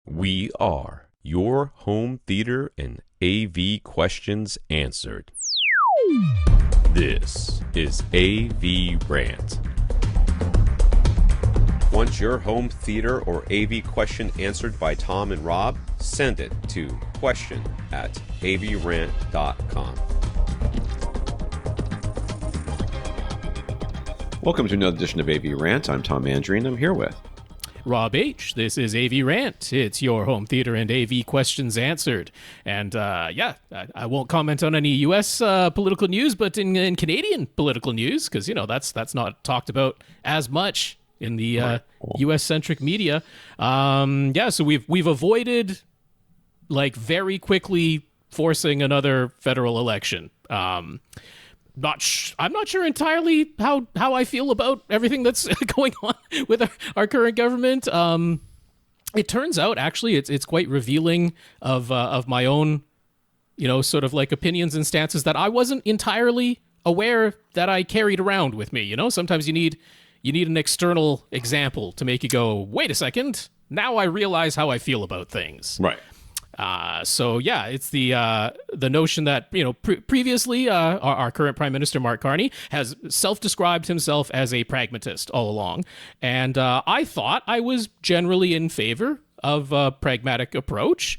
We are your home theater and AV questions answered. This is AVRant. Want your home theater or AV question answered by Tom and Rob? Send it to question@avrant.com. Welcome to another edition of AVRant. I'm Tom Andrew, and I'm here with Rob H. This is AVRant. It's your home theater and AV questions answered. And I won't comment on any U.S. Political news, but in Canadian political news, because that's not talked about as much in the U.S.-centric media. So we've avoided very quickly forcing another federal election. I'm not sure entirely how I feel about everything that's going on with our current government. It turns out actually it's quite revealing of my own, sort of opinions and stances that I wasn't entirely aware that I carried around with me. Sometimes you need an external example to make you go, wait a second, now I realize how I feel about things. Right. It's the notion that previously our current Prime Minister Mark Carney has self-described himself as a pragmatist all along, and I thought I was generally in favor of a pragmatic approach.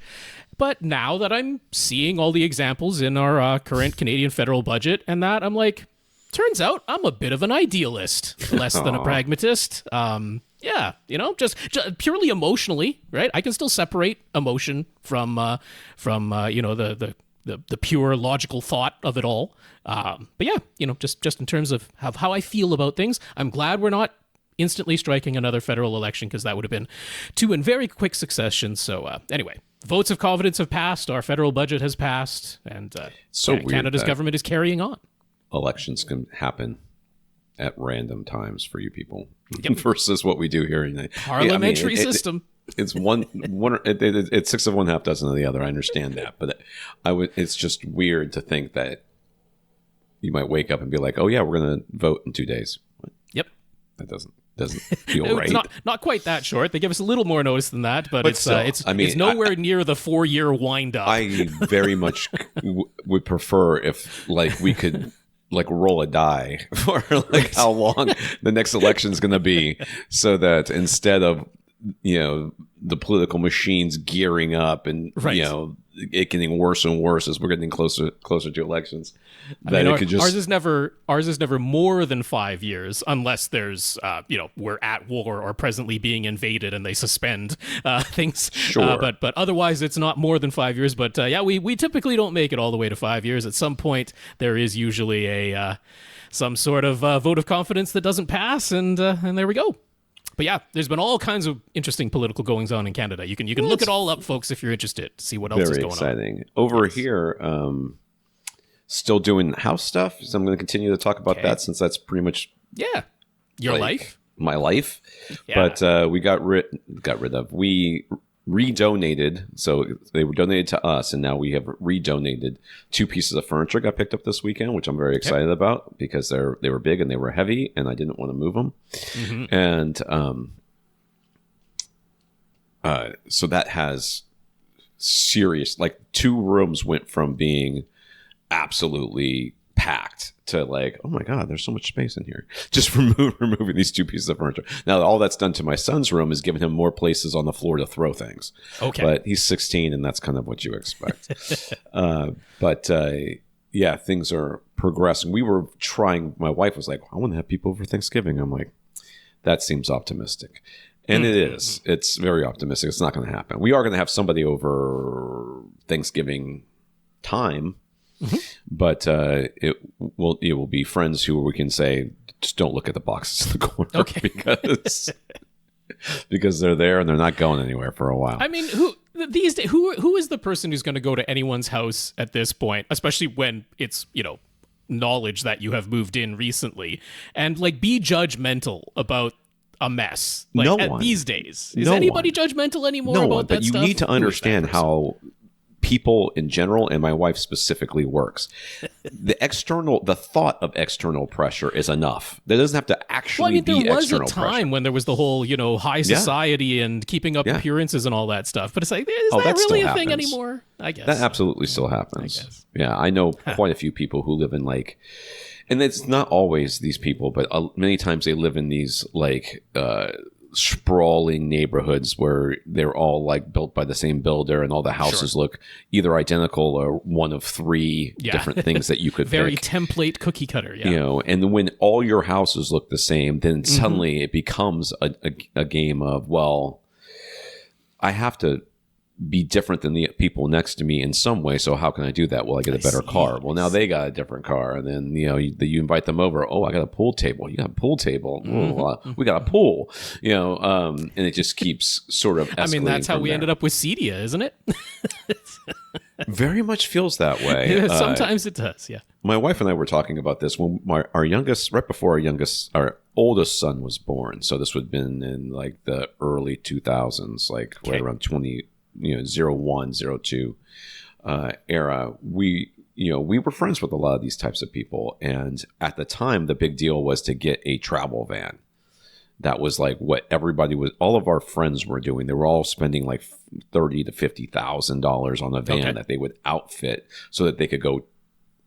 But now that I'm seeing all the examples in our current Canadian federal budget, and that I'm like, turns out I'm a bit of an idealist, less than a pragmatist. Just purely emotionally, right? I can still separate emotion from the pure logical thought of it all. Just in terms of how I feel about things, I'm glad we're not instantly striking another federal election, because that would have been two in very quick succession. So anyway, votes of confidence have passed, our federal budget has passed, and Canada's government is carrying on. Elections can happen at random times for you people versus what we do here in the parliamentary system. It's it's six of one, half dozen of the other. I understand that, but it's just weird to think that you might wake up and be like, "Oh yeah, we're going to vote in 2 days." Yep, that doesn't feel right. It's not quite that short. They give us a little more notice than that, but it's nowhere near the 4-year wind up. I very much would prefer if we could roll a die for how long the next election is going to be, so that instead of the political machines gearing up and it getting worse and worse as we're getting closer to elections, ours is never more than 5 years, unless there's we're at war or presently being invaded and they suspend things. Sure. But otherwise it's not more than 5 years. But we typically don't make it all the way to 5 years. At some point there is usually a some sort of vote of confidence that doesn't pass, and there we go. But there's been all kinds of interesting political goings on in Canada. You can look it all up, folks, if you're interested, to see what else is going on. Very exciting. Over here, still doing house stuff, so I'm going to continue to talk about that, since that's pretty much your life, my life. Yeah. But we got rid of. We redonated, so they were donated to us, and now we have redonated 2 pieces of furniture got picked up this weekend, which I'm very excited about, because they were big and they were heavy, and I didn't want to move them. Mm-hmm. And so that has serious, 2 rooms went from being absolutely packed to oh my god, there's so much space in here, just from removing these 2 pieces of furniture. Now all that's done to my son's room is given him more places on the floor to throw things. Okay, but he's 16, and that's kind of what you expect. Things are progressing. We were trying, my wife was like, I want to have people over Thanksgiving. I'm like, that seems optimistic. And it is. It's very optimistic. It's not going to happen. We are going to have somebody over Thanksgiving time. Mm-hmm. But it will be friends who we can say, just don't look at the boxes in the corner, because they're there and they're not going anywhere for a while. I mean, who is the person who's going to go to anyone's house at this point, especially when it's knowledge that you have moved in recently, and be judgmental about a mess no one these days? Is anybody judgmental anymore about that stuff? But you need to understand how people in general and my wife specifically works. The thought of external pressure is enough. There doesn't have to actually be external pressure. There was a time when there was the whole, high society and keeping up appearances and all that stuff. But it's like, is that really a thing anymore? I guess. That absolutely still happens. Yeah, I know quite a few people who live in and it's not always these people, but many times they live in these sprawling neighborhoods where they're all built by the same builder and all the houses look either identical or one of three different things that you could very pick. Template cookie cutter, and when all your houses look the same, then suddenly it becomes a game of, well, I have to be different than the people next to me in some way, so how can I do that? Well, I get a better car. Well, now they got a different car, and then you invite them over. Oh, I got a pool table. You got a pool table. We got a pool. And it just keeps sort of escalating. I mean, that's how we ended up with Cedia, isn't it? Very much feels that way. Sometimes it does. Yeah. My wife and I were talking about this when right before our oldest son was born. So this would have been in the early 2000s, right around 01, 02 era. We were friends with a lot of these types of people, and at the time the big deal was to get a travel van. That was what all of our friends were doing. They were all spending $30,000 to $50,000 on a van that they would outfit so that they could go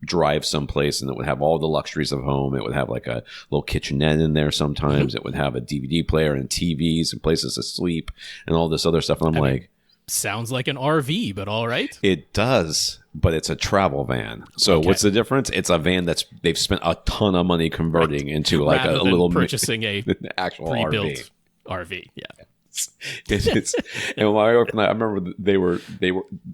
drive someplace, and it would have all the luxuries of home. It would have a little kitchenette in there sometimes. It would have a DVD player and TVs and places to sleep and all this other stuff. And I'm sounds like an RV, but all right. It does, but it's a travel van. So what's the difference? It's a van they've spent a ton of money converting into a little purchasing a actual pre-built RV. Yeah. It's and my wife and I remember they were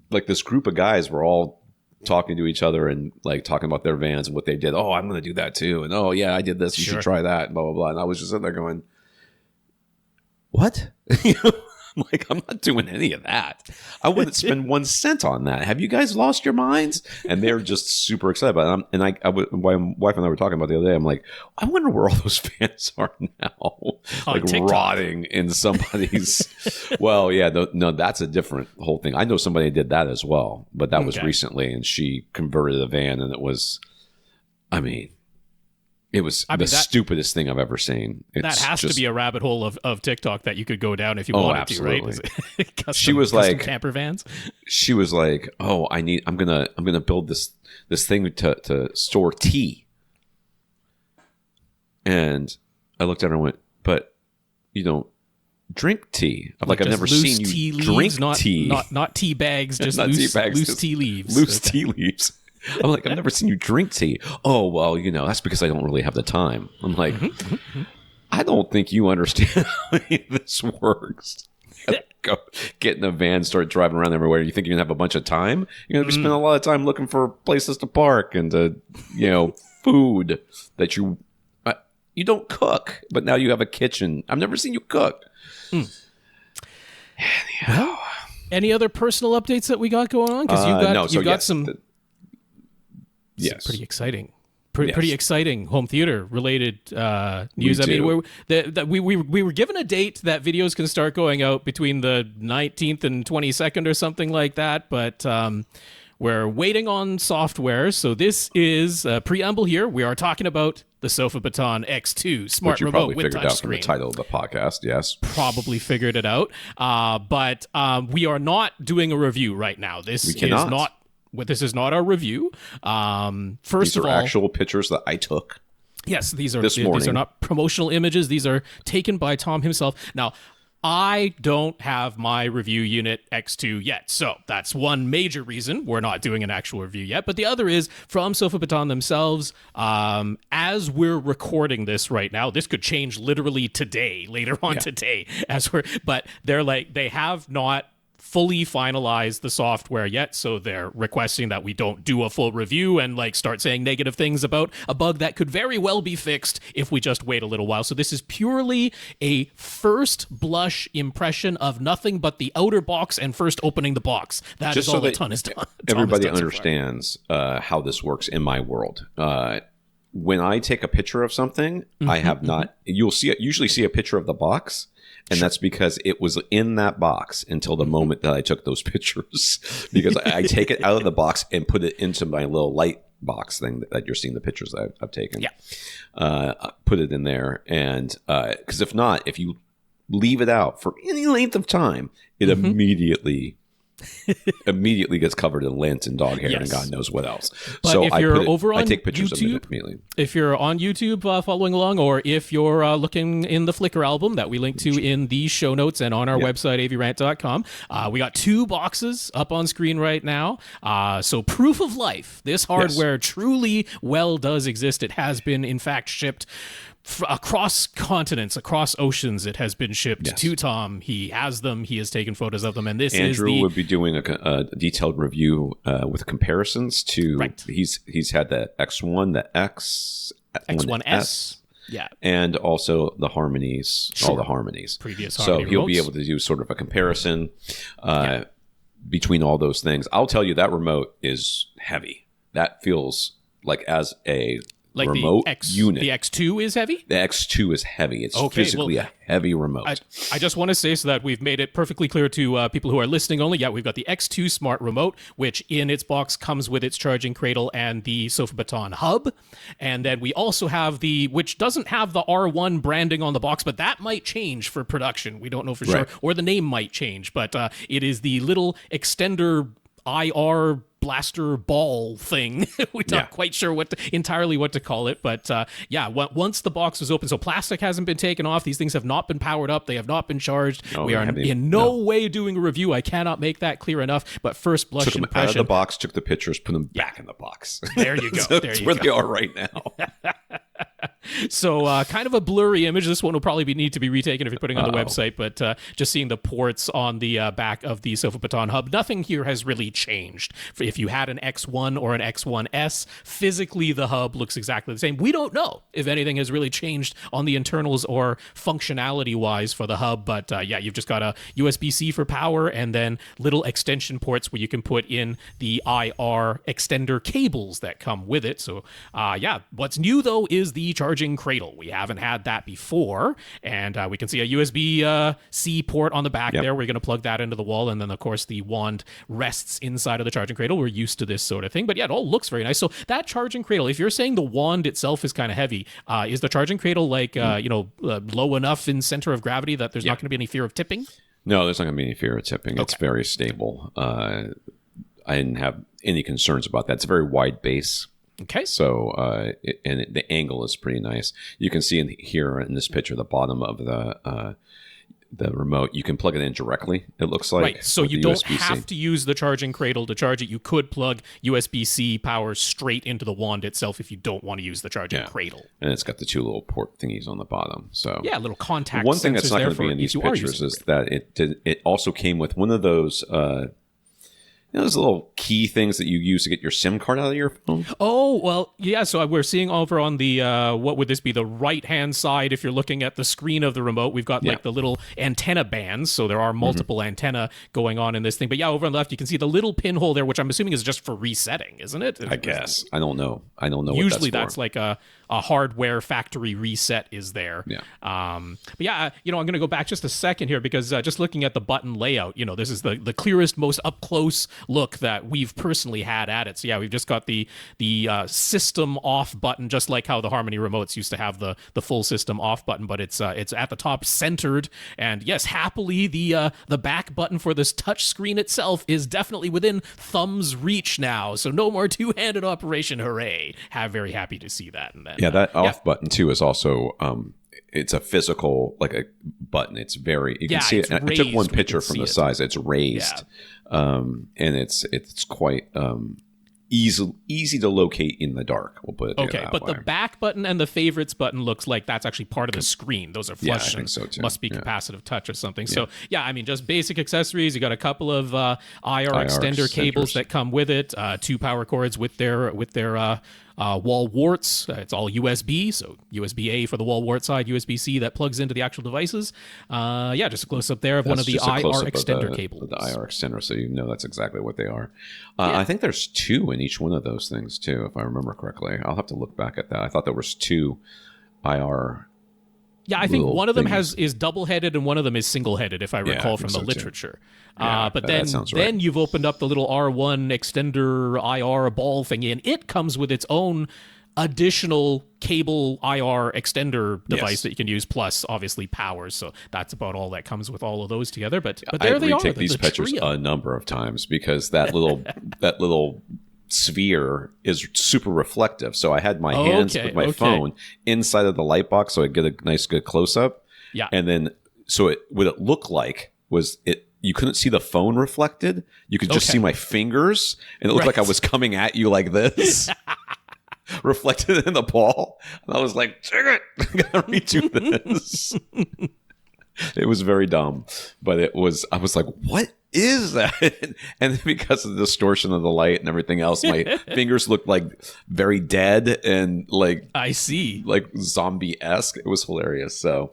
this group of guys were all talking to each other and talking about their vans and what they did. Oh, I'm going to do that too. And oh yeah, I did this. You should try that. And blah blah blah. And I was just sitting there going, what? I'm not doing any of that. I wouldn't spend 1 cent on that. Have you guys lost your minds? And they're just super excited about it. And my wife and I were talking about the other day. I'm like, I wonder where all those fans are now, rotting in somebody's. Well, yeah, no, that's a different whole thing. I know somebody did that as well, but that was recently, and she converted a van, and it was, it was the stupidest thing I've ever seen. That has to be a rabbit hole of TikTok that you could go down if you wanted to, right? She was like camper vans. She was like, "Oh, I'm gonna build this thing to store tea." And I looked at her and went, "But you don't drink tea." I'm I've never seen you drink tea. Not tea bags, just loose tea leaves. Loose tea leaves. I'm like, I've never seen you drink tea. Oh, well, that's because I don't really have the time. I'm like, I don't think you understand how this works. Go get in a van, start driving around everywhere. You think you're going to have a bunch of time? You're going to be spending a lot of time looking for places to park and food that you don't cook, but now you have a kitchen. I've never seen you cook. Well, any other personal updates that we got going on? Because you've got some... Yes, pretty exciting. Pretty exciting home theater related news. I mean, we were given a date that videos can start going out between the 19th and 22nd or something like that, but we're waiting on software. So this is a preamble here. We are talking about the Sofabaton X2 smart remote with touchscreen. Figured out from the title of the podcast, yes. Probably figured it out. But we are not doing a review right now. This is not our review. These are actual pictures that I took. Yes, these are not promotional images. These are taken by Tom himself. Now, I don't have my review unit X2 yet, so that's one major reason we're not doing an actual review yet. But the other is from Sofabaton themselves. As we're recording this right now, this could change literally today, later on today, but they have not fully finalized the software yet, so they're requesting that we don't do a full review and start saying negative things about a bug that could very well be fixed if we just wait a little while. So this is purely a first blush impression of nothing but the outer box and first opening the box. That is all that Ton has done. Everybody understands how this works in my world. When I take a picture of something, I have not. You'll usually see a picture of the box. And that's because it was in that box until the moment that I took those pictures. Because I take it out of the box and put it into my little light box thing that you're seeing the pictures that I've taken. Yeah. Put it in there. And because if not, if you leave it out for any length of time, it immediately gets covered in lint and dog hair and God knows what else. But so if you're over on I take pictures YouTube, of it immediately. If you're on YouTube following along, or if you're looking in the Flickr album that we link to in the show notes and on our website, avrant.com, we got 2 boxes up on screen right now. So proof of life. This hardware truly does exist. It has been, in fact, shipped across continents, across oceans. It has been shipped to Tom. He has them. He has taken photos of them. And this Andrew would be doing a detailed review with comparisons to. Right. He's had the X1, the X1S. Yeah. And also the harmonies, all the harmonies. Previous harmony. So he'll remotes. be able to do sort of a comparison between all those things. I'll tell you, that remote is heavy. That feels like as a remote unit. The X2 is heavy? The X2 is heavy. It's physically a heavy remote. I just want to say, so that we've made it perfectly clear to people who are listening only, we've got the X2 Smart Remote, which in its box comes with its charging cradle and the Sofabaton hub. And then we also have which doesn't have the R1 branding on the box, but that might change for production. We don't know for sure. Or the name might change. But it is the little extender IR blaster ball thing. We're not quite sure entirely what to call it, but once the box was open, so plastic hasn't been taken off. These things have not been powered up. They have not been charged. We are in no way doing a review. I cannot make that clear enough. But first blush took them impression. out of the box, took the pictures, put them back in the box. There you go. That's where they are right now. So kind of a blurry image. This one will probably need to be retaken if you're putting on the website, but just seeing the ports on the back of the Sofabaton hub, nothing here has really changed. If you had an X1 or an X1S, physically the hub looks exactly the same. We don't know if anything has really changed on the internals or functionality-wise for the hub, but you've just got a USB-C for power and then little extension ports where you can put in the IR extender cables that come with it. So what's new though is the charging cradle. We haven't had that before, and we can see a USB-C port on the back there. We're going to plug that into the wall, and then of course the wand rests inside of the charging cradle. We're used to this sort of thing, but it all looks very nice. So that charging cradle, if you're saying the wand itself is kind of heavy, is the charging cradle low enough in center of gravity that there's not going to be any fear of tipping? No, there's not going to be any fear of tipping. It's very stable. I didn't have any concerns about that. It's a very wide base. Okay. So, the angle is pretty nice. You can see here in this picture, the bottom of the remote, you can plug it in directly, it looks like. Right, so you don't have to use the charging cradle to charge it. You could plug USB-C power straight into the wand itself if you don't want to use the charging cradle. And it's got the 2 little port thingies on the bottom. So little contact. One thing that's not going to be in these pictures is that it also came with one of those those little key things that you use to get your SIM card out of your phone. Oh, well, yeah. So we're seeing over on the, what would this be? The right-hand side, if you're looking at the screen of the remote, we've got like the little antenna bands. So there are multiple antenna going on in this thing. But over on the left, you can see the little pinhole there, which I'm assuming is just for resetting, isn't it? I guess. I don't know. Usually what that's like a hardware factory reset is there. Yeah. I'm going to go back just a second here because just looking at the button layout, this is the clearest, most up-close look that we've personally had at it. So we've just got the system off button, just like how the Harmony remotes used to have the full system off button, but it's at the top centered. And yes, happily the back button for this touch screen itself is definitely within thumb's reach now. So no more two-handed operation. Hooray! Very happy to see that. And then that off button too is also it's a physical a button. It's very you can see it. I took one picture from the size. It's raised, and it's quite easy to locate in the dark. We'll put it that but way. The back button and the favorites button looks like that's actually part of the screen. Those are flush. I think so too. Must be capacitive touch or something. So just basic accessories. You got a couple of IR extender cables that come with it. 2 power cords with their wall warts. It's all USB, so USB-A for the wall wart side, USB-C that plugs into the actual devices. Just a close-up there of one of the IR extender cables. The IR extender, so you know that's exactly what they are. I think there's 2 in each one of those things, too, if I remember correctly. I'll have to look back at that. I thought there was 2 IR Yeah, I think little one of them thingies. is double-headed and one of them is single-headed, if I Yeah, I recall think from the so, too. literature. Yeah, But that sounds right. then you've opened up the little R1 extender IR ball thingy, and it comes with its own additional cable IR extender device Yes. that you can use, plus obviously power. So that's about all that comes with all of those together. But there they are. Retake these pictures trio. a number of times because that little sphere is super reflective. So I had my hands with my phone inside of the light box so I get a nice good close up. Yeah. And then what it looked like was you couldn't see the phone reflected. You could just see my fingers, and it looked like I was coming at you like this. Reflected in the ball. And I was like, "Check it. I gotta redo this." It was very dumb, but I was like, what is that? And because of the distortion of the light and everything else, my fingers looked like very dead and like, I see, like zombie-esque. It was hilarious. So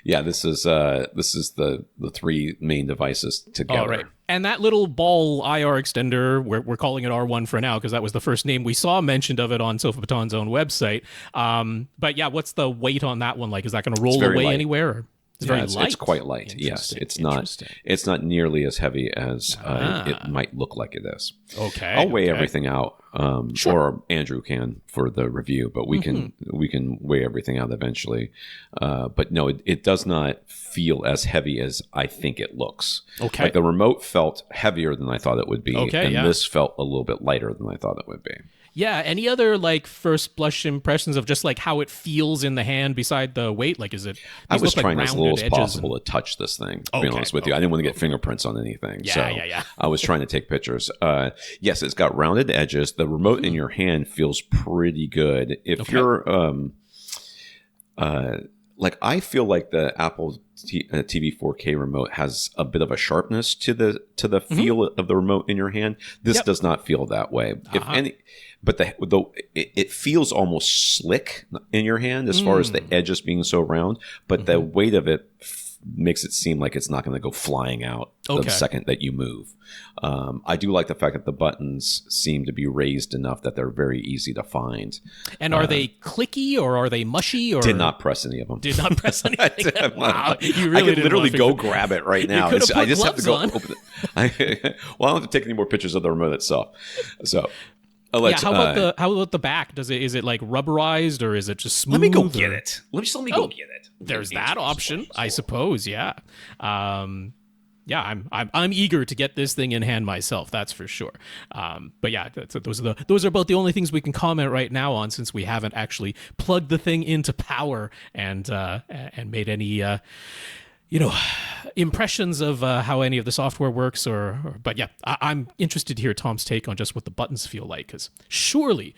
yeah, this is the three main devices together. All right. And that little ball IR extender, we're calling it R1 for now because that was the first name we saw mentioned of it on Sofabaton's own website. But yeah, what's the weight on that one like? Is that going to roll away light. anywhere? Or? It's very light. It's quite light. Yes, it's not. It's not nearly as heavy as it might look like it is. Okay, I'll weigh everything out, or Andrew can for the review, but we can weigh everything out eventually. But no, it does not feel as heavy as I think it looks. Okay, like the remote felt heavier than I thought it would be, and yeah. this felt a little bit lighter than I thought it would be. Yeah. Any other like first blush impressions of just like how it feels in the hand beside the weight? Like, is it? I was trying as little as possible to touch this thing. To be honest with you, I didn't want to get fingerprints on anything. Yeah. I was trying to take pictures. Yes, it's got rounded edges. The remote in your hand feels pretty good. If you're like, I feel like the Apple TV 4K remote has a bit of a sharpness to the feel of the remote in your hand. This does not feel that way. If any, but it feels almost slick in your hand as far as the edges being so round. But the weight of it makes it seem like it's not going to go flying out the second that you move. I do like the fact that the buttons seem to be raised enough that they're very easy to find. And are they clicky or are they mushy? Or did not press any of them. Did not press anything. Wow, you really I could didn't literally want to go grab it right now. You I just have to go on. open it. Well, I don't have to take any more pictures of the remote itself. So. How about the back? Is it like rubberized or is it just smooth? Let me go get it. Let me go get it. There's that option, I suppose. Yeah. I'm eager to get this thing in hand myself. That's for sure. But yeah, those are about the only things we can comment right now on, since we haven't actually plugged the thing into power and made any impressions of how any of the software works. But yeah, I'm interested to hear Tom's take on just what the buttons feel like, because surely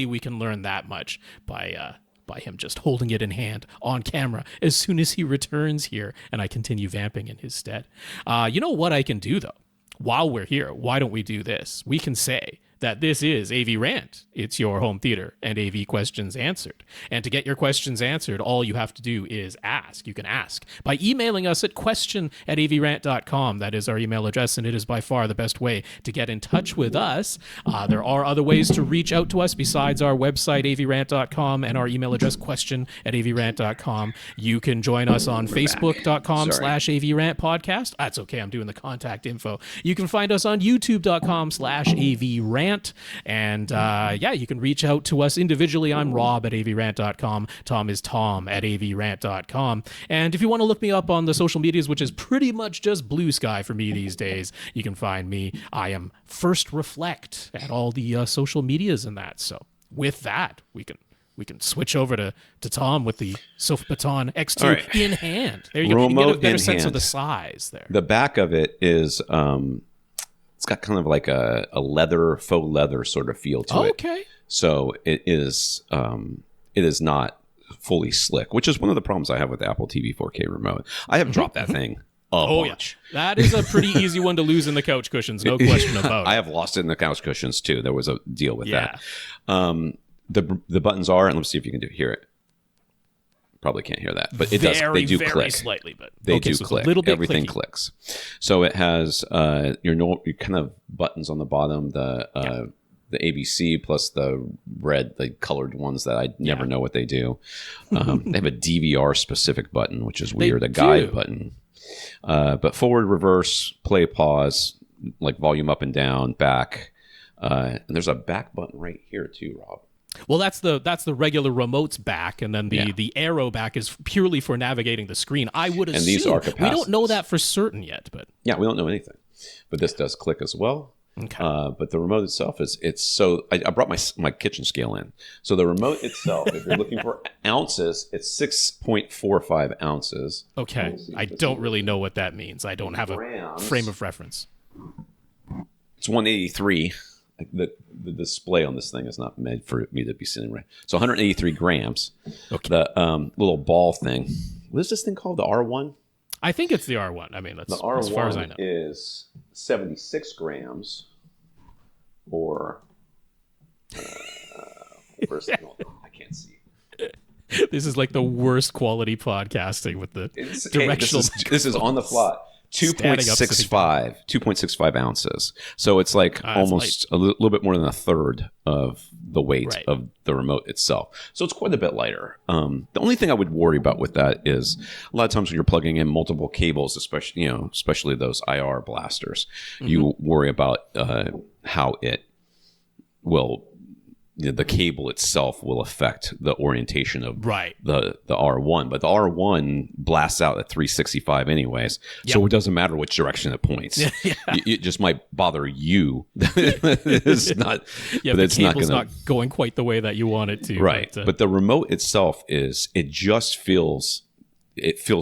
we can learn that much by him just holding it in hand on camera as soon as he returns here and I continue vamping in his stead. You know what I can do though? While we're here, why don't we do this? We can say that this is AVRant. It's your home theater and AV questions answered. And to get your questions answered, all you have to do is ask. You can ask by emailing us at question@avrant.com. That is our email address, and it is by far the best way to get in touch with us. There are other ways to reach out to us besides our website, avrant.com, and our email address, question@avrant.com. You can join us on facebook.com/avrant podcast. That's okay. I'm doing the contact info. You can find us on youtube.com/avrant. And you can reach out to us individually. I'm Rob at avrant.com. Tom is Tom at avrant.com. And if you want to look me up on the social medias, which is pretty much just blue sky for me these days, you can find me. I am First Reflect at all the social medias and that. So with that, we can switch over to Tom with the Sofabaton X2 in hand. There you go. You can get a better sense of the size there. The back of it is it's got kind of like a faux leather sort of feel to it. Okay. So it is not fully slick, which is one of the problems I have with the Apple TV 4K remote. I have dropped that thing a bunch. Yeah. That is a pretty easy one to lose in the couch cushions, no question about it. I have lost it in the couch cushions too. There was a deal with that. The buttons are, and let's see if you can hear it. Probably can't hear that, but it does. They do very click slightly, but they do click. A little bit Everything clicky. clicks. So it has your kind of buttons on the bottom. The the ABC plus the red, the colored ones that I never know what they do. They have a DVR specific button, which is weird, a guide button. But forward, reverse, play, pause, like volume up and down, back. And there's a back button right here too, Rob. Well, that's the regular remote's back, and then the arrow back is purely for navigating the screen. I would assume. And these are capacitors. We don't know that for certain yet, but yeah, we don't know anything. But this does click as well. Okay. But the remote itself it's so I brought my kitchen scale in. So the remote itself, if you're looking for ounces, it's 6.45 ounces. Okay. I don't really know what that means. I don't have a frame of reference. It's 183. The display on this thing is not made for me to be sitting right. So 183 grams. Okay. The little ball thing. What is this thing called? The R1? I think it's the R1. I mean, that's the R1 as far as I know. Is 76 grams, or first, I can't see. This is like the worst quality podcasting with the directional. This is on the fly. 2.65 ounces. So it's like almost a little bit more than a third of the weight of the remote itself. So it's quite a bit lighter. The only thing I would worry about with that is a lot of times when you're plugging in multiple cables, especially those IR blasters, you worry about how it will. The cable itself will affect the orientation of the R1, but the R1 blasts out at 365 anyways, so it doesn't matter which direction it points. It just might bother you. It's not, but it's not going quite the way that you want it to. Right, but the remote itself feels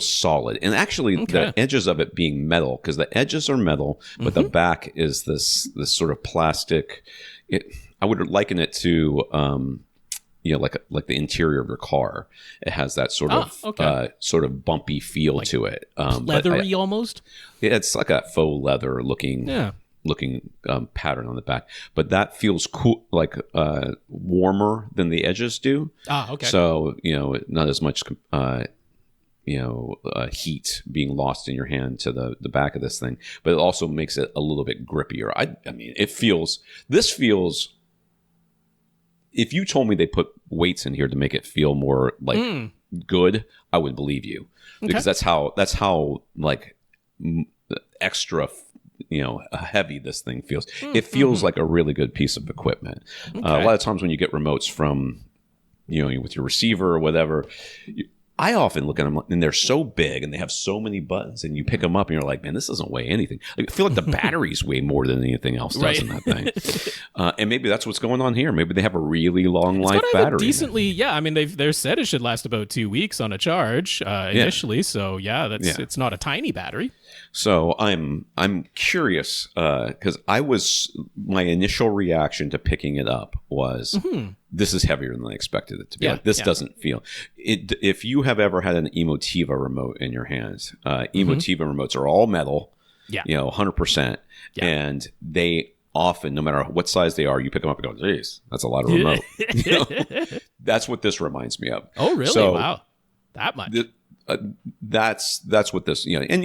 solid, and actually the edges of it being metal, because the edges are metal, but the back is this sort of plastic. I would liken it to, like the interior of your car. It has that sort of bumpy feel to it, leathery almost. It's like a faux leather looking pattern on the back, but that feels cool, like warmer than the edges do. So not as much heat being lost in your hand to the back of this thing, but it also makes it a little bit grippier. I mean, this feels. If you told me they put weights in here to make it feel more like good, I would believe you, because that's how like extra, heavy this thing feels. It feels like a really good piece of equipment. A lot of times when you get remotes from, with your receiver or whatever, I often look at them and they're so big and they have so many buttons, and you pick them up and you're like, man, this doesn't weigh anything. I feel like the batteries weigh more than anything else does in that thing. And maybe that's what's going on here. Maybe they have a really long life battery. Decently, I mean, they're said it should last about 2 weeks on a charge initially. So it's not a tiny battery. So I'm curious, because my initial reaction to picking it up was, this is heavier than I expected it to be. This doesn't feel it. If you have ever had an Emotiva remote in your hands, Emotiva remotes are all metal, 100%, and they often, no matter what size they are, you pick them up and go, geez, that's a lot of remote. That's what this reminds me of. Oh, really? So, wow, that much. That's what this, and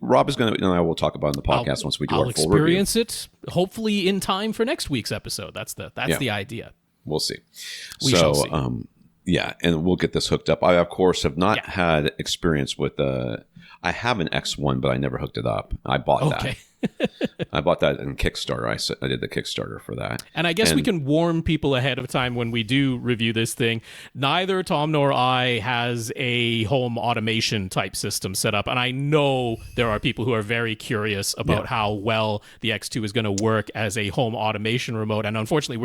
Rob is going to, and I will talk about in the podcast once we do our full review. I'll experience it, hopefully in time for next week's episode. That's the idea. We'll see. We shall see. And we'll get this hooked up. I, of course, have not had experience with I have an X1, but I never hooked it up. I bought that. I bought that in Kickstarter. I did the Kickstarter for that. And I guess we can warn people ahead of time when we do review this thing. Neither Tom nor I has a home automation type system set up. And I know there are people who are very curious about how well the X2 is going to work as a home automation remote. And unfortunately,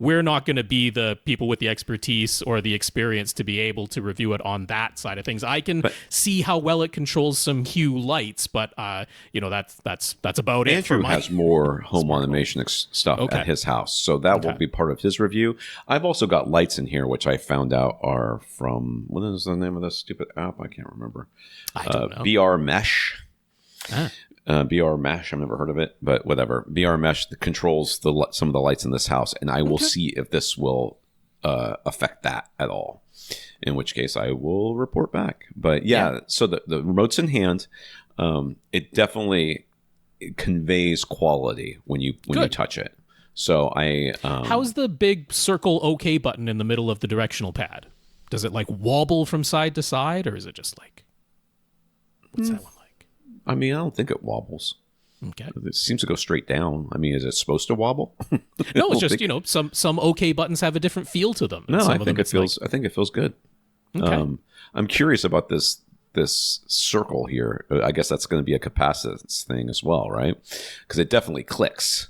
we're not going to be the people with the expertise or the experience to be able to review it on that side of things. I can see how well it controls some hue lights, but that's about it. Andrew has more home automation stuff at his house, so that will be part of his review. I've also got lights in here, which I found out are from, what is the name of this stupid app? I can't remember. I don't know. BR Mesh. BR Mesh. I've never heard of it, but whatever. BR Mesh controls some of the lights in this house, and I will see if this will affect that at all. In which case, I will report back. But so the remote's in hand. It definitely conveys quality when you touch it. So I How's the big circle OK button in the middle of the directional pad? Does it like wobble from side to side, or is it just like, what's that one like? I mean, I don't think it wobbles. Okay. It seems to go straight down. I mean, is it supposed to wobble? No, it's just, some OK buttons have a different feel to them. No, Some I of think them it feels. I think it feels good. Okay. I'm curious about this circle here. I guess that's going to be a capacitance thing as well, right? Because it definitely clicks.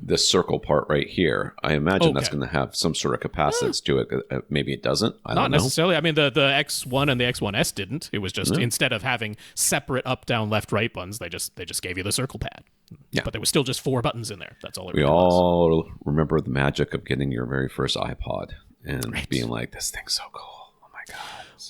This circle part right here. I imagine that's going to have some sort of capacitance to it. Maybe it doesn't. I don't know. Not necessarily. I mean, the X1 and the X1S didn't. It was just instead of having separate up, down, left, right buttons, they just gave you the circle pad. Yeah. But there was still just 4 buttons in there. That's all it We really was. all remember the magic of getting your very first iPod and being like, "This thing's so cool! Oh my god!"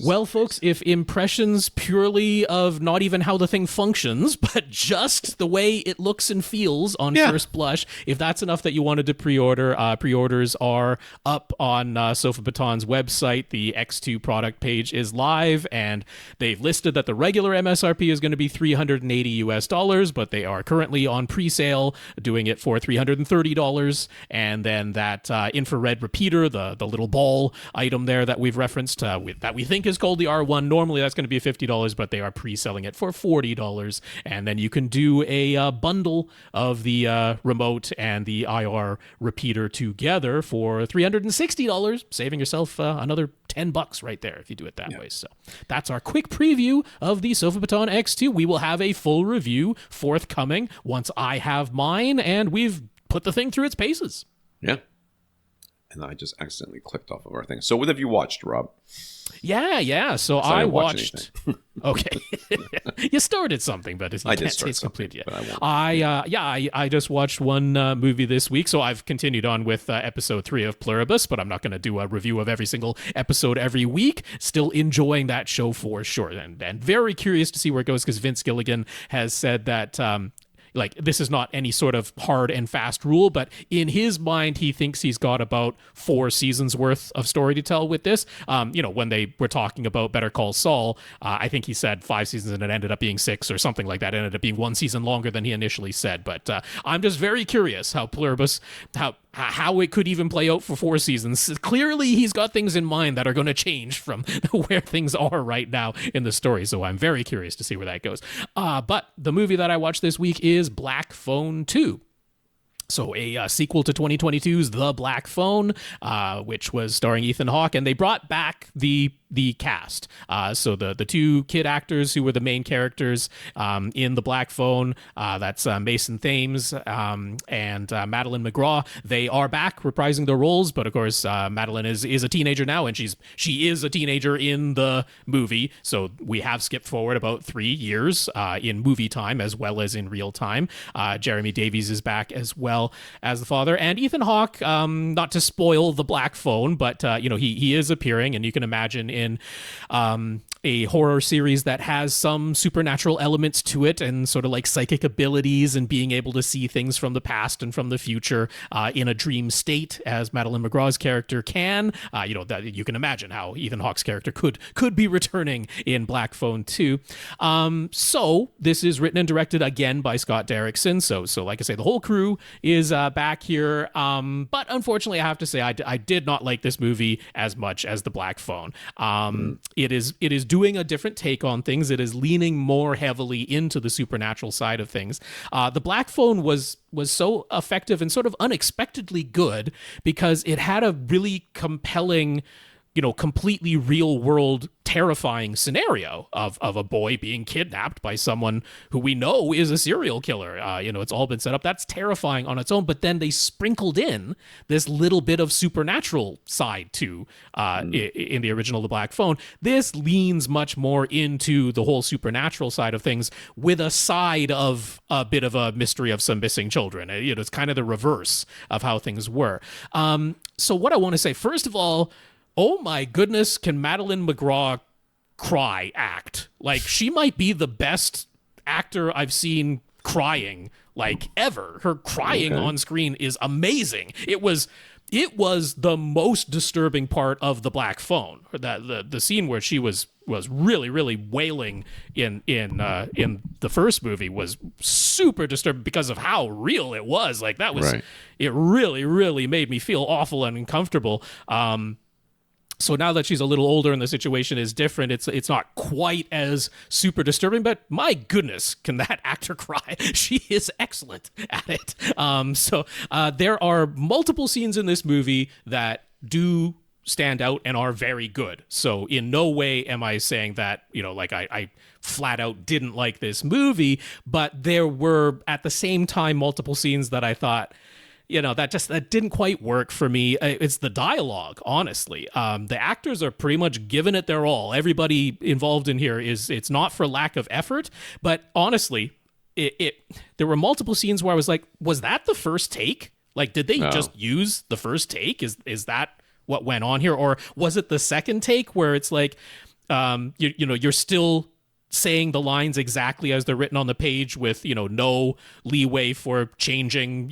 Well, folks, if impressions purely of not even how the thing functions, but just the way it looks and feels on first blush, if that's enough that you wanted to pre-order, pre-orders are up on Sofabaton's website. The X2 product page is live, and they've listed that the regular MSRP is going to be $380, but they are currently on pre-sale, doing it for $330, and then that infrared repeater, the little ball item there that we've referenced, that we think is called the R1. Normally that's going to be $50, but they are pre-selling it for $40, and then you can do a bundle of the remote and the IR repeater together for $360, saving yourself another $10 right there if you do it that way. So that's our quick preview of the Sofabaton X2. We will have a full review forthcoming once I have mine and we've put the thing through its paces. Yeah. And I just accidentally clicked off of our thing. So what have you watched, Rob? Yeah. So I watched. Okay, you started something, but I can't say it's complete yet. I just watched one movie this week, so I've continued on with episode 3 of Pluribus, but I'm not going to do a review of every single episode every week. Still enjoying that show for sure, and very curious to see where it goes because Vince Gilligan has said that. This is not any sort of hard and fast rule, but in his mind, he thinks he's got about 4 seasons worth of story to tell with this. When they were talking about Better Call Saul, I think he said 5 seasons and it ended up being 6 or something like that. It ended up being 1 season longer than he initially said. But I'm just very curious how Pluribus, how it could even play out for 4 seasons. Clearly, he's got things in mind that are going to change from where things are right now in the story. So I'm very curious to see where that goes. But the movie that I watched this week is Black Phone 2. So a sequel to 2022's The Black Phone, which was starring Ethan Hawke, and they brought back the cast. So the 2 kid actors who were the main characters in The Black Phone, that's Mason Thames and Madeline McGraw. They are back reprising their roles, but of course Madeline is a teenager now, and she is a teenager in the movie. So we have skipped forward about 3 years in movie time as well as in real time. Jeremy Davies is back as well as the father, and Ethan Hawke, not to spoil The Black Phone, but he is appearing, and you can imagine in a horror series that has some supernatural elements to it and sort of like psychic abilities and being able to see things from the past and from the future in a dream state, as Madeline McGraw's character can. That you can imagine how Ethan Hawke's character could be returning in Black Phone 2. So this is written and directed again by Scott Derrickson. So like I say, the whole crew is back here. But unfortunately, I have to say I did not like this movie as much as The Black Phone. It is doing a different take on things. It is leaning more heavily into the supernatural side of things. The Black Phone was so effective and sort of unexpectedly good because it had a really compelling, completely real world terrifying scenario of a boy being kidnapped by someone who we know is a serial killer. It's all been set up. That's terrifying on its own, but then they sprinkled in this little bit of supernatural side to in the original The Black Phone. This leans much more into the whole supernatural side of things with a side of a bit of a mystery of some missing children. It's kind of the reverse of how things were. So what I want to say, first of all, oh my goodness, can Madeline McGraw act? Like, she might be the best actor I've seen crying, ever. Her crying on screen is amazing. It was it was the most disturbing part of the black phone. That the scene where she was really, really wailing in the first movie was super disturbing because of how real it was. Like that was, It really, really made me feel awful and uncomfortable. So now that she's a little older and the situation is different, it's not quite as super disturbing, but my goodness, can that actor cry? She is excellent at it. So there are multiple scenes in this movie that do stand out and are very good. So in no way am I saying that, like I flat out didn't like this movie, but there were at the same time multiple scenes that I thought, that didn't quite work for me. It's the dialogue, honestly. The actors are pretty much giving it their all. Everybody involved in here it's not for lack of effort, but honestly, there were multiple scenes where I was like, was that the first take? Like, did they just use the first take? Is that what went on here? Or was it the second take where it's like, you're still saying the lines exactly as they're written on the page with, no leeway for changing,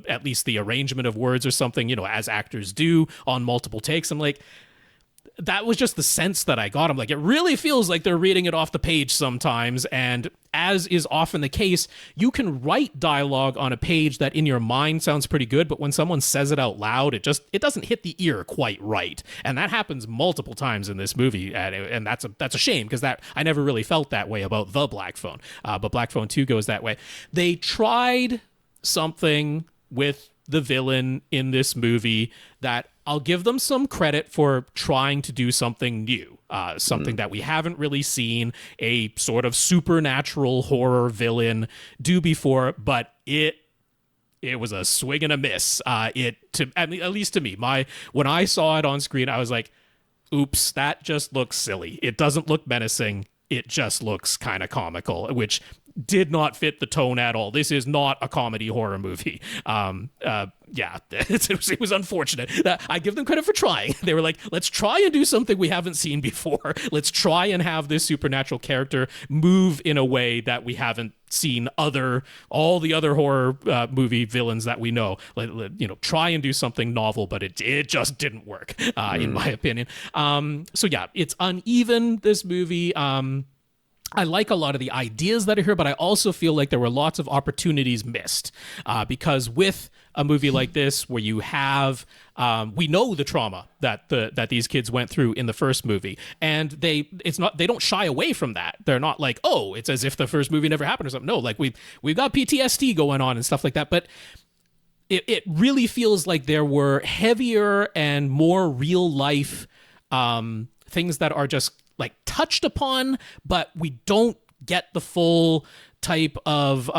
at least the arrangement of words or something, as actors do on multiple takes. I'm like, that was just the sense that I got. I'm like, it really feels like they're reading it off the page sometimes. And as is often the case, you can write dialogue on a page that in your mind sounds pretty good, but when someone says it out loud, it doesn't hit the ear quite right. And that happens multiple times in this movie. And that's a shame, because I never really felt that way about the Black Phone. But Black Phone 2 goes that way. They tried something with the villain in this movie that I'll give them some credit for trying to do something new, something that we haven't really seen a sort of supernatural horror villain do before, but it was a swing and a miss. At least to me, when I saw it on screen, I was like, oops, that just looks silly. It doesn't look menacing. It just looks kind of comical, which did not fit the tone at all. This is not a comedy horror movie. It was unfortunate. I give them credit for trying. They were like, let's try and do something we haven't seen before. Let's try and have this supernatural character move in a way that we haven't seen all the other horror movie villains that we know. Try and do something novel, but it just didn't work, in my opinion. It's uneven, this movie. I like a lot of the ideas that are here, but I also feel like there were lots of opportunities missed, because with a movie like this, where you have, we know the trauma that these kids went through in the first movie, and they don't shy away from that. They're not like, oh, it's as if the first movie never happened or something. No, like we've got PTSD going on and stuff like that, but it really feels like there were heavier and more real life things that are just like touched upon, but we don't get the full type of,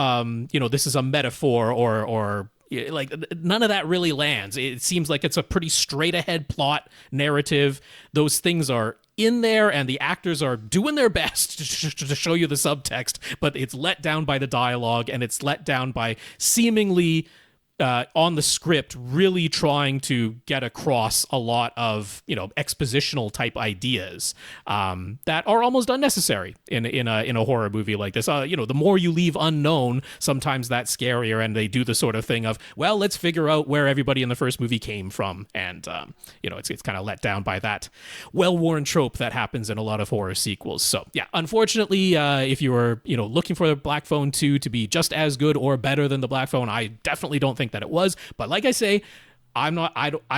this is a metaphor or like none of that really lands. It seems like it's a pretty straight ahead plot narrative. Those things are in there and the actors are doing their best to show you the subtext, but it's let down by the dialogue, and it's let down by seemingly on the script really trying to get across a lot of expositional type ideas that are almost unnecessary in a horror movie like this. The more you leave unknown, sometimes that's scarier, and they do the sort of thing of, well, let's figure out where everybody in the first movie came from, and it's kind of let down by that well-worn trope that happens in a lot of horror sequels. So yeah, unfortunately, if you were looking for the Black Phone 2 to be just as good or better than the Black Phone, I definitely don't think that it was. But like I say, I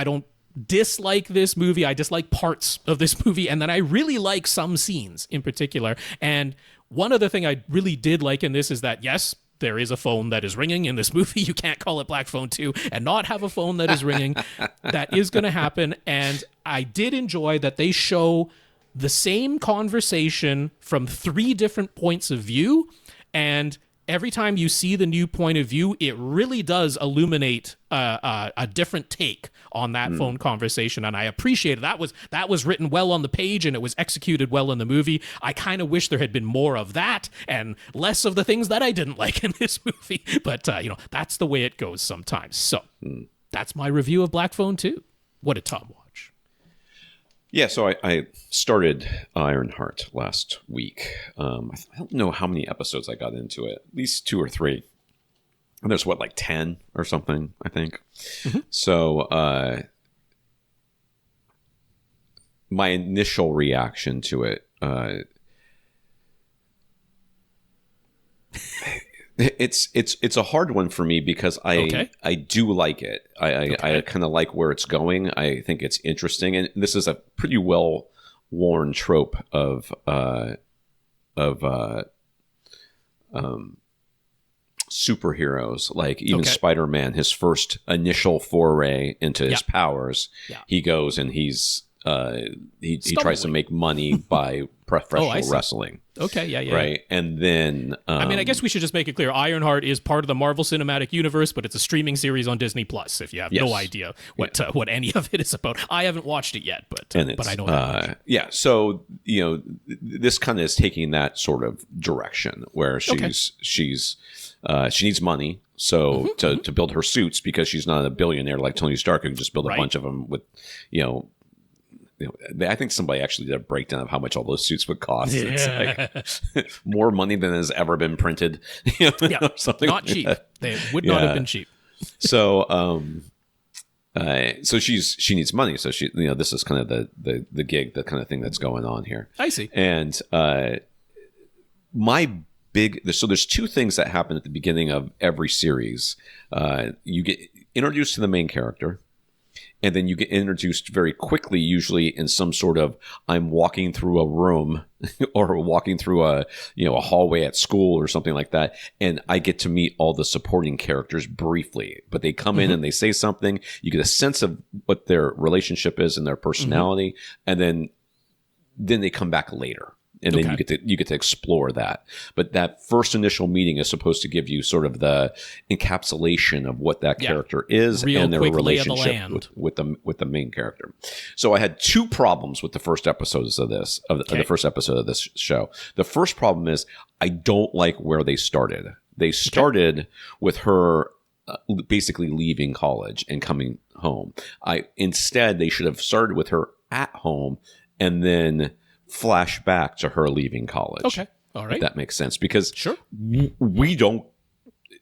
don't dislike this movie. I dislike parts of this movie, and then I really like some scenes in particular. And one other thing I really did like in this is that, yes, there is a phone that is ringing in this movie. You can't call it Black Phone 2 and not have a phone that is ringing. That is going to happen. And I did enjoy that they show the same conversation from 3 different points of view, and every time you see the new point of view, it really does illuminate a different take on that phone conversation, and I appreciate it. That was written well on the page, and it was executed well in the movie. I kind of wish there had been more of that and less of the things that I didn't like in this movie, but that's the way it goes sometimes. So that's my review of Black Phone 2. What did Tom watch? Yeah, so I started Ironheart last week. I don't know how many episodes I got into it, at least 2 or 3. And there's what, like 10 or something, I think. So my initial reaction to it, it's a hard one for me because I do like it. I kind of like where it's going. I think it's interesting, and this is a pretty well worn trope of superheroes. Like even Spider-Man, his first initial foray into his powers, he goes and he tries to make money by professional wrestling. Right. And then I mean, I guess we should just make it clear Ironheart is part of the Marvel Cinematic Universe, but it's a streaming series on Disney Plus, if you have no idea what any of it is about. I haven't watched it yet, but I know so this kind of is taking that sort of direction where she needs money to build her suits, because she's not a billionaire like Tony Stark who can just build a bunch of them with I think somebody actually did a breakdown of how much all those suits would cost. It's like more money than has ever been printed. Or something not cheap. They would not have been cheap. So, so she needs money. So she, this is kind of the gig, the kind of thing that's going on here. I see. And so there's two things that happen at the beginning of every series. You get introduced to the main character. And then you get introduced very quickly, usually in some sort of, I'm walking through a room or walking through a hallway at school or something like that. And I get to meet all the supporting characters briefly, but they come in and they say something. You get a sense of what their relationship is and their personality. And then they come back later. And then you get to explore that. But that first initial meeting is supposed to give you sort of the encapsulation of what that character is and their relationship with the main character. So I had two problems with the first episodes of this, the first episode of this show. The first problem is I don't like where they started. They started with her basically leaving college and coming home. Instead, they should have started with her at home and then flash back to her leaving college. Okay. All right. If that makes sense. Because we don't,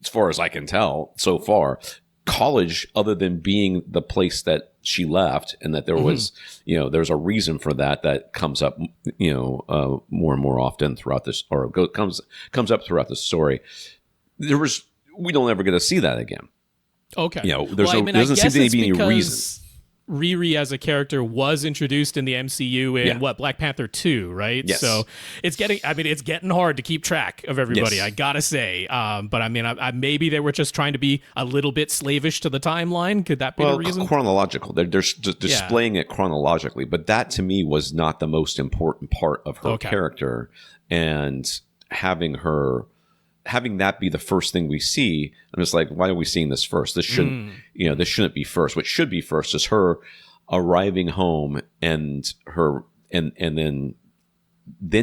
as far as I can tell so far, college, other than being the place that she left and that there was, there's a reason for that comes up, more and more often throughout this, or comes up throughout the story. We don't ever get to see that again. Okay. There doesn't seem to be any reason. Riri as a character was introduced in the MCU in Black Panther 2, right? Yes. So it's getting hard to keep track of everybody, I gotta say. But I mean, maybe they were just trying to be a little bit slavish to the timeline. Could that be the reason? Chronological. They're displaying it chronologically, but that to me was not the most important part of her character. And having that be the first thing we see, I'm just like, why are we seeing this first? This shouldn't, this shouldn't be first. What should be first is her arriving home and then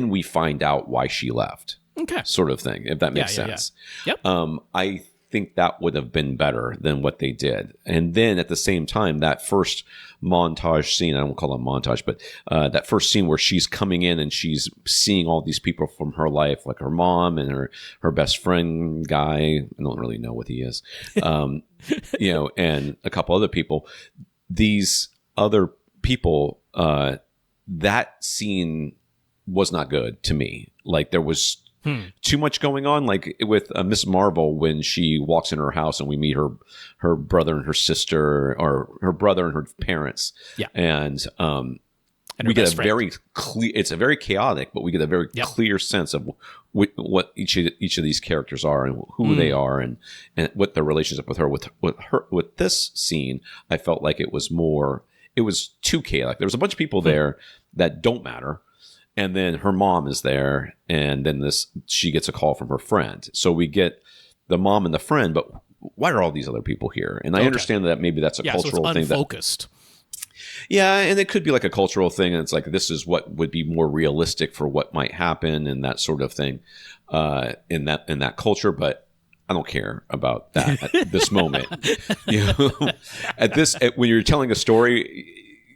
we find out why she left. Okay. Sort of thing, if that makes sense. Yeah. Yep. I think that would have been better than what they did. And then at the same time, that first montage scene, I won't call it a montage, but that first scene where she's coming in and she's seeing all these people from her life, like her mom and her best friend guy. I don't really know what he is, and a couple other people. These other people, that scene was not good to me. Like there was too much going on, like with Miss Marvel when she walks in her house and we meet her brother and her sister, or her brother and her parents. Yeah, and we get a very clear. It's a very chaotic, but we get a very clear sense of what each of these characters are and who they are and what their relationship with her. With this scene, I felt like it was too chaotic. There was a bunch of people there that don't matter. And then her mom is there, and then she gets a call from her friend. So we get the mom and the friend, but why are all these other people here? And I understand that maybe that's a cultural so it's thing. Unfocused. And it could be like a cultural thing, and it's like this is what would be more realistic for what might happen and that sort of thing in that culture. But I don't care about that at this moment. When you're telling a story,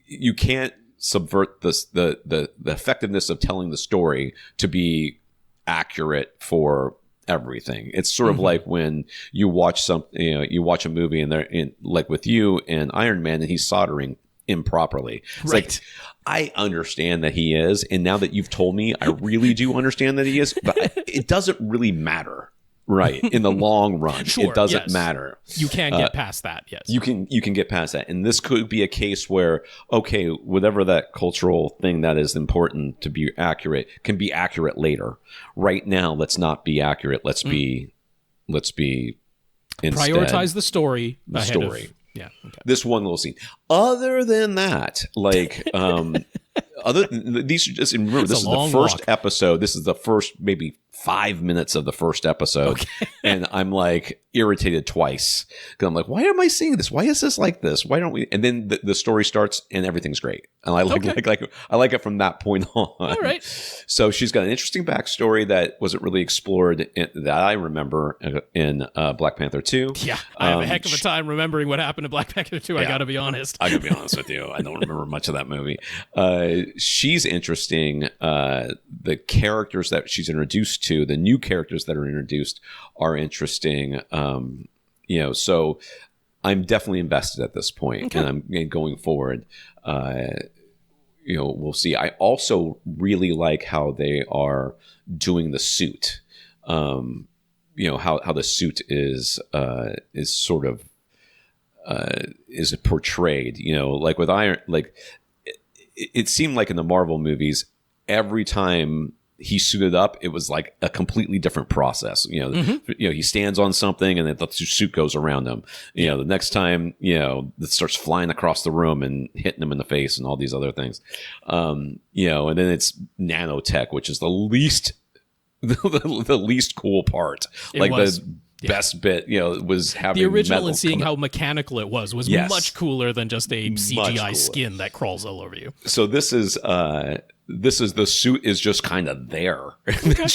you can't subvert the effectiveness of telling the story to be accurate for everything. It's sort of like when you watch you watch a movie and they're in, like with you and Iron Man, and he's soldering improperly. It's like, I understand that he is, and now that you've told me, I really do understand that he is, but it doesn't really matter. Right. In the long run, Sure, it doesn't yes. matter. You can get past that, yes. You can get past that. And this could be a case where, okay, whatever that cultural thing that is important to be accurate can be accurate later. Right now, let's not be accurate. Let's be instead prioritize the story ahead of... Yeah. Okay. This one little scene. Other than that, like these are just, remember, this is the first episode. This is the first maybe 5 minutes of the first episode. Okay. And I'm like irritated twice. Because I'm like, why am I seeing this? Why is this like this? Why don't we? And then the story starts and everything's great. And I I like it from that point on. All right. So she's got an interesting backstory that wasn't really explored that I remember in Black Panther 2. Yeah. I have a heck of a time remembering what happened in Black Panther 2. Yeah, I got to be honest. I got to be honest with you. I don't remember much of that movie. She's interesting. The characters that she's introduced to, the new characters that are introduced, are interesting. So I'm definitely invested at this point, and I'm going forward. We'll see. I also really like how they are doing the suit. How the suit is sort of is portrayed. Like with Iron, like it seemed like in the Marvel movies, every time he suited up, it was like a completely different process. He stands on something and then the suit goes around him. The next time, it starts flying across the room and hitting him in the face and all these other things. And then it's nanotech, which is the least cool part. Best bit, was having the original and metal seeing how mechanical it was yes. much cooler than just a CGI skin that crawls all over you. So this is the suit is just kind of there. Okay.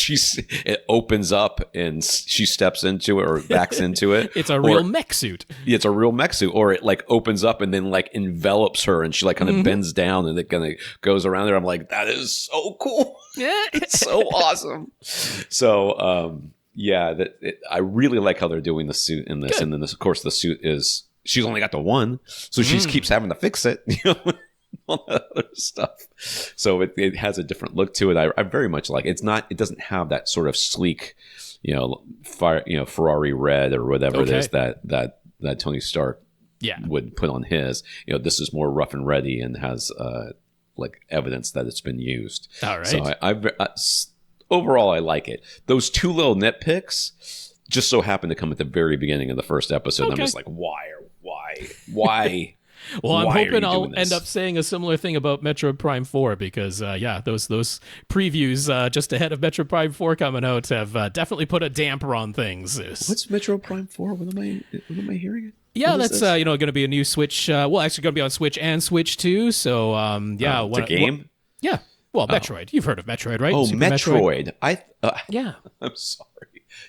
It opens up and she steps into it or backs into it. It's a real mech suit. It's a real mech suit, or it like opens up and then like envelops her, and she like kind of bends down and it kind of goes around her. I'm like, that is so cool. Yeah, it's so awesome. So I really like how they're doing the suit in this. Good. And then of course the suit is, she's only got the one, so she keeps having to fix it. All that other stuff. So it has a different look to it. I very much like it. It doesn't have that sort of sleek, Ferrari red or whatever it is that Tony Stark would put on his. This is more rough and ready and has like evidence that it's been used. All right. So I overall I like it. Those two little nitpicks just so happen to come at the very beginning of the first episode. Okay. And I'm just like, why? Well, I'm hoping I'll end up saying a similar thing about Metroid Prime 4 because, those previews just ahead of Metroid Prime 4 coming out have definitely put a damper on things. What's Metroid Prime 4? What am I hearing? Yeah, that's going to be a new Switch. Actually going to be on Switch and Switch 2. So, it's a game? Yeah. Well, Metroid. You've heard of Metroid, right? Oh, Super Metroid. Yeah. I'm sorry.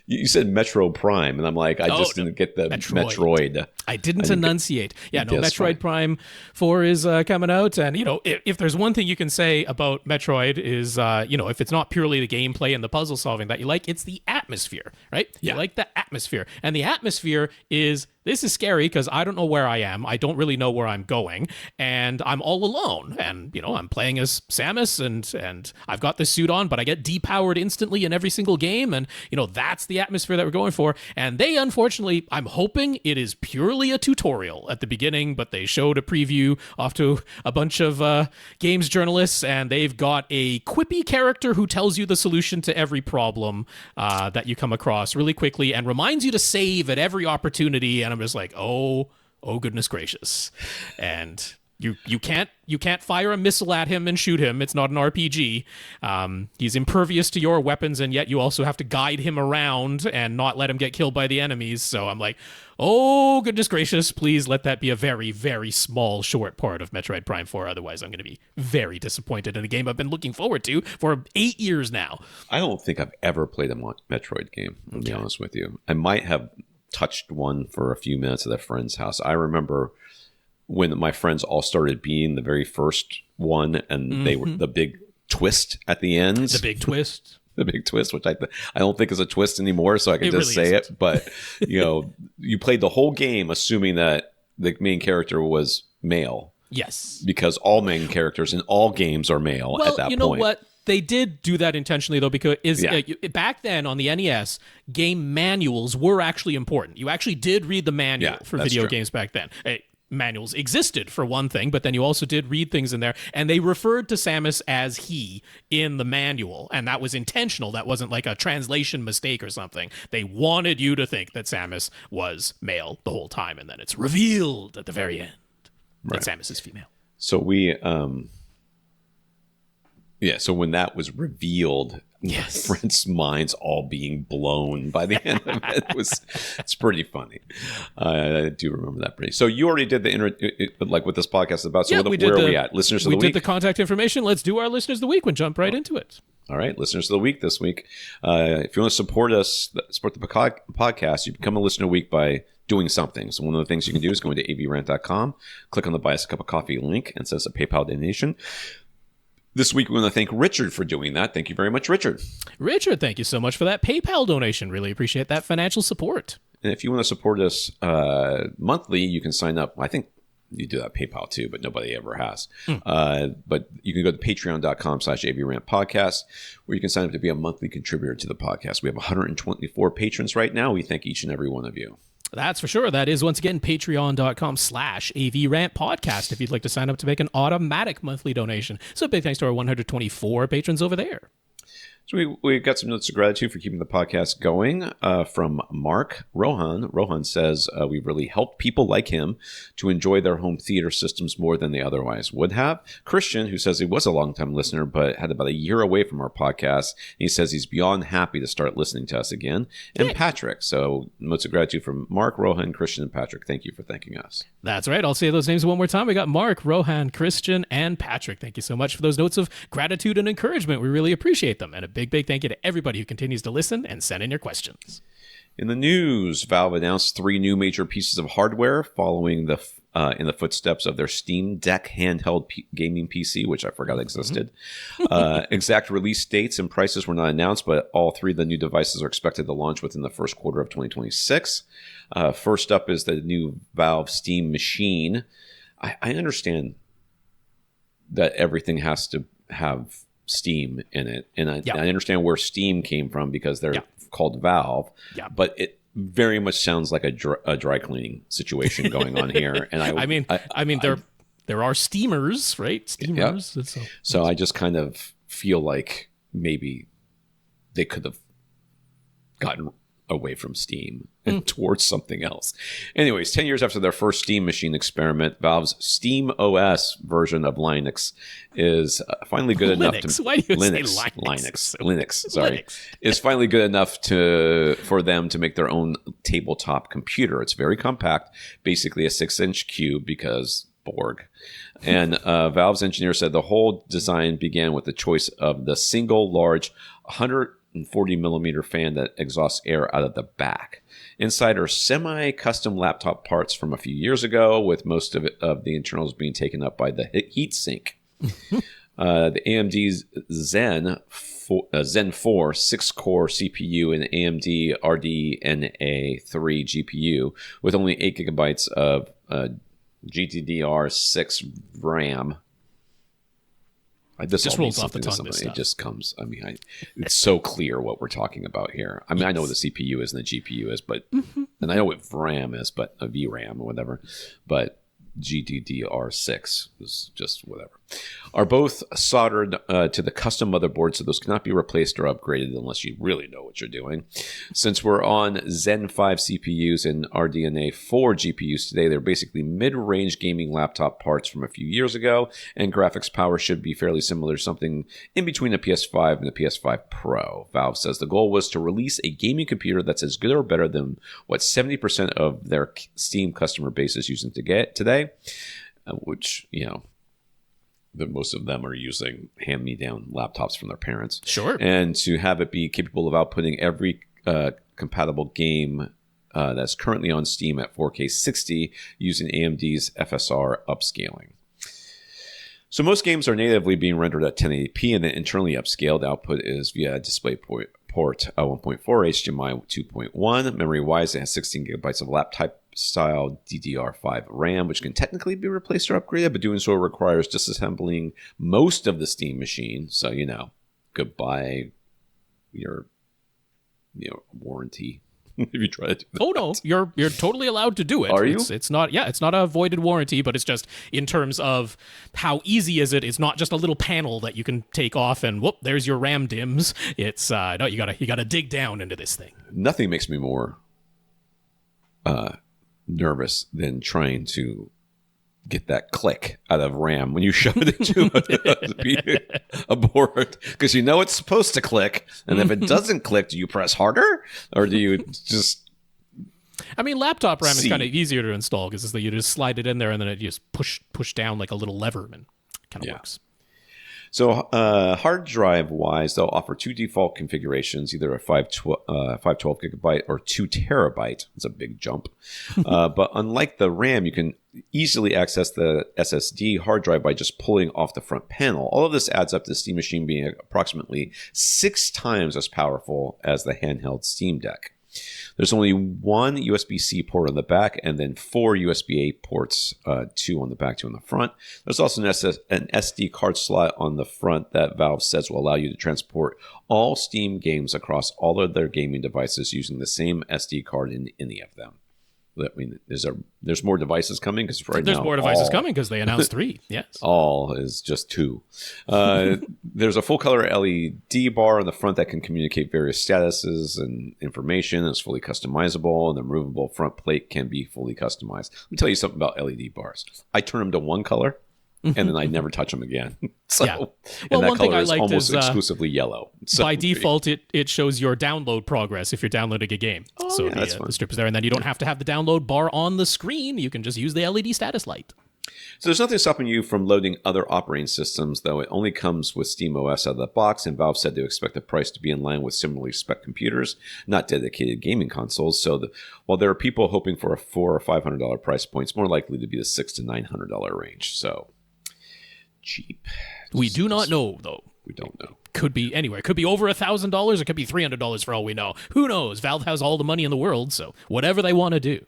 You said Metro Prime, and I'm like, I just didn't get the Metroid. I didn't enunciate. Yeah, no, Metroid Prime 4 is coming out, and, if there's one thing you can say about Metroid is, if it's not purely the gameplay and the puzzle solving that you like, it's the atmosphere, right? Yeah. You like the atmosphere. And the atmosphere is, this is scary because I don't know where I am. I don't really know where I'm going, and I'm all alone. And, I'm playing as Samus, and I've got this suit on, but I get depowered instantly in every single game, and, that's the atmosphere that we're going for. And they, unfortunately, I'm hoping it is purely a tutorial at the beginning, but they showed a preview off to a bunch of games journalists, and they've got a quippy character who tells you the solution to every problem that you come across really quickly and reminds you to save at every opportunity. And I'm just like, oh goodness gracious. And you can't fire a missile at him and shoot him. It's not an RPG. He's impervious to your weapons, and yet you also have to guide him around and not let him get killed by the enemies. So I'm like, oh goodness gracious, please let that be a very, very small, short part of Metroid Prime 4. Otherwise, I'm going to be very disappointed in a game I've been looking forward to for 8 years now. I don't think I've ever played a Metroid game, to be honest with you. I might have touched one for a few minutes at a friend's house. I remember when my friends all started being the very first one, and they were the big twist at the end. The big twist. the big twist, which I don't think is a twist anymore, so I can just really say isn't. it. But you played the whole game assuming that the main character was male. Yes. Because all main characters in all games are male at that point. You know what? They did do that intentionally, though, because back then on the NES, game manuals were actually important. You actually did read the manual for video games back then. Manuals existed for one thing, but then you also did read things in there, and they referred to Samus as he in the manual, and that was intentional. That wasn't like a translation mistake or something. They wanted you to think that Samus was male the whole time, and then it's revealed at the very end that Samus is female. So so when that was revealed, friends' minds all being blown by the end of it it's pretty funny. I do remember that pretty. So you already did like what this podcast is about. So where are we at? Listeners of the week? We did the contact information. Let's do our listeners of the week and jump right into it. All right, listeners of the week this week. If you want to support the podcast, you become a listener of the week by doing something. So one of the things you can do is go into avrant.com, click on the Buy Us a Cup of Coffee link, and it says a PayPal donation. This week, we want to thank Richard for doing that. Thank you very much, Richard. Richard, thank you so much for that PayPal donation. Really appreciate that financial support. And if you want to support us monthly, you can sign up. I think you do that PayPal too, but nobody ever has. But you can go to patreon.com/AVRant podcast, where you can sign up to be a monthly contributor to the podcast. We have 124 patrons right now. We thank each and every one of you. That's for sure. That is, once again, patreon.com/AVRant podcast if you'd like to sign up to make an automatic monthly donation. So big thanks to our 124 patrons over there. So we got some notes of gratitude for keeping the podcast going from Mark. Rohan says, we've really helped people like him to enjoy their home theater systems more than they otherwise would have. Christian, who says he was a long-time listener but had about a year away from our podcast, and he says he's beyond happy to start listening to us again. And Patrick. So notes of gratitude from Mark, Rohan, Christian, and Patrick. Thank you for thanking us. That's right. I'll say those names one more time. We got Mark, Rohan, Christian, and Patrick. Thank you so much for those notes of gratitude and encouragement. We really appreciate them. And a big thank you to everybody who continues to listen and send in your questions. In the news, Valve announced 3 new major pieces of hardware following in the footsteps of their Steam Deck handheld gaming PC, which I forgot existed. Exact release dates and prices were not announced, but all 3 of the new devices are expected to launch within the first quarter of 2026. First up is the new Valve Steam Machine. I understand that everything has to have Steam in it, and I understand where Steam came from because they're called Valve, but it very much sounds like a dry cleaning situation going on here. And I mean there are steamers, right? Steamers. So I just kind of feel like maybe they could have gotten away from Steam and towards something else. Anyways, 10 years after their first Steam machine experiment, Valve's Steam OS version of Linux is finally good enough to Why do you say Linux? Linux is finally good enough for them to make their own tabletop computer. It's very compact, basically a 6-inch cube because Borg. And Valve's engineer said the whole design began with the choice of the single large 140 millimeter fan that exhausts air out of the back. Inside are semi-custom laptop parts from a few years ago, with most of the internals being taken up by the heat sink. The AMD Zen 4 6-core CPU and AMD RDNA 3 GPU with only 8 gigabytes of GDDR6 RAM. This just rolls off the tongue. It just comes. I mean, it's so clear what we're talking about here. I mean, I know what the CPU is and the GPU is, but and I know what RAM is, but a VRAM or whatever. But GDDR6 is just whatever. Are both soldered to the custom motherboard, so those cannot be replaced or upgraded unless you really know what you're doing. Since we're on Zen 5 CPUs and RDNA 4 GPUs today, they're basically mid-range gaming laptop parts from a few years ago, and graphics power should be fairly similar to something in between a PS5 and a PS5 Pro. Valve says the goal was to release a gaming computer that's as good or better than what 70% of their Steam customer base is using today, which, that most of them are using hand-me-down laptops from their parents. Sure. And to have it be capable of outputting every compatible game that's currently on Steam at 4K 60 using AMD's FSR upscaling. So most games are natively being rendered at 1080p and then internally upscaled. Output is via DisplayPort 1.4, HDMI 2.1. Memory-wise, it has 16 gigabytes of laptop-style DDR5 RAM, which can technically be replaced or upgraded, but doing so requires disassembling most of the Steam machine. So, goodbye your warranty. If you try to do that. Oh no, you're totally allowed to do it. Are you? It's not. Yeah, it's not a voided warranty, but it's just in terms of how easy is it. It's not just a little panel that you can take off and whoop, there's your RAM DIMMs. It's no, you gotta dig down into this thing. Nothing makes me more nervous than trying to get that click out of RAM when you shove it into a board, because it's supposed to click, and if it doesn't click, do you press harder or do you just I mean, laptop RAM is kind of easier to install because you just slide it in there and then it just push down like a little lever and kind of works. So hard drive wise, they'll offer two default configurations, either a 512 gigabyte or 2 terabyte. It's a big jump. But unlike the RAM, you can easily access the SSD hard drive by just pulling off the front panel. All of this adds up to the Steam Machine being approximately 6 times as powerful as the handheld Steam Deck. There's only one USB-C port on the back and then 4 USB-A ports, 2 on the back, 2 on the front. There's also an SD card slot on the front that Valve says will allow you to transport all Steam games across all of their gaming devices using the same SD card in any of them. I mean, there's more devices coming because there's more devices coming because they announced 3. Yes, all is just 2. There's a full color LED bar on the front that can communicate various statuses and information. It's fully customizable, and the removable front plate can be fully customized. Let me tell you something about LED bars. I turn them to one color, and then I never touch them again. Well, and that one thing color I is liked almost is, exclusively yellow. So by default, it shows your download progress if you're downloading a game. So the strip is there, and then you don't have to have the download bar on the screen. You can just use the LED status light. So there's nothing stopping you from loading other operating systems, though it only comes with SteamOS out of the box, and Valve said they expect the price to be in line with similarly spec computers, not dedicated gaming consoles. So while there are people hoping for a $400 or $500 price point, it's more likely to be the $600 to $900 range. So cheap. We do not know, though. We don't know. Could be anywhere. Could be over $1,000. It could be $300 for all we know. Who knows? Valve has all the money in the world, so whatever they want to do.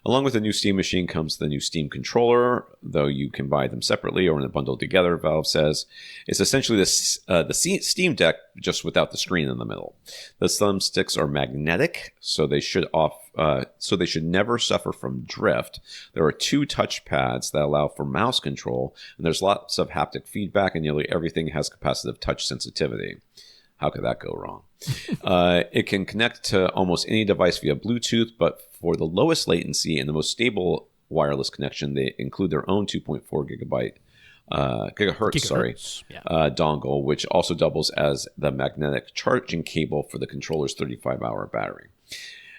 Along with the new Steam Machine comes the new Steam controller, though you can buy them separately or in a bundle together, Valve says. It's essentially the Steam Deck, just without the screen in the middle. The thumbsticks are magnetic, so they should never suffer from drift. There are 2 touch pads that allow for mouse control, and there's lots of haptic feedback, and nearly everything has capacitive touch sensitivity. How could that go wrong? It can connect to almost any device via Bluetooth, but for the lowest latency and the most stable wireless connection, they include their own 2.4 gigahertz dongle, which also doubles as the magnetic charging cable for the controller's 35-hour battery.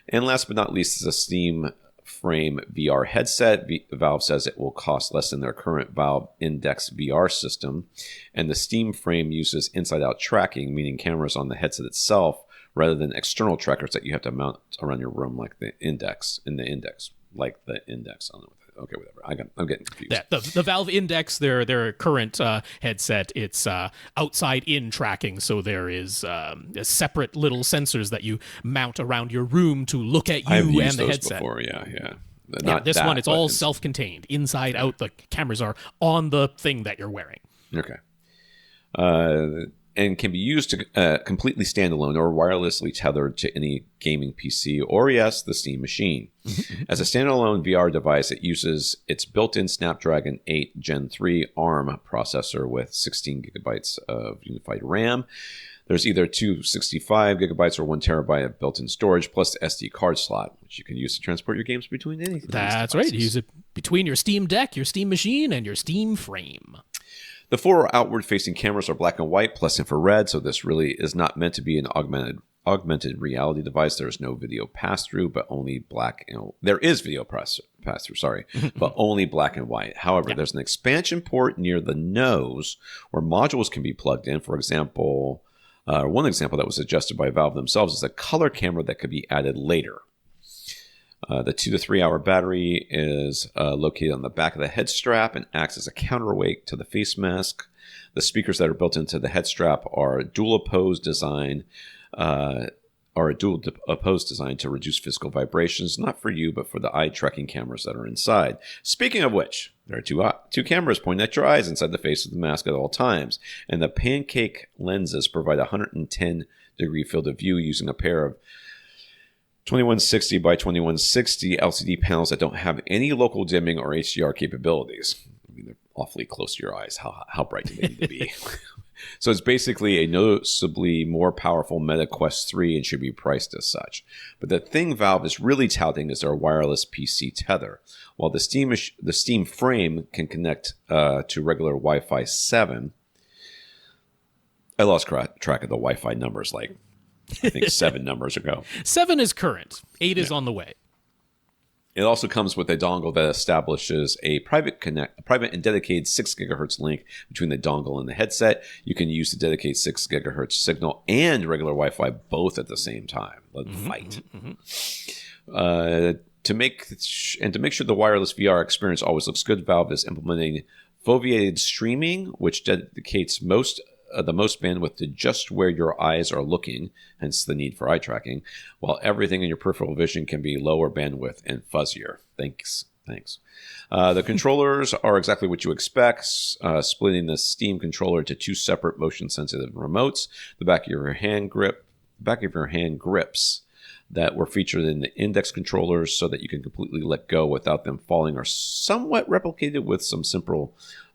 And last but not least is a Steam Frame VR headset. Valve says it will cost less than their current Valve Index VR system, and the Steam Frame uses inside-out tracking, meaning cameras on the headset itself rather than external trackers that you have to mount around your room like the Index. I don't know okay, whatever. I'm getting confused. Yeah, the Valve Index, their current headset, it's outside-in tracking, so there is separate little sensors that you mount around your room to look at you I've used and the those headset. Before, yeah. This one, it's all self-contained. Inside out, the cameras are on the thing that you're wearing. Okay. And can be used to completely standalone or wirelessly tethered to any gaming PC or, yes, the Steam Machine. As a standalone VR device, it uses its built-in Snapdragon 8 Gen 3 ARM processor with 16 gigabytes of unified RAM. There's either 265 gigabytes or 1 terabyte of built-in storage, plus the SD card slot, which you can use to transport your games between anything. That's right. You use it between your Steam Deck, your Steam Machine, and your Steam Frame. The 4 outward-facing cameras are black and white plus infrared, so this really is not meant to be an augmented reality device. There is no video pass-through, but only black and there is video pass-through, sorry, but only black and white. However, there's an expansion port near the nose where modules can be plugged in. For example, one example that was suggested by Valve themselves is a color camera that could be added later. The 2 to 3 hour battery is located on the back of the head strap and acts as a counterweight to the face mask. The speakers that are built into the head strap are dual opposed design. To reduce physical vibrations, not for you, but for the eye tracking cameras that are inside. Speaking of which, there are two cameras pointing at your eyes inside the face of the mask at all times, and the pancake lenses provide a 110-degree field of view using a pair of 2160 by 2160 LCD panels that don't have any local dimming or HDR capabilities. I mean, they're awfully close to your eyes. How bright do they need to be? So it's basically a noticeably more powerful Meta Quest 3 and should be priced as such. But the thing Valve is really touting is their wireless PC tether. While the Steam frame can connect to regular Wi-Fi 7, I lost track of the Wi-Fi numbers, like I think 7 numbers ago. 7 is current. 8 is on the way. It also comes with a dongle that establishes a private and dedicated 6 gigahertz link between the dongle and the headset. You can use the dedicated 6 gigahertz signal and regular Wi-Fi both at the same time. Let's fight. To make sure the wireless VR experience always looks good, Valve is implementing foveated streaming, which dedicates the most bandwidth to just where your eyes are looking, hence the need for eye tracking, while everything in your peripheral vision can be lower bandwidth and fuzzier. Thanks. The controllers are exactly what you expect, splitting the Steam controller into 2 separate motion-sensitive remotes. The back of your hand grips that were featured in the index controllers so that you can completely let go without them falling are somewhat replicated with some simple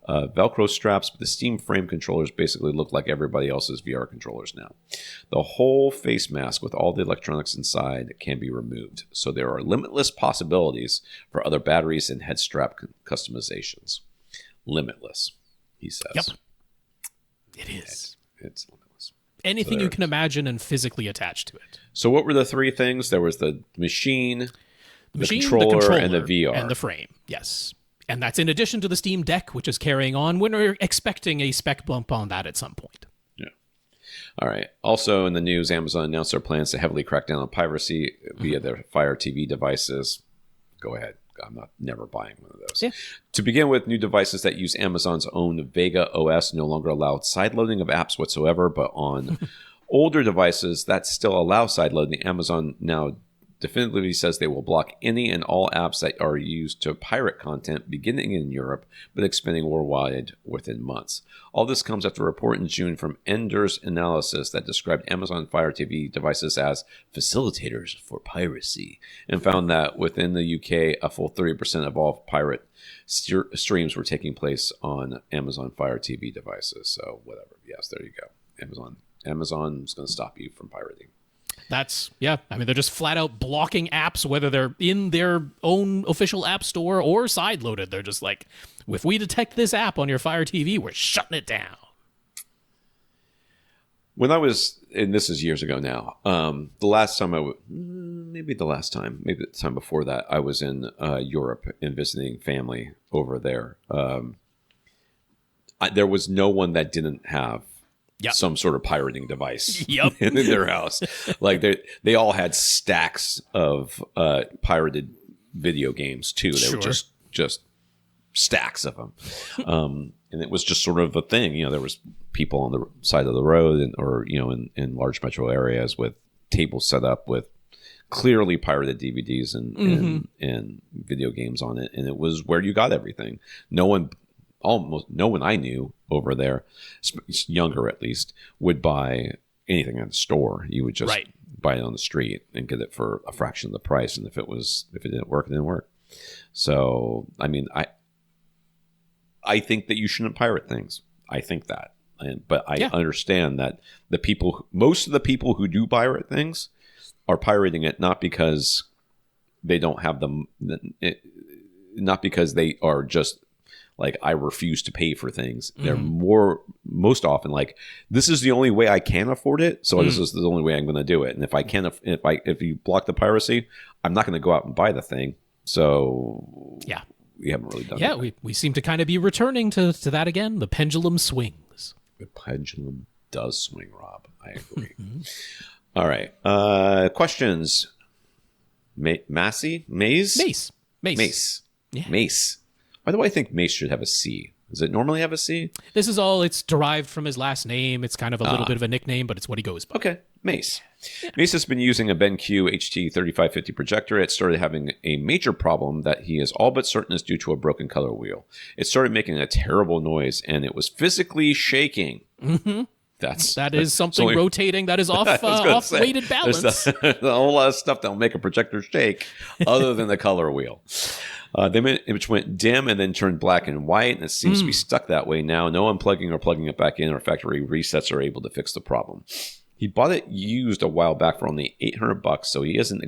Velcro straps, but the Steam frame controllers basically look like everybody else's VR controllers now. The whole face mask with all the electronics inside can be removed, so there are limitless possibilities for other batteries and head strap customizations. Limitless, he says. Yep. It is. It's limitless. Anything you can imagine and physically attach to it. So what were the 3 things? There was the machine, the controller, and the VR. And the frame, yes. And that's in addition to the Steam Deck, which is carrying on. We're expecting a spec bump on that at some point. Yeah. All right. Also in the news, Amazon announced their plans to heavily crack down on piracy via their Fire TV devices. Go ahead. I'm never buying one of those. Yeah. To begin with, new devices that use Amazon's own Vega OS no longer allow sideloading of apps whatsoever, but on older devices that still allow sideloading, Amazon now definitively says they will block any and all apps that are used to pirate content beginning in Europe but expanding worldwide within months. All this comes after a report in June from Ender's Analysis that described Amazon Fire TV devices as facilitators for piracy and found that within the UK, a full 30% of all pirate streams were taking place on Amazon Fire TV devices. So whatever. Yes, there you go. Amazon's going to stop you from pirating. Yeah. I mean, they're just flat out blocking apps, whether they're in their own official app store or sideloaded. They're just like, if we detect this app on your Fire TV, we're shutting it down. When I was, and this is years ago now, the time before that, I was in Europe and visiting family over there. There was no one that didn't have some sort of pirating device in their house. Like they all had stacks of pirated video games too. They were just stacks of them. And it was just sort of a thing. You know, there was people on the side of the road in large metro areas with tables set up with clearly pirated DVDs and video games on it. And it was where you got everything. Almost no one I knew over there, younger at least, would buy anything at the store. You would just buy it on the street and get it for a fraction of the price. And if it didn't work, it didn't work. So, I mean, I think that you shouldn't pirate things. I think that, but I understand that most of the people who do pirate things are pirating it not because they don't have them, not because they are just like, I refuse to pay for things. They're most often like, this is the only way I can afford it, so this is the only way I'm going to do it. And if you block the piracy, I'm not going to go out and buy the thing. So we haven't really done that. Yeah, we seem to kind of be returning to that again. The pendulum swings. The pendulum does swing, Rob. I agree. All right. Questions. Mase? Mase. Yeah. Mase. Why do I think Mase should have a C? Does it normally have a C? This is all, it's derived from his last name. It's kind of a little bit of a nickname, but it's what he goes by. Okay, Mase. Yeah. Mase has been using a BenQ HT3550 projector. It started having a major problem that he is all but certain is due to a broken color wheel. It started making a terrible noise, and it was physically shaking. Mm-hmm. That is something so rotating. That is off weighted balance. There's a whole lot of stuff that will make a projector shake other than the color wheel. The image went dim and then turned black and white, and it seems to be stuck that way now. No unplugging or plugging it back in or factory resets are able to fix the problem. He bought it used a while back for only $800, so he isn't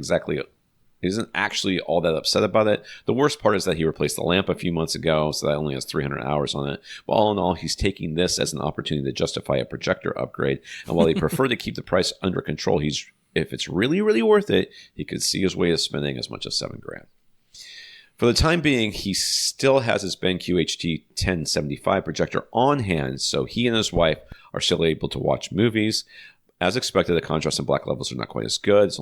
actually all that upset about it. The worst part is that he replaced the lamp a few months ago, so that only has 300 hours on it. But all in all, he's taking this as an opportunity to justify a projector upgrade. And while he preferred to keep the price under control, if it's really, really worth it, he could see his way to spending as much as $7,000. For the time being, he still has his BenQ HT 1075 projector on hand, so he and his wife are still able to watch movies. As expected, the contrast and black levels are not quite as good.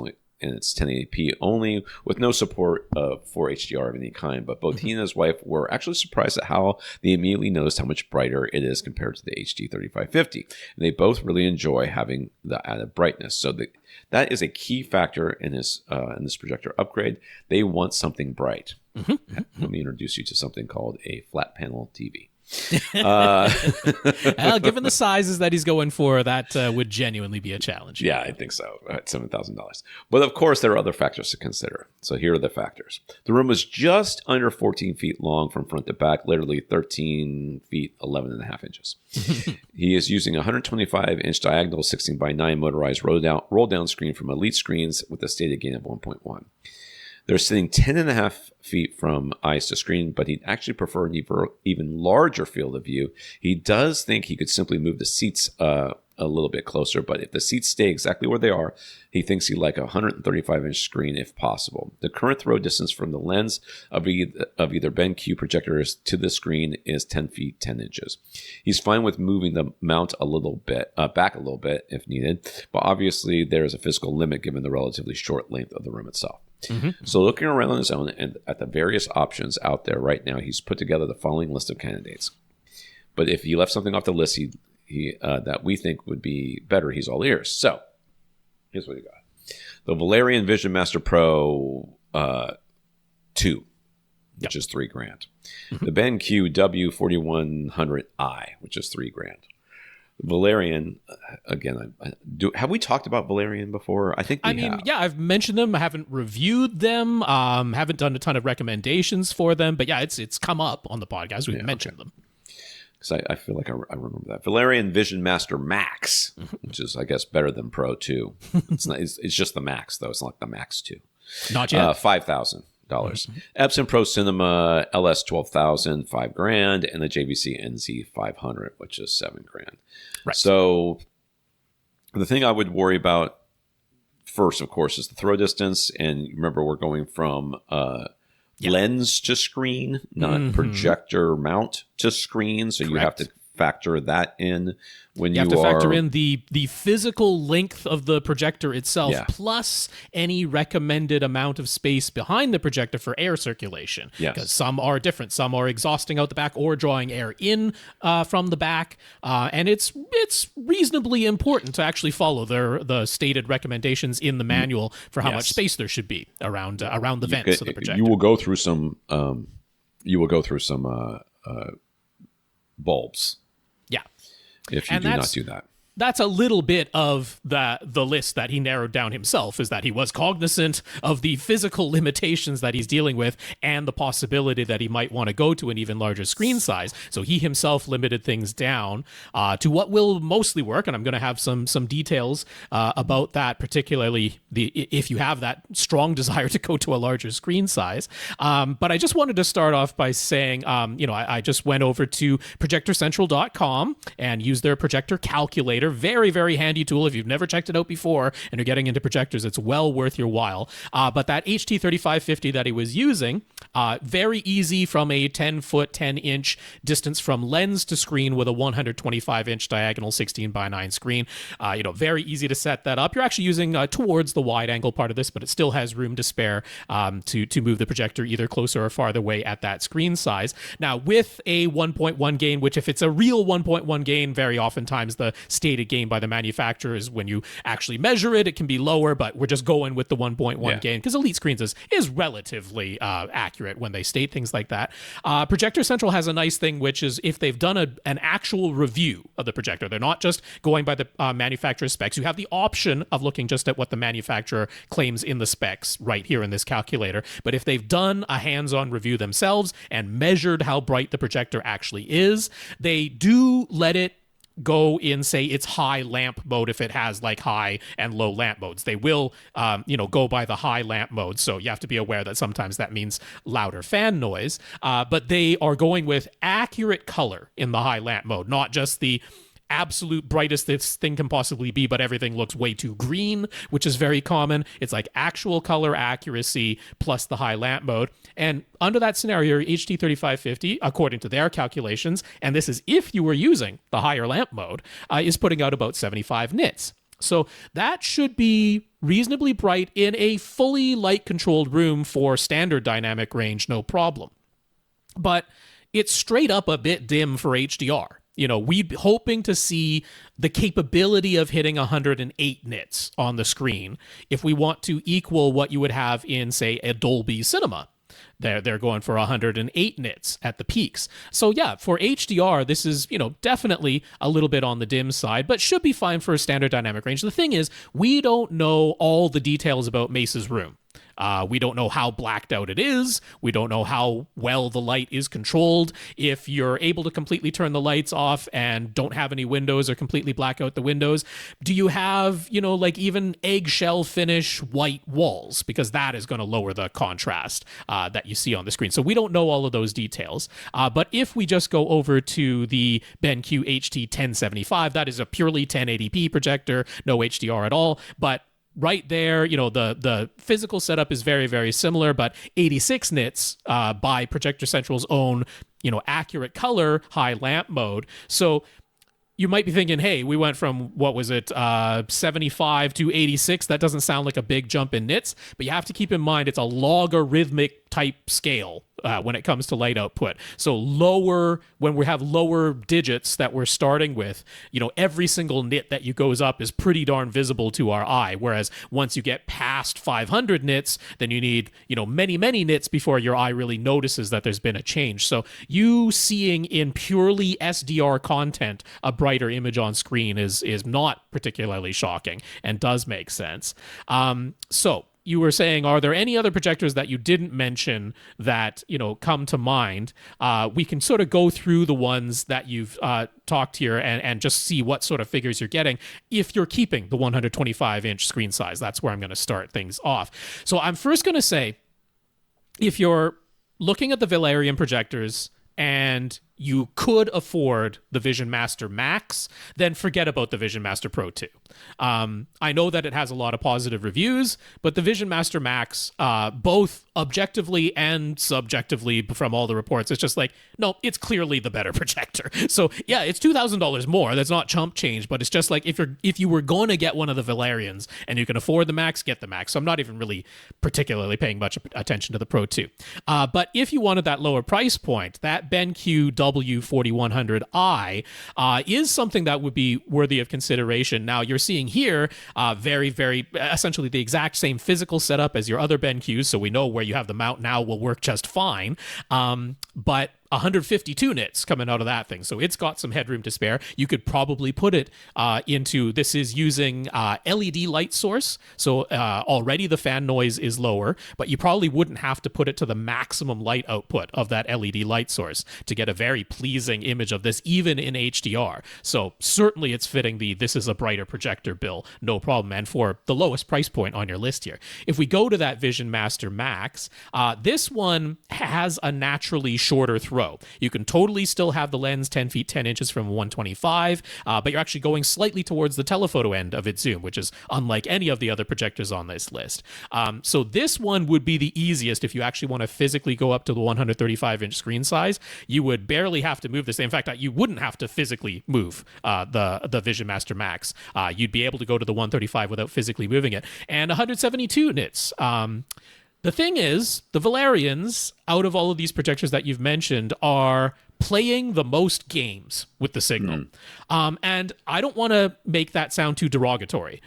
It's 1080p only, with no support for HDR of any kind. But both he and his wife were actually surprised at how they immediately noticed how much brighter it is compared to the HD 3550. And they both really enjoy having the added brightness. So that is a key factor in this projector upgrade. They want something bright. Mm-hmm. Let me introduce you to something called a flat panel TV. Given the sizes that he's going for, that would genuinely be a challenge. Yeah, I think so. At $7,000. But of course, there are other factors to consider. So here are the factors. The room is just under 14 feet long from front to back, literally 13 feet, 11 and a half inches. He is using a 125-inch diagonal 16 by 9 motorized roll-down screen from Elite Screens with a stated gain of 1.1. They're sitting 10 and a half feet from eyes to screen, but he'd actually prefer an even larger field of view. He does think he could simply move the seats a little bit closer, but if the seats stay exactly where they are, he thinks he'd like a 135-inch screen if possible. The current throw distance from the lens of either BenQ projectors to the screen is 10 feet, 10 inches. He's fine with moving the mount a little bit, back a little bit if needed, but obviously there is a physical limit given the relatively short length of the room itself. Mm-hmm. So looking around on his own and at the various options out there right now, he's put together the following list of candidates. But if he left something off the list that we think would be better, he's all ears. So here's what he got. The Valerian Vision Master Pro 2, which is $3,000. Mm-hmm. The BenQ W4100i, which is $3,000. Valerian, again, have we talked about Valerian before? I think we have. Yeah, I've mentioned them. I haven't reviewed them. Haven't done a ton of recommendations for them. But yeah, it's come up on the podcast. We've mentioned them. Because I feel like I remember that. Valerian Vision Master Max, which is, I guess, better than Pro 2. It's just the Max, though. It's not the Max 2. Not yet. $5,000. Mm-hmm. Epson Pro Cinema LS 12,000, $5,000, and the JVC NZ 500, which is $7,000. Right. So the thing I would worry about first, of course, is the throw distance. And remember, we're going from lens to screen, not projector mount to screen. So you have to factor that in when you have to factor in the physical length of the projector itself, plus any recommended amount of space behind the projector for air circulation. Because some are different. Some are exhausting out the back or drawing air in from the back. And it's reasonably important to actually follow the stated recommendations in the manual for how much space there should be around the vents of the projector. You will go through some bulbs. Yeah. If you do not do that. That's a little bit of the list that he narrowed down himself, is that he was cognizant of the physical limitations that he's dealing with and the possibility that he might want to go to an even larger screen size. So he himself limited things down to what will mostly work. And I'm going to have some details about that, particularly if you have that strong desire to go to a larger screen size. But I just wanted to start off by saying, I just went over to projectorcentral.com and used their projector calculator They're very, very handy tool. If you've never checked it out before and you're getting into projectors, it's well worth your while. But that HT3550 that he was using, very easy from a 10-foot, 10-inch distance from lens to screen with a 125-inch diagonal 16:9 screen. Very easy to set that up. You're actually using towards the wide angle part of this, but it still has room to spare to move the projector either closer or farther away at that screen size. Now, with a 1.1 gain, which if it's a real 1.1 gain, very oftentimes the stated gain by the manufacturer is when you actually measure it, it can be lower, but we're just going with the 1.1 gain because Elite Screens is relatively accurate when they state things like that. Projector Central has a nice thing, which is if they've done an actual review of the projector, they're not just going by the manufacturer's specs. You have the option of looking just at what the manufacturer claims in the specs right here in this calculator. But if they've done a hands-on review themselves and measured how bright the projector actually is, they do let it go in, say, its high lamp mode if it has like high and low lamp modes. They will, go by the high lamp mode. So you have to be aware that sometimes that means louder fan noise. But they are going with accurate color in the high lamp mode, not just the absolute brightest this thing can possibly be, but everything looks way too green, which is very common. It's like actual color accuracy plus the high lamp mode. And under that scenario, your HT3550, according to their calculations, and this is if you were using the higher lamp mode, is putting out about 75 nits. So that should be reasonably bright in a fully light-controlled room for standard dynamic range, no problem. But it's straight up a bit dim for HDR. We'd hoping to see the capability of hitting 108 nits on the screen if we want to equal what you would have in, say, a Dolby Cinema. They're going for 108 nits at the peaks. So yeah, for HDR, this is, definitely a little bit on the dim side, but should be fine for a standard dynamic range. The thing is, we don't know all the details about Mase's room. We don't know how blacked out it is. We don't know how well the light is controlled. If you're able to completely turn the lights off and don't have any windows or completely black out the windows, do you have, even eggshell finish white walls? Because that is going to lower the contrast that you see on the screen. So we don't know all of those details. But if we just go over to the BenQ HT1075, that is a purely 1080p projector, no HDR at all. But right there, the physical setup is very, very similar, but 86 nits by Projector Central's own, accurate color, high lamp mode. So you might be thinking, hey, we went from, 75 to 86. That doesn't sound like a big jump in nits, but you have to keep in mind it's a logarithmic type scale when it comes to light output. So when we have lower digits that we're starting with, every single nit that you goes up is pretty darn visible to our eye. Whereas once you get past 500 nits, then you need, many, many nits before your eye really notices that there's been a change. So you seeing in purely SDR content a brighter image on screen is not particularly shocking and does make sense. So you were saying, are there any other projectors that you didn't mention that, come to mind? We can sort of go through the ones that you've talked here and just see what sort of figures you're getting if you're keeping the 125-inch screen size. That's where I'm going to start things off. So I'm first going to say, if you're looking at the Valerian projectors and you could afford the Vision Master Max, then forget about the Vision Master Pro 2. I know that it has a lot of positive reviews, but the Vision Master Max, both objectively and subjectively from all the reports, it's just like, no, it's clearly the better projector. So yeah, it's $2,000 more. That's not chump change, but it's just like if you were going to get one of the Valerians and you can afford the Max, get the Max. So I'm not even really particularly paying much attention to the Pro 2. But if you wanted that lower price point, that BenQ W4100i is something that would be worthy of consideration. Now, you're seeing here very, very essentially the exact same physical setup as your other BenQs, so we know where you have the mount now will work just fine. But 152 nits coming out of that thing. So it's got some headroom to spare. You could probably put it this is using LED light source. So already the fan noise is lower, but you probably wouldn't have to put it to the maximum light output of that LED light source to get a very pleasing image of this, even in HDR. So certainly it's fitting this is a brighter projector bill, no problem. And for the lowest price point on your list here. If we go to that Vision Master Max, this one has a naturally shorter throw throw. You can totally still have the lens 10 feet 10 inches from 125, but you're actually going slightly towards the telephoto end of its zoom, which is unlike any of the other projectors on this list. So this one would be the easiest if you actually want to physically go up to the 135-inch screen size. You would barely have to move this. In fact, you wouldn't have to physically move the Vision Master Max. You'd be able to go to the 135 without physically moving it. And 172 nits. The thing is, the Valerians, out of all of these projectors that you've mentioned, are playing the most games with the signal. And I don't want to make that sound too derogatory,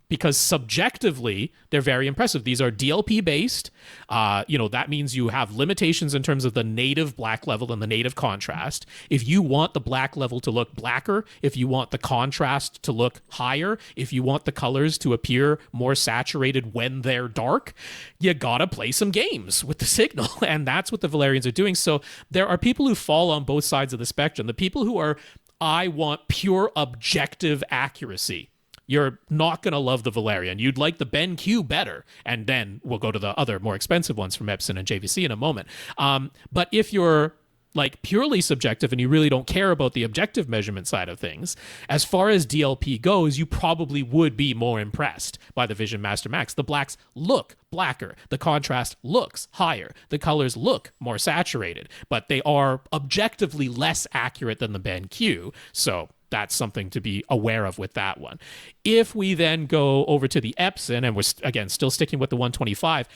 because subjectively, they're very impressive. These are DLP based. That means you have limitations in terms of the native black level and the native contrast. If you want the black level to look blacker, if you want the contrast to look higher, if you want the colors to appear more saturated when they're dark, you gotta play some games with the signal. And that's what the Valerians are doing. So there are people who fall on both sides of the spectrum. The people who are, I want pure objective accuracy. You're not going to love the Valerian. You'd like the BenQ better. And then we'll go to the other more expensive ones from Epson and JVC in a moment. But if you're like purely subjective and you really don't care about the objective measurement side of things, as far as DLP goes, you probably would be more impressed by the Vision Master Max. The blacks look blacker. The contrast looks higher. The colors look more saturated, but they are objectively less accurate than the BenQ. So that's something to be aware of with that one. If we then go over to the Epson, and we're again still sticking with the 125,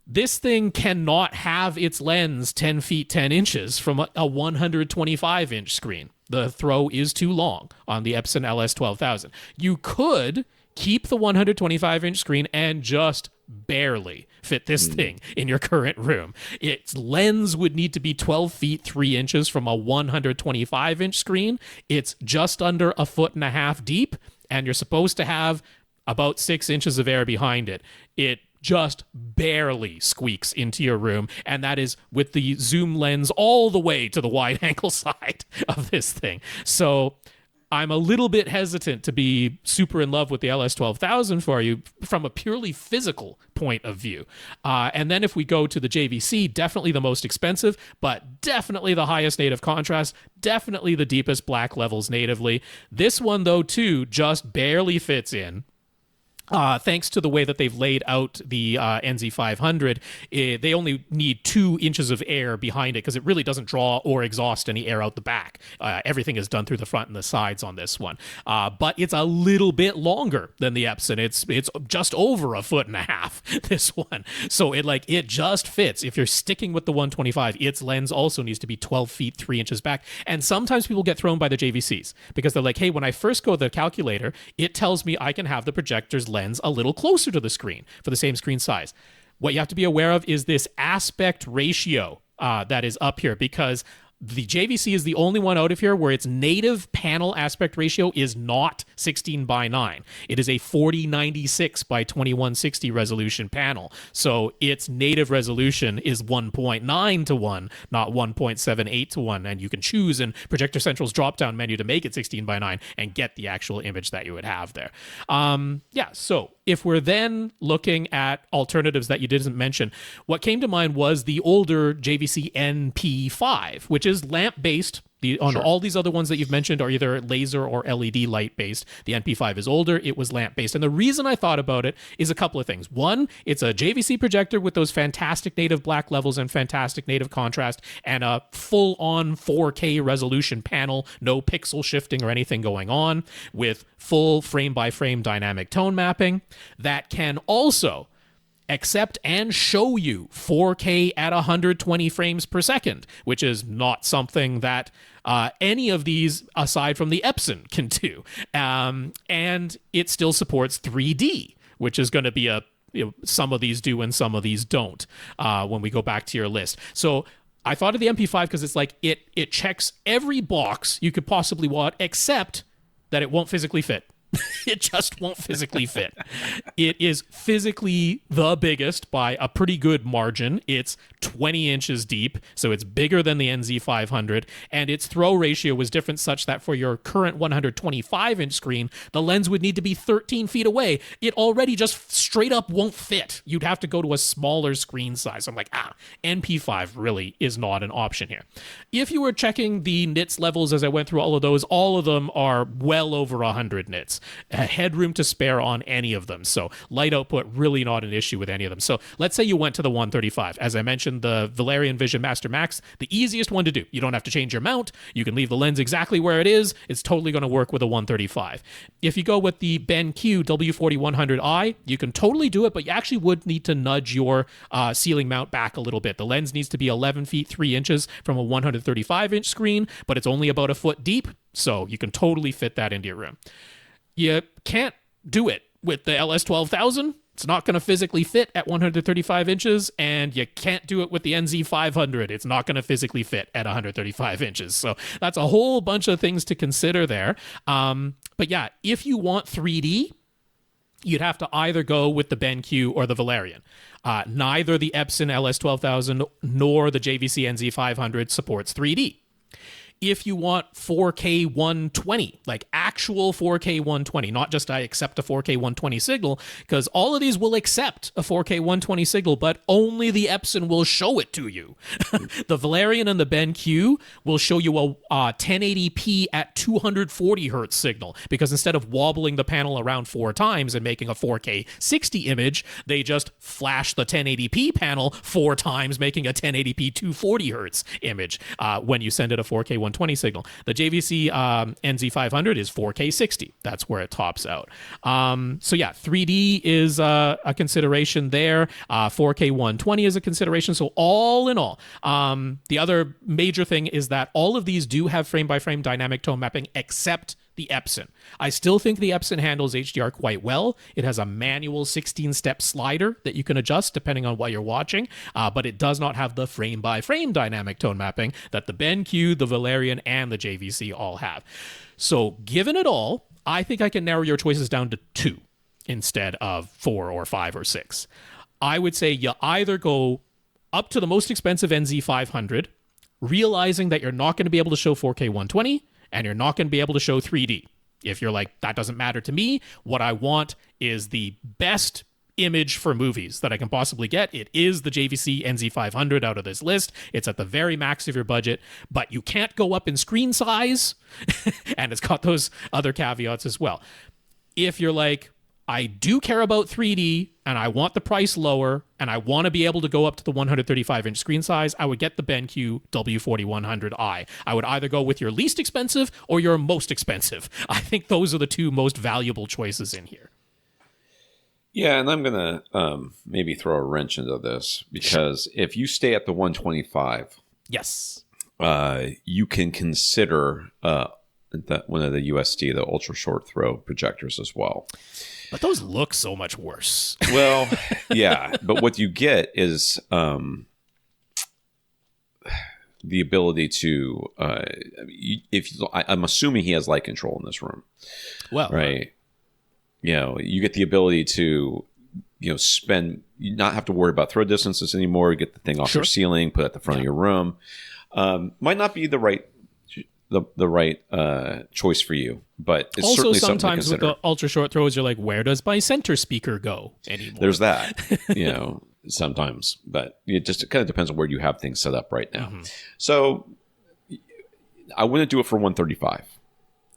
this thing cannot have its lens 10 feet 10 inches from a 125-inch screen. The throw is too long on the Epson LS12000. You could keep the 125-inch screen and just barely fit this thing in your current room. Its lens would need to be 12 feet 3 inches from a 125-inch screen. It's just under 1.5 feet deep, and you're supposed to have about 6 inches of air behind it. It just barely squeaks into your room, and that is with the zoom lens all the way to the wide angle side of this thing. So I'm a little bit hesitant to be super in love with the LS12000 for you from a purely physical point of view. And then if we go to the JVC, definitely the most expensive, but definitely the highest native contrast, definitely the deepest black levels natively. This one, though, too, just barely fits in. Thanks to the way that they've laid out the NZ500, they only need 2 inches of air behind it because it really doesn't draw or exhaust any air out the back. Everything is done through the front and the sides on this one. But it's a little bit longer than the Epson. It's just over 1.5 feet, this one. So it just fits. If you're sticking with the 125, its lens also needs to be 12 feet 3 inches back. And sometimes people get thrown by the JVCs because they're like, hey, when I first go to the calculator, it tells me I can have the projector's lens a little closer to the screen for the same screen size. What you have to be aware of is this aspect ratio that is up here, because the JVC is the only one out of here where its native panel aspect ratio is not 16:9. It is a 4096 by 2160 resolution panel. So its native resolution is 1.9 to 1, not 1.78 to 1. And you can choose in Projector Central's drop-down menu to make it 16:9 and get the actual image that you would have there. So if we're then looking at alternatives that you didn't mention, what came to mind was the older JVC NP5, which is lamp-based. All these other ones that you've mentioned are either laser or LED light-based. The NP5 is older. It was lamp-based. And the reason I thought about it is a couple of things. One, it's a JVC projector with those fantastic native black levels and fantastic native contrast and a full-on 4K resolution panel, no pixel shifting or anything going on, with full frame-by-frame dynamic tone mapping that can also accept and show you 4K at 120 frames per second, which is not something that any of these, aside from the Epson, can do. And it still supports 3D, which is going to be some of these do and some of these don't when we go back to your list. So I thought of the MP5 because it's like it checks every box you could possibly want, except that it won't physically fit. It just won't physically fit. It is physically the biggest by a pretty good margin. It's 20 inches deep, so it's bigger than the NZ500, and its throw ratio was different such that for your current 125-inch screen, the lens would need to be 13 feet away. It already just straight up won't fit. You'd have to go to a smaller screen size. I'm like, NP5 really is not an option here. If you were checking the nits levels as I went through all of those, all of them are well over 100 nits. Headroom to spare on any of them. So light output, really not an issue with any of them. So let's say you went to the 135. As I mentioned, the Valerian Vision Master Max, the easiest one to do. You don't have to change your mount. You can leave the lens exactly where it is. It's totally going to work with a 135. If you go with the BenQ W4100i, you can totally do it, but you actually would need to nudge your ceiling mount back a little bit. The lens needs to be 11 feet 3 inches from a 135-inch screen, but it's only about a foot deep, so you can totally fit that into your room. You can't do it with the LS12000. It's not going to physically fit at 135 inches, and you can't do it with the NZ500. It's not going to physically fit at 135 inches. So that's a whole bunch of things to consider there. But yeah, if you want 3D, you'd have to either go with the BenQ or the Valerian. Neither the Epson LS12000 nor the JVC NZ500 supports 3D. If you want 4K 120, like actual 4K 120, not just I accept a 4K 120 signal, because all of these will accept a 4K 120 signal, but only the Epson will show it to you. The Valerian and the BenQ will show you a 1080p at 240 hertz signal, because instead of wobbling the panel around 4 times and making a 4K 60 image, they just flash the 1080p panel 4 times, making a 1080p 240 hertz image when you send it a 4K 120 signal. The JVC NZ500 is 4K 60. That's where it tops out. So yeah, 3D is a consideration there. 4K 120 is a consideration. So all in all, the other major thing is that all of these do have frame-by-frame dynamic tone mapping except the Epson. I still think the Epson handles HDR quite well. It has a manual 16-step slider that you can adjust depending on what you're watching, but it does not have the frame-by-frame dynamic tone mapping that the BenQ, the Valerian, and the JVC all have. So given it all, I think I can narrow your choices down to 2 instead of 4 or 5 or 6. I would say you either go up to the most expensive NZ500, realizing that you're not going to be able to show 4K 120, and you're not going to be able to show 3D. If you're like, that doesn't matter to me, what I want is the best image for movies that I can possibly get. It is the JVC NZ500 out of this list. It's at the very max of your budget, but you can't go up in screen size, and it's got those other caveats as well. If you're like, I do care about 3D, and I want the price lower, and I want to be able to go up to the 135-inch screen size, I would get the BenQ W4100i. I would either go with your least expensive or your most expensive. I think those are the 2 most valuable choices in here. Yeah, and I'm going to maybe throw a wrench into this, because if you stay at the 125, yes, you can consider one of the USD, the ultra short throw projectors as well. But those look so much worse. Well, yeah, but what you get is the ability to, I'm assuming he has light control in this room. Well, right. You get the ability to, you not have to worry about throw distances anymore. You get the thing off your ceiling, put it at the front of your room. Might not be the right choice for you, but it's also certainly sometimes with the ultra short throws, you're like, where does my center speaker go anymore? There's that, sometimes, but it kind of depends on where you have things set up right now. Mm-hmm. So I wouldn't do it for 135.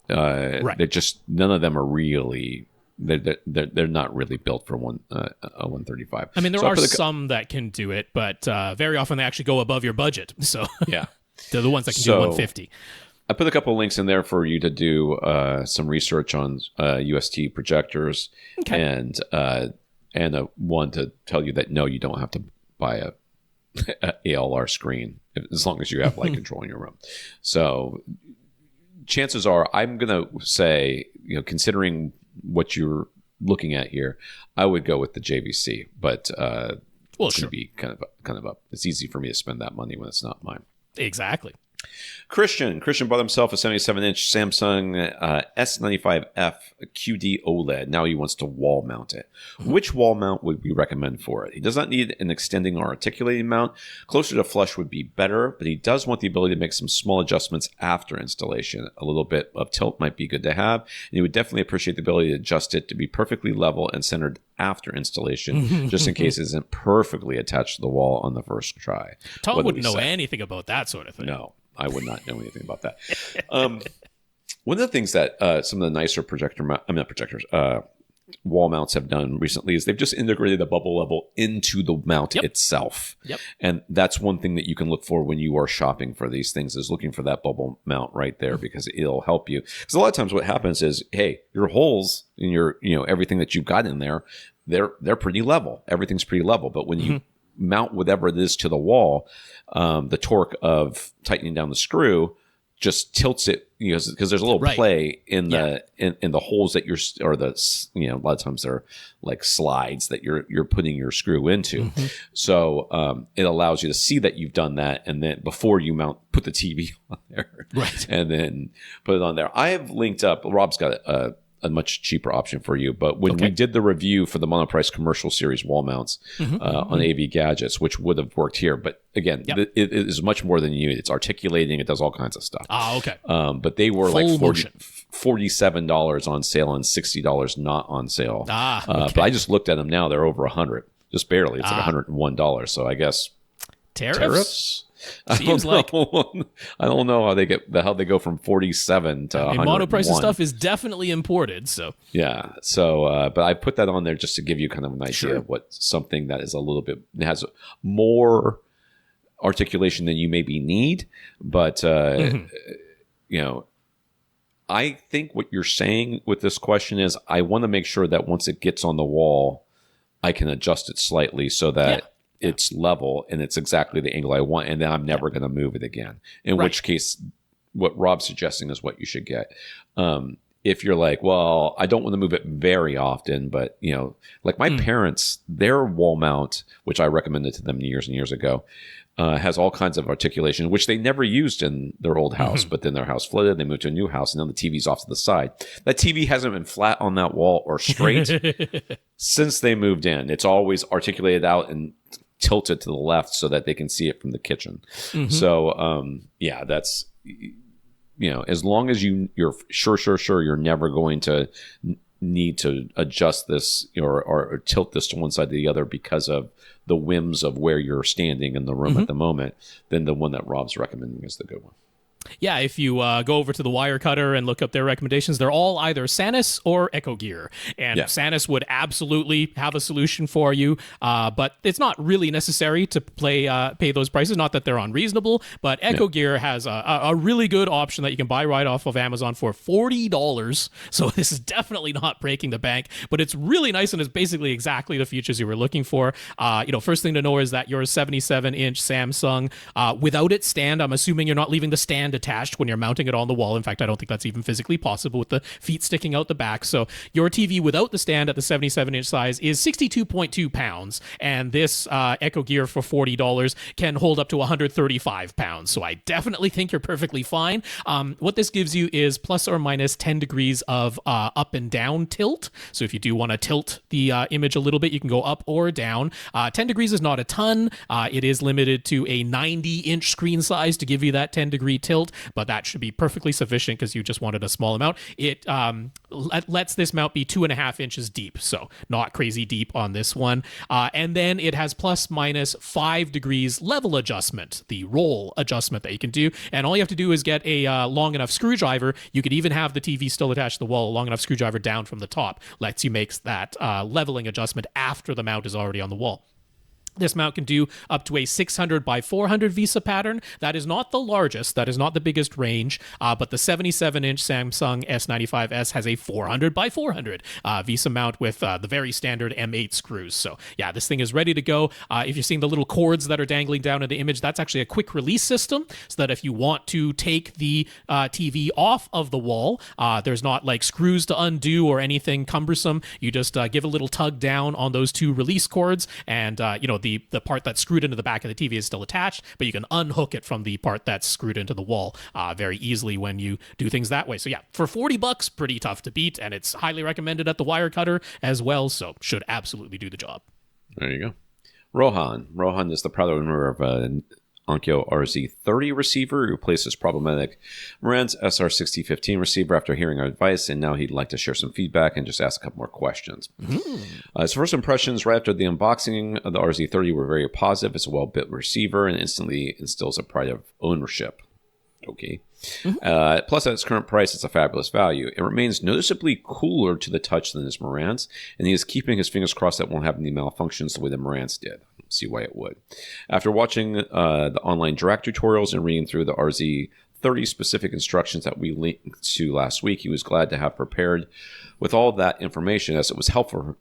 Right. They're just, none of them are really, they're not really built for a 135. I mean, there are some that can do it, but very often they actually go above your budget. So yeah, they're the ones that can do 150. I put a couple of links in there for you to do some research on UST projectors, and one to tell you that no, you don't have to buy a ALR screen as long as you have light control in your room. So chances are, I'm going to say, considering what you're looking at here, I would go with the JVC, but it's going to be kind of up. It's easy for me to spend that money when it's not mine. Exactly. Christian bought himself a 77-inch Samsung S95F QD OLED. Now he wants to wall mount it. Which wall mount would we recommend for it? He does not need an extending or articulating mount. Closer to flush would be better, but he does want the ability to make some small adjustments after installation. A little bit of tilt might be good to have, and he would definitely appreciate the ability to adjust it to be perfectly level and centered after installation, just in case it isn't perfectly attached to the wall on the first try. Tom wouldn't know anything about that sort of thing. No. I would not know anything about that. One of the things that some of the nicer wall mounts have done recently is they've just integrated the bubble level into the mount itself. Yep. And that's one thing that you can look for when you are shopping for these things, is looking for that bubble mount right there, because it'll help you. Because a lot of times what happens is, hey, your holes in your, everything that you've got in there, they're pretty level. Everything's pretty level. But when you mount whatever it is to the wall, the torque of tightening down the screw just tilts it, because there's a little play in the in the holes that a lot of times they're like slides that you're putting your screw into. So it allows you to see that you've done that, and then before you put the TV on there, and then put it on there. I have linked up. Rob's got a much cheaper option for you. But when we did the review for the Monoprice commercial series wall mounts on AV Gadgets, which would have worked here, but again, it is much more than you need. It's articulating. It does all kinds of stuff. Okay. But they were $47 on sale and $60 not on sale. But I just looked at them now. They're over $100, just barely. It's like $101. So I guess tariffs? Seems like I don't know how they go from 47 to 101. Monoprice's stuff is definitely imported, so yeah. So, but I put that on there just to give you kind of an idea of what something that is a little bit has more articulation than you maybe need. But I think what you're saying with this question is, I want to make sure that once it gets on the wall, I can adjust it slightly so that it's level and it's exactly the angle I want, and then I'm never going to move it again. In which case, what Rob's suggesting is what you should get. If you're like, well, I don't want to move it very often, but like my parents, their wall mount, which I recommended to them years and years ago, has all kinds of articulation, which they never used in their old house. But then their house flooded, they moved to a new house, and now the TV's off to the side. That TV hasn't been flat on that wall or straight since they moved in. It's always articulated out and tilted to the left so that they can see it from the kitchen. So that's as long as you're sure you're never going to need to adjust this or tilt this to one side or the other because of the whims of where you're standing in the room at the moment, then the one that Rob's recommending is the good one. Yeah, if you go over to the Wirecutter and look up their recommendations, they're all either Sanus or Echo Gear. And Sanus would absolutely have a solution for you, but it's not really necessary to pay those prices. Not that they're unreasonable, but Echo Gear has a really good option that you can buy right off of Amazon for $40. So this is definitely not breaking the bank, but it's really nice and is basically exactly the features you were looking for. First thing to know is that your 77-inch Samsung, without its stand, I'm assuming you're not leaving the stand attached when you're mounting it on the wall. In fact, I don't think that's even physically possible with the feet sticking out the back. So your TV without the stand at the 77-inch size is 62.2 pounds, and this Echo Gear for $40 can hold up to 135 pounds. So I definitely think you're perfectly fine. What this gives you is plus or minus 10 degrees of up and down tilt. So if you do want to tilt the image a little bit, you can go up or down. 10 degrees is not a ton. It is limited to a 90-inch screen size to give you that 10-degree tilt, but that should be perfectly sufficient because you just wanted a small amount. It lets this mount be 2.5 inches deep, so not crazy deep on this one. And then it has plus minus 5 degrees level adjustment, the roll adjustment that you can do. And all you have to do is get a long enough screwdriver. You could even have the TV still attached to the wall, a long enough screwdriver down from the top. Lets you make that leveling adjustment after the mount is already on the wall. This mount can do up to a 600 by 400 VESA pattern. That is not the largest. That is not the biggest range. But the 77-inch Samsung S95S has a 400 by 400 VESA mount with the very standard M8 screws. So yeah, this thing is ready to go. If you're seeing the little cords that are dangling down in the image, that's actually a quick release system so that if you want to take the TV off of the wall, there's not like screws to undo or anything cumbersome. You just give a little tug down on those two release cords, and the part that's screwed into the back of the TV is still attached, but you can unhook it from the part that's screwed into the wall very easily when you do things that way. So yeah, for $40, pretty tough to beat, and it's highly recommended at the wire cutter as well, so should absolutely do the job. There you go. Rohan is the proud owner of an Onkyo RZ30 receiver who replaced his problematic Rant SR6015 receiver after hearing our advice, and now he'd like to share some feedback and just ask a couple more questions. His first impressions right after the unboxing of the RZ30 were very positive. It's a well-built receiver and instantly instills a pride of ownership. Okay. Plus, at its current price, it's a fabulous value. It remains noticeably cooler to the touch than his Marantz, and he is keeping his fingers crossed that it won't have any malfunctions the way the Marantz did. See why it would. After watching the online direct tutorials and reading through the RZ30 specific instructions that we linked to last week, he was glad to have prepared with all that information, as it was helpful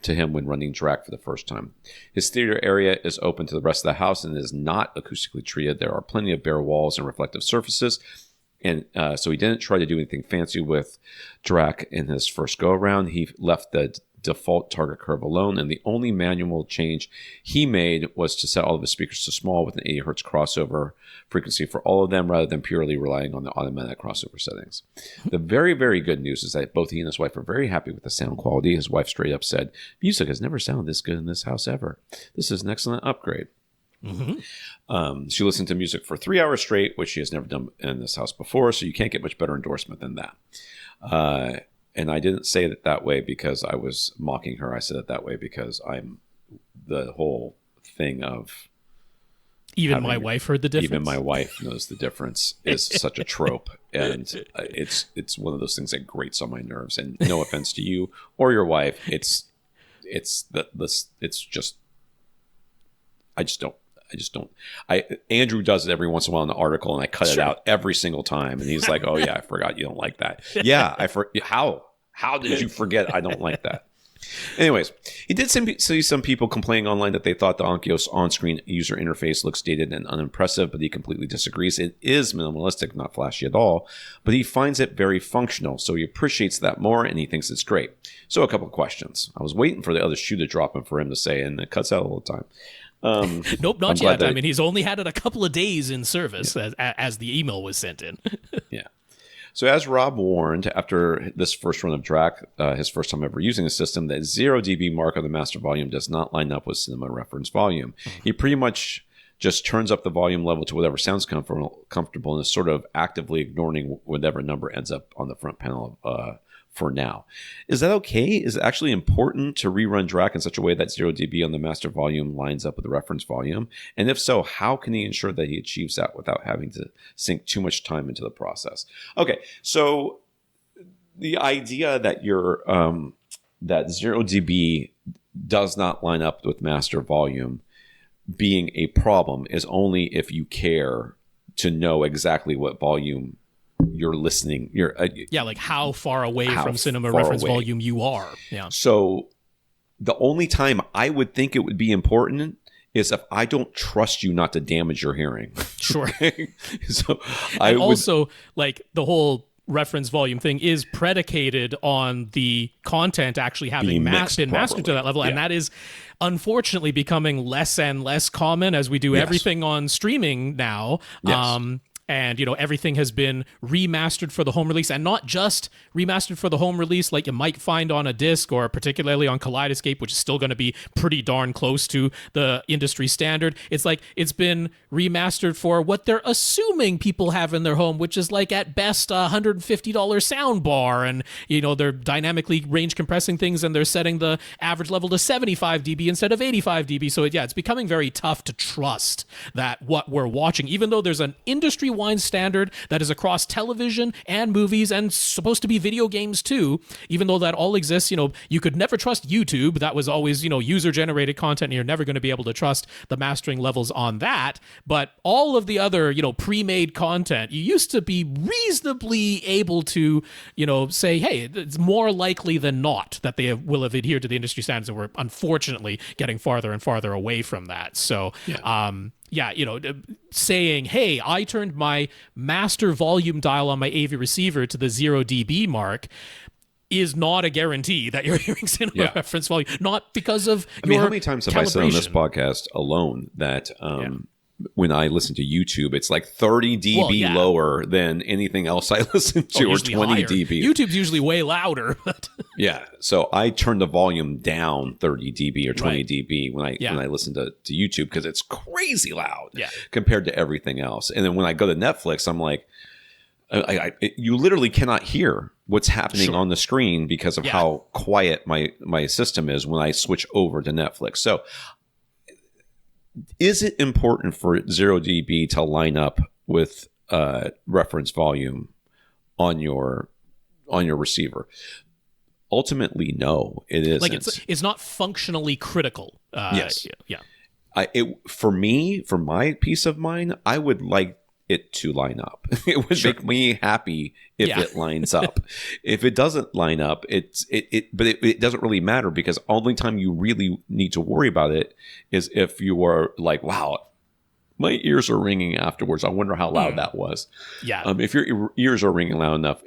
to him when running direct for the first time. His theater area is open to the rest of the house and is not acoustically treated. There are plenty of bare walls and reflective surfaces, and so he didn't try to do anything fancy with Drac in his first go-around. He left the default target curve alone, and the only manual change he made was to set all of his speakers to small with an 80 Hz crossover frequency for all of them, rather than purely relying on the automatic crossover settings. The very, very good news is that both he and his wife are very happy with the sound quality. His wife straight up said, "Music has never sounded this good in this house ever. This is an excellent upgrade." She listened to music for 3 hours straight, which she has never done in this house before, so you can't get much better endorsement than that. And I didn't say it that way because I was mocking her. I said it that way because I'm the whole thing of... Even my wife heard the difference? Even my wife knows the difference is such a trope. And it's one of those things that grates on my nerves. And no offense to you or your wife, it's just... I just don't. Andrew does it every once in a while in the article, and I cut it out every single time. And he's like, "Oh yeah, I forgot you don't like that." Yeah, how did you forget I don't like that? Anyways, he did see some people complaining online that they thought the Onkyo's on-screen user interface looks dated and unimpressive, but he completely disagrees. It is minimalistic, not flashy at all, but he finds it very functional, so he appreciates that more, and he thinks it's great. So a couple of questions. I was waiting for the other shoe to drop and for him to say, and it cuts out all the time. Nope, not yet. I mean, he's only had it a couple of days in service as the email was sent in. Yeah. So as Rob warned, after this first run of Drac, his first time ever using the system, that 0 dB mark on the master volume does not line up with cinema reference volume. He pretty much just turns up the volume level to whatever sounds comfortable and is sort of actively ignoring whatever number ends up on the front panel for now. Is that okay? Is it actually important to rerun Drac in such a way that 0 dB on the master volume lines up with the reference volume? And if so, how can he ensure that he achieves that without having to sink too much time into the process? Okay, so the idea that that 0 dB does not line up with master volume being a problem is only if you care to know exactly what volume you're listening. Like how far away from cinema reference volume you are. Yeah. So the only time I would think it would be important is if I don't trust you not to damage your hearing. Sure. So also like the whole reference volume thing is predicated on the content actually having been mastered to that level. Yeah. And that is unfortunately becoming less and less common as we do everything on streaming now. Yes. And, everything has been remastered for the home release, and not just remastered for the home release like you might find on a disc or particularly on Kaleidoscape, which is still going to be pretty darn close to the industry standard. It's like it's been remastered for what they're assuming people have in their home, which is like at best a $150 sound bar. And, they're dynamically range compressing things, and they're setting the average level to 75 dB instead of 85 dB. So, it's becoming very tough to trust that what we're watching, even though there's an industry-wide standard that is across television and movies and supposed to be video games too, even though that all exists, you could never trust YouTube. That was always, user-generated content, and you're never going to be able to trust the mastering levels on that. But all of the other, pre-made content, you used to be reasonably able to, say, hey, it's more likely than not that they will have adhered to the industry standards, and we're unfortunately getting farther and farther away from that. So, saying, hey, I turned my master volume dial on my AV receiver to the 0 dB mark is not a guarantee that you're hearing cinema reference volume, not because of how many times have I said on this podcast alone that when I listen to YouTube, it's like 30 dB lower than anything else I listen to, or 20 higher. dB. YouTube's usually way louder. But yeah, so I turn the volume down 30 dB or 20 dB when I listen to YouTube, because it's crazy loud compared to everything else. And then when I go to Netflix, I'm like, you literally cannot hear what's happening on the screen because of how quiet my system is when I switch over to Netflix. So is it important for 0 dB to line up with reference volume on your receiver? Ultimately, no, it isn't. Like it's not functionally critical. Yes. Yeah. For me, for my peace of mind, I would like it to line up. It would make me happy if it lines up. If it doesn't line up, but it doesn't really matter, because only time you really need to worry about it is if you are like, wow, my ears are ringing afterwards. I wonder how loud that was. Yeah. If your ears are ringing loud enough,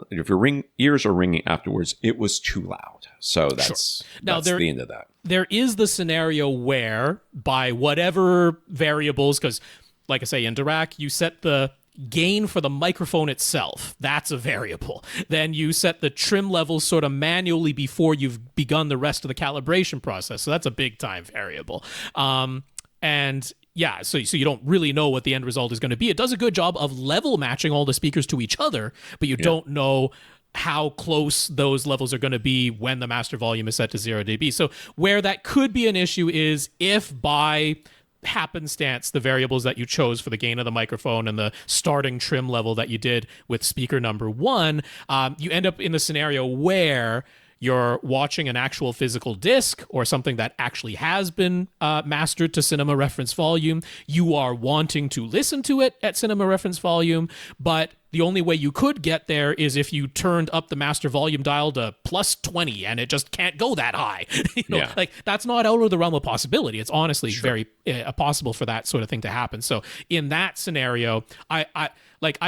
if your ears are ringing afterwards, it was too loud. So that's the end of that. There is the scenario where, by whatever variables, because like I say, in Dirac, you set the gain for the microphone itself. That's a variable. Then you set the trim levels sort of manually before you've begun the rest of the calibration process. So that's a big time variable. And yeah, so you don't really know what the end result is going to be. It does a good job of level matching all the speakers to each other, but you don't know how close those levels are going to be when the master volume is set to 0 dB. So where that could be an issue is if by happenstance the variables that you chose for the gain of the microphone and the starting trim level that you did with speaker number 1, you end up in the scenario where you're watching an actual physical disc or something that actually has been mastered to cinema reference volume. You are wanting to listen to it at cinema reference volume, but the only way you could get there is if you turned up the master volume dial to plus 20, and it just can't go that high. Like, that's not out of the realm of possibility. It's honestly very possible for that sort of thing to happen. So in that scenario, I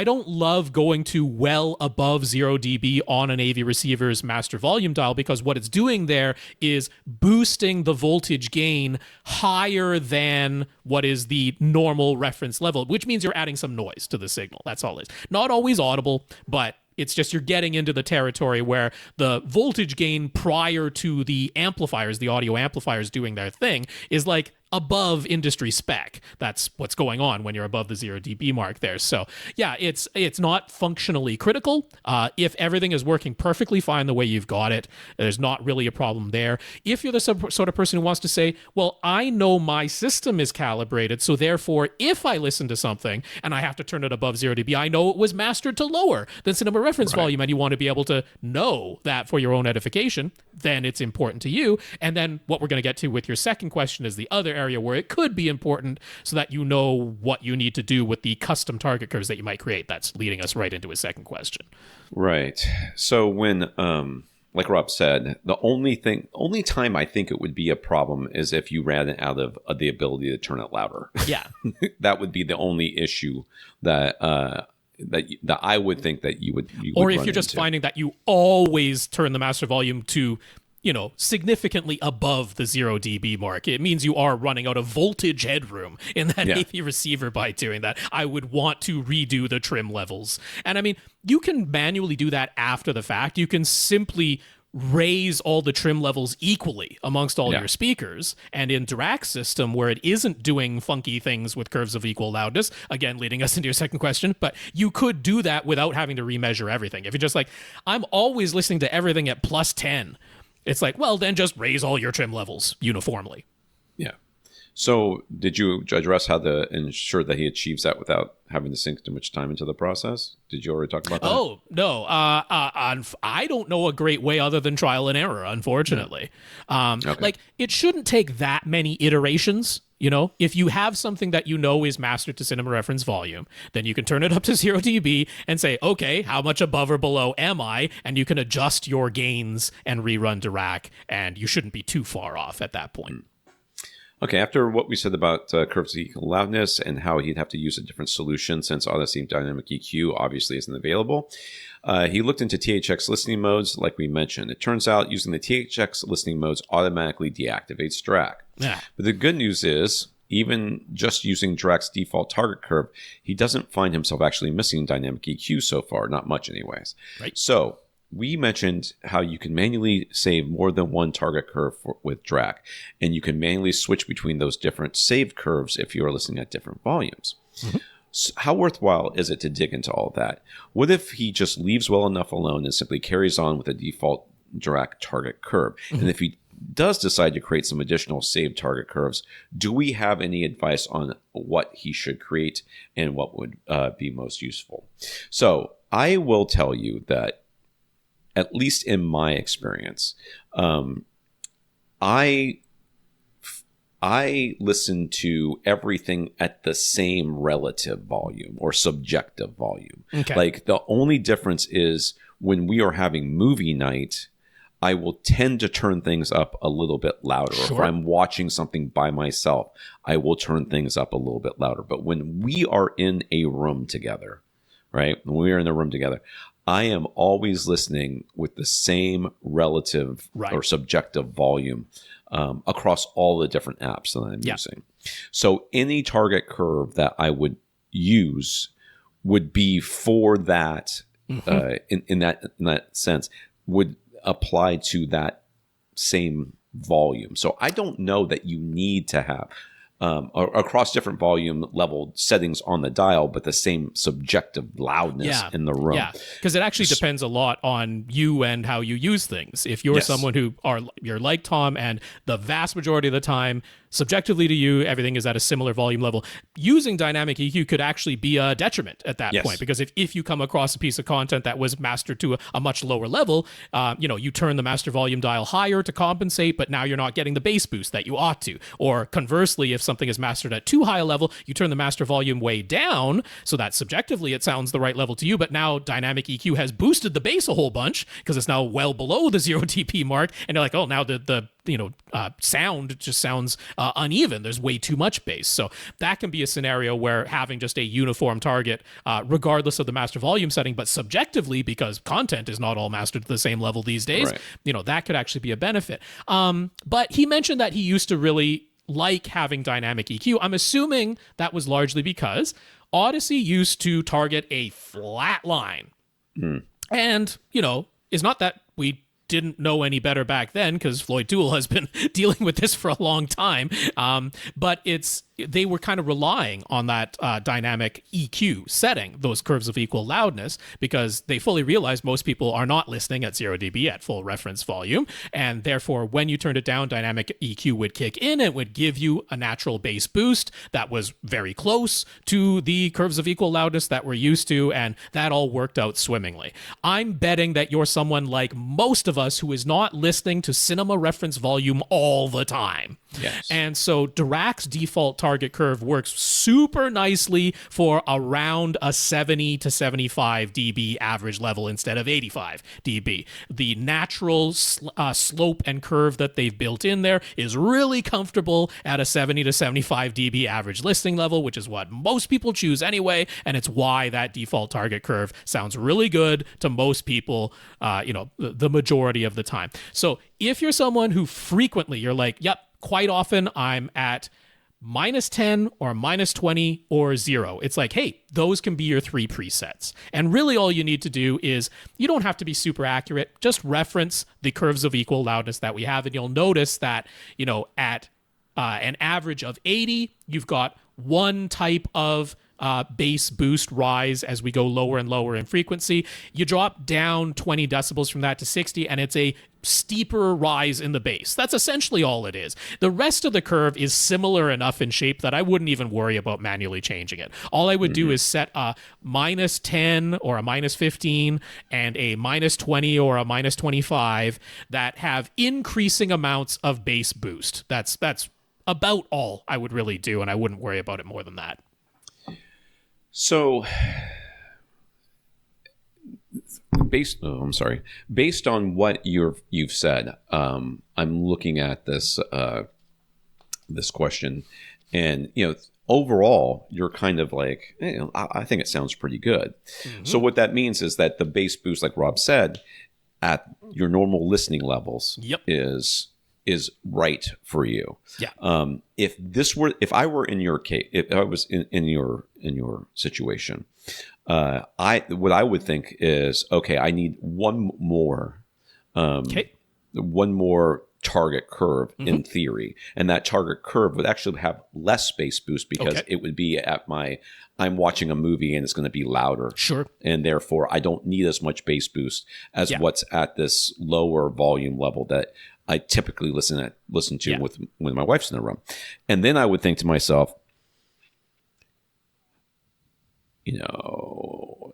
don't love going to well above 0 dB on an AV receiver's master volume dial, because what it's doing there is boosting the voltage gain higher than what is the normal reference level, which means you're adding some noise to the signal. That's all it is. Not always audible, but it's just you're getting into the territory where the voltage gain prior to the amplifiers, the audio amplifiers doing their thing, is like above industry spec. That's what's going on when you're above the 0 dB mark there. So yeah, it's not functionally critical. If everything is working perfectly fine the way you've got it, there's not really a problem there. If you're the sort of person who wants to say, well, I know my system is calibrated, so therefore if I listen to something and I have to turn it above 0 dB, I know it was mastered to lower than cinema reference volume, and you want to be able to know that for your own edification, then it's important to you. And then what we're going to get to with your second question is the other area where it could be important, so that you know what you need to do with the custom target curves that you might create. That's leading us right into his second question. Right. So when, like Rob said, the only time I think it would be a problem is if you ran out of the ability to turn it louder. Yeah. That would be the only issue that I would think that you would or if you're just finding that you always turn the master volume to, significantly above the 0 dB mark. It means you are running out of voltage headroom in that AV receiver by doing that. I would want to redo the trim levels. And I mean, you can manually do that after the fact. You can simply raise all the trim levels equally amongst all your speakers. And in Dirac's system, where it isn't doing funky things with curves of equal loudness, again, leading us into your second question, but you could do that without having to remeasure everything. If you're just like, I'm always listening to everything at plus 10, it's like, well, then just raise all your trim levels uniformly. Yeah. So did you address how to ensure that he achieves that without having to sink too much time into the process? Did you already talk about that? Oh, no. I don't know a great way other than trial and error, unfortunately. Like, it shouldn't take that many iterations. If you have something that is mastered to cinema reference volume, then you can turn it up to 0 dB and say, okay, how much above or below am I? And you can adjust your gains and rerun Dirac, and you shouldn't be too far off at that point. Okay, after what we said about curves of equal loudness and how he'd have to use a different solution since Odyssey Dynamic EQ obviously isn't available, He looked into THX listening modes, like we mentioned. It turns out using the THX listening modes automatically deactivates DRAC. Yeah. But the good news is, even just using DRAC's default target curve, he doesn't find himself actually missing dynamic EQ so far. Not much anyways. Right. So we mentioned how you can manually save more than one target curve with DRAC, and you can manually switch between those different saved curves if you are listening at different volumes. Mm-hmm. So how worthwhile is it to dig into all of that? What if he just leaves well enough alone and simply carries on with the default DRAC target curve? Mm-hmm. And if he does decide to create some additional saved target curves, do we have any advice on what he should create and what would be most useful? So I will tell you that, at least in my experience, I listen to everything at the same relative volume or subjective volume. Okay. Like, the only difference is when we are having movie night, I will tend to turn things up a little bit louder. Sure. If I'm watching something by myself, I will turn things up a little bit louder. But when we are in a room together, right? When we are in the room together, I am always listening with the same relative or subjective volume across all the different apps that I'm using. So any target curve that I would use would be for that, in that sense, would apply to that same volume. So I don't know that you need to have across different volume level settings on the dial, but the same subjective loudness in the room. Yeah, because it actually depends a lot on you and how you use things. If you're someone you're like Tom, and the vast majority of the time, subjectively to you, everything is at a similar volume level, using dynamic EQ could actually be a detriment at that point. Because if you come across a piece of content that was mastered to a much lower level, you turn the master volume dial higher to compensate, but now you're not getting the bass boost that you ought to. Or conversely, if something is mastered at too high a level, you turn the master volume way down so that subjectively it sounds the right level to you, but now dynamic EQ has boosted the bass a whole bunch because it's now well below the 0 dB mark, and you're like, oh, now the sound just sounds uneven. There's way too much bass. So that can be a scenario where having just a uniform target, regardless of the master volume setting, but subjectively, because content is not all mastered to the same level these days, that could actually be a benefit. But he mentioned that he used to really like having dynamic EQ. I'm assuming that was largely because Odyssey used to target a flat line. And, it's not that we didn't know any better back then, because Floyd Toole has been dealing with this for a long time. But they were kind of relying on that dynamic EQ setting, those curves of equal loudness, because they fully realized most people are not listening at 0 dB at full reference volume. And therefore, when you turned it down, dynamic EQ would kick in and would give you a natural bass boost that was very close to the curves of equal loudness that we're used to. And that all worked out swimmingly. I'm betting that you're someone like most of us who is not listening to cinema reference volume all the time. Yes. And so DRAC's default target curve works super nicely for around a 70 to 75 dB average level instead of 85 dB. The natural slope and curve that they've built in there is really comfortable at a 70 to 75 dB average listening level, which is what most people choose anyway, and it's why that default target curve sounds really good to most people, the majority of the time. So if you're someone who frequently, you're like, yep, quite often I'm at -10 or -20 or 0. It's like, hey, those can be your 3 presets. And really all you need to do is, you don't have to be super accurate, just reference the curves of equal loudness that we have, and you'll notice that, at an average of 80, you've got one type of bass boost rise as we go lower and lower in frequency. You drop down 20 decibels from that to 60, and it's a steeper rise in the bass. That's essentially all it is. The rest of the curve is similar enough in shape that I wouldn't even worry about manually changing it. All I would do is set a -10 or a -15 and a -20 or a -25 that have increasing amounts of bass boost. That's about all I would really do, and I wouldn't worry about it more than that. So, based on what you've said, I'm looking at this question, and overall, you're kind of like, I think it sounds pretty good. Mm-hmm. So what that means is that the bass boost, like Rob said, at your normal listening levels is right for you. Yeah. If I were in your case, if I was in your situation, what I would think is, okay, I need one more target curve in theory, and that target curve would actually have less bass boost because it would be I'm watching a movie and it's going to be louder. Sure. And therefore I don't need as much bass boost as what's at this lower volume level that I typically listen to when my wife's in the room. And then I would think to myself,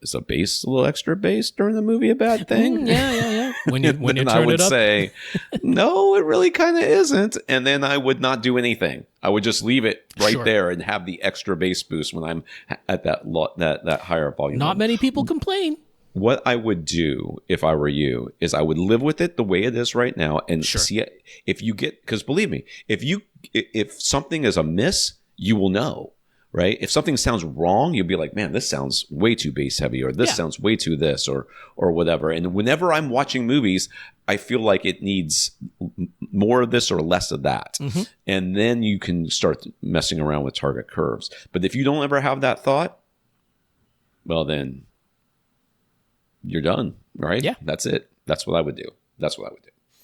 is a little extra bass during the movie a bad thing? Yeah. When you turn I would it up, say, no, it really kind of isn't. And then I would not do anything. I would just leave it right there and have the extra bass boost when I'm at that higher volume. Not many people complain. What I would do if I were you is I would live with it the way it is right now and see it. If you get, because believe me, if something is amiss, you will know. Right? If something sounds wrong, you'll be like, man, this sounds way too bass heavy, or this sounds way too this, or whatever. And whenever I'm watching movies, I feel like it needs more of this or less of that. Mm-hmm. And then you can start messing around with target curves. But if you don't ever have that thought, well, then you're done, right? Yeah. That's it. That's what I would do.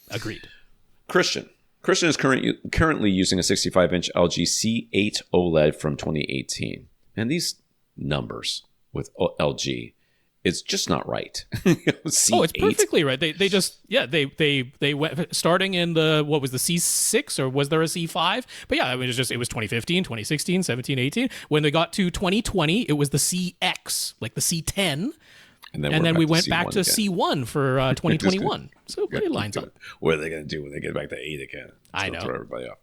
Agreed. Christian is currently using a 65-inch LG C8 OLED from 2018. And these numbers with LG, it's just not right. C8? Oh, it's perfectly right. They went starting in the, what was the C6 or was there a C5? But yeah, it was 2015, 2016, 17, 18. When they got to 2020, it was the CX, like the C10. And then we went back to C1 for 2021. So it lines up. What are they going to do when they get back to 8 again? I know. Throw everybody off.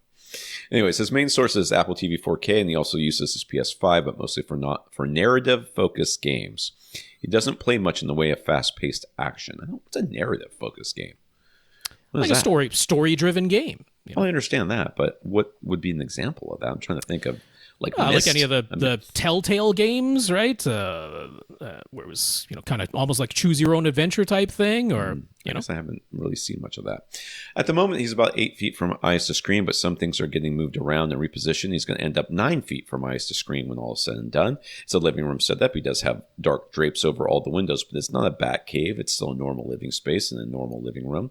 Anyways, his main source is Apple TV 4K, and he also uses his PS5, but mostly for narrative-focused games. He doesn't play much in the way of fast-paced action. What's a narrative-focused game? Like a story-driven game. I understand that, but what would be an example of that? I'm trying to think of like any of the Telltale games, right? Where it was kind of almost like choose your own adventure type thing, or I guess I haven't really seen much of that. At the moment, he's about 8 feet from eyes to screen, but some things are getting moved around and repositioned. He's going to end up 9 feet from eyes to screen when all is said and done. It's a living room setup. He does have dark drapes over all the windows, but it's not a bat cave. It's still a normal living space in a normal living room.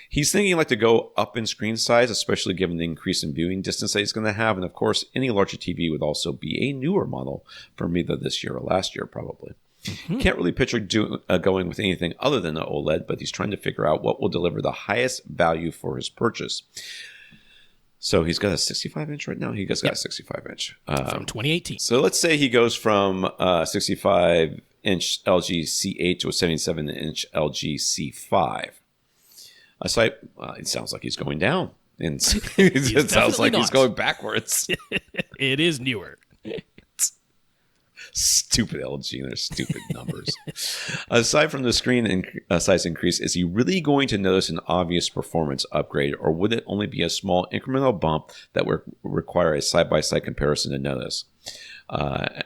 He's thinking he'd like to go up in screen size, especially given the increase in viewing distance that he's going to have. And of course, any larger TV would also be a newer model from either this year or last year, probably. Mm-hmm. Can't really picture going with anything other than an OLED, but he's trying to figure out what will deliver the highest value for his purchase. So he's got a 65-inch right now? He got a 65-inch. From 2018. So let's say he goes from 65-inch LG C8 to a 77-inch LG C5. It sounds like he's going down. And it sounds like he's going backwards. It is newer. Stupid LG and their stupid numbers. Aside from the screen size increase, is he really going to notice an obvious performance upgrade, or would it only be a small incremental bump that would require a side-by-side comparison to notice? And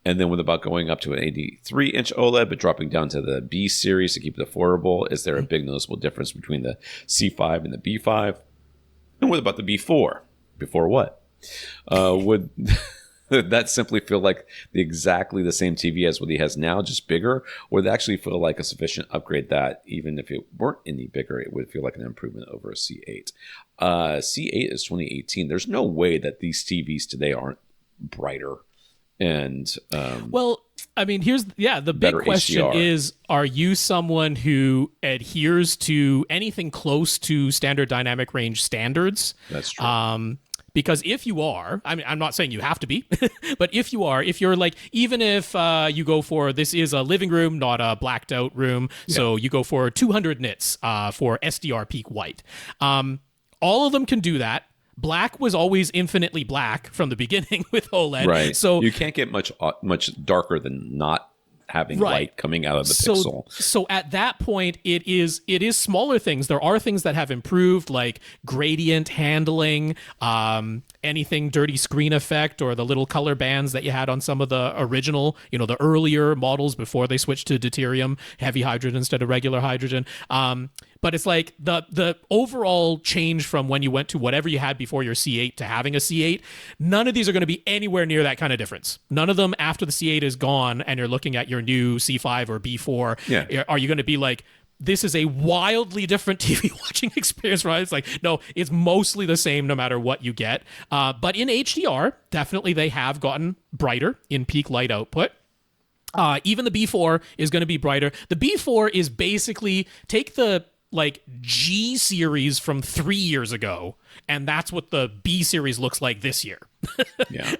then what about going up to an 83-inch OLED, but dropping down to the B series to keep it affordable? Is there a big noticeable difference between the C5 and the B5? And what about the B4? Before what? Would that simply feel like exactly the same TV as what he has now, just bigger? Or would it actually feel like a sufficient upgrade that even if it weren't any bigger, it would feel like an improvement over a C8? C8 is 2018. There's no way that these TVs today aren't brighter. And well, I mean, the big question HDR. is, are you someone who adheres to anything close to standard dynamic range standards? That's true. Because if you are, I mean, I'm not saying you have to be, but if you're like, even if you go for, this is a living room, not a blacked out room, so you go for 200 nits for SDR peak white. All of them can do that. Black was always infinitely black from the beginning with OLED. Right. So you can't get much darker than not having light coming out of the pixel. So at that point, it is smaller things. There are things that have improved, like gradient handling, and anything dirty screen effect or the little color bands that you had on some of the original, the earlier models before they switched to deuterium, heavy hydrogen instead of regular hydrogen. But it's like the overall change from when you went to whatever you had before your C8 to having a C8, none of these are going to be anywhere near that kind of difference. None of them after the C8 is gone and you're looking at your new C5 or B4, are you going to be like, this is a wildly different TV watching experience, right? It's like, no, it's mostly the same no matter what you get. But in HDR, definitely they have gotten brighter in peak light output. Even the B4 is going to be brighter. The B4 is basically take the G series from 3 years ago, and that's what the B series looks like this year.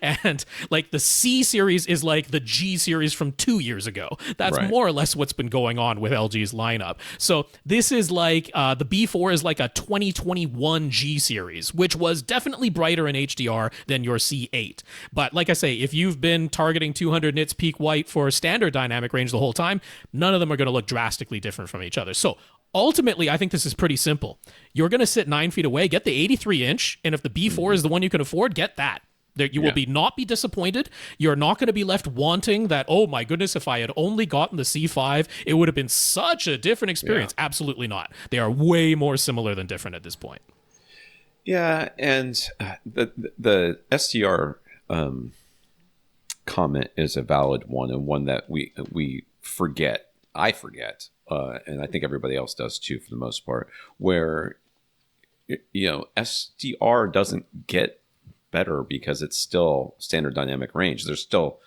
And the C series is like the G series from 2 years ago. That's more or less what's been going on with LG's lineup. So this is like the B4 is like a 2021 G series, which was definitely brighter in HDR than your C8. But like I say, if you've been targeting 200 nits peak white for standard dynamic range the whole time, none of them are going to look drastically different from each other. So ultimately, I think this is pretty simple. You're going to sit 9 feet away, get the 83-inch, and if the B4 is the one you can afford, get that. You will not be disappointed. You're not going to be left wanting that, oh my goodness, if I had only gotten the C5, it would have been such a different experience. Absolutely not. They are way more similar than different at this point. Yeah, and the SDR comment is a valid one, and one that we forget. I forget. And I think everybody else does too, for the most part, where, SDR doesn't get better because it's still standard dynamic range. There's still,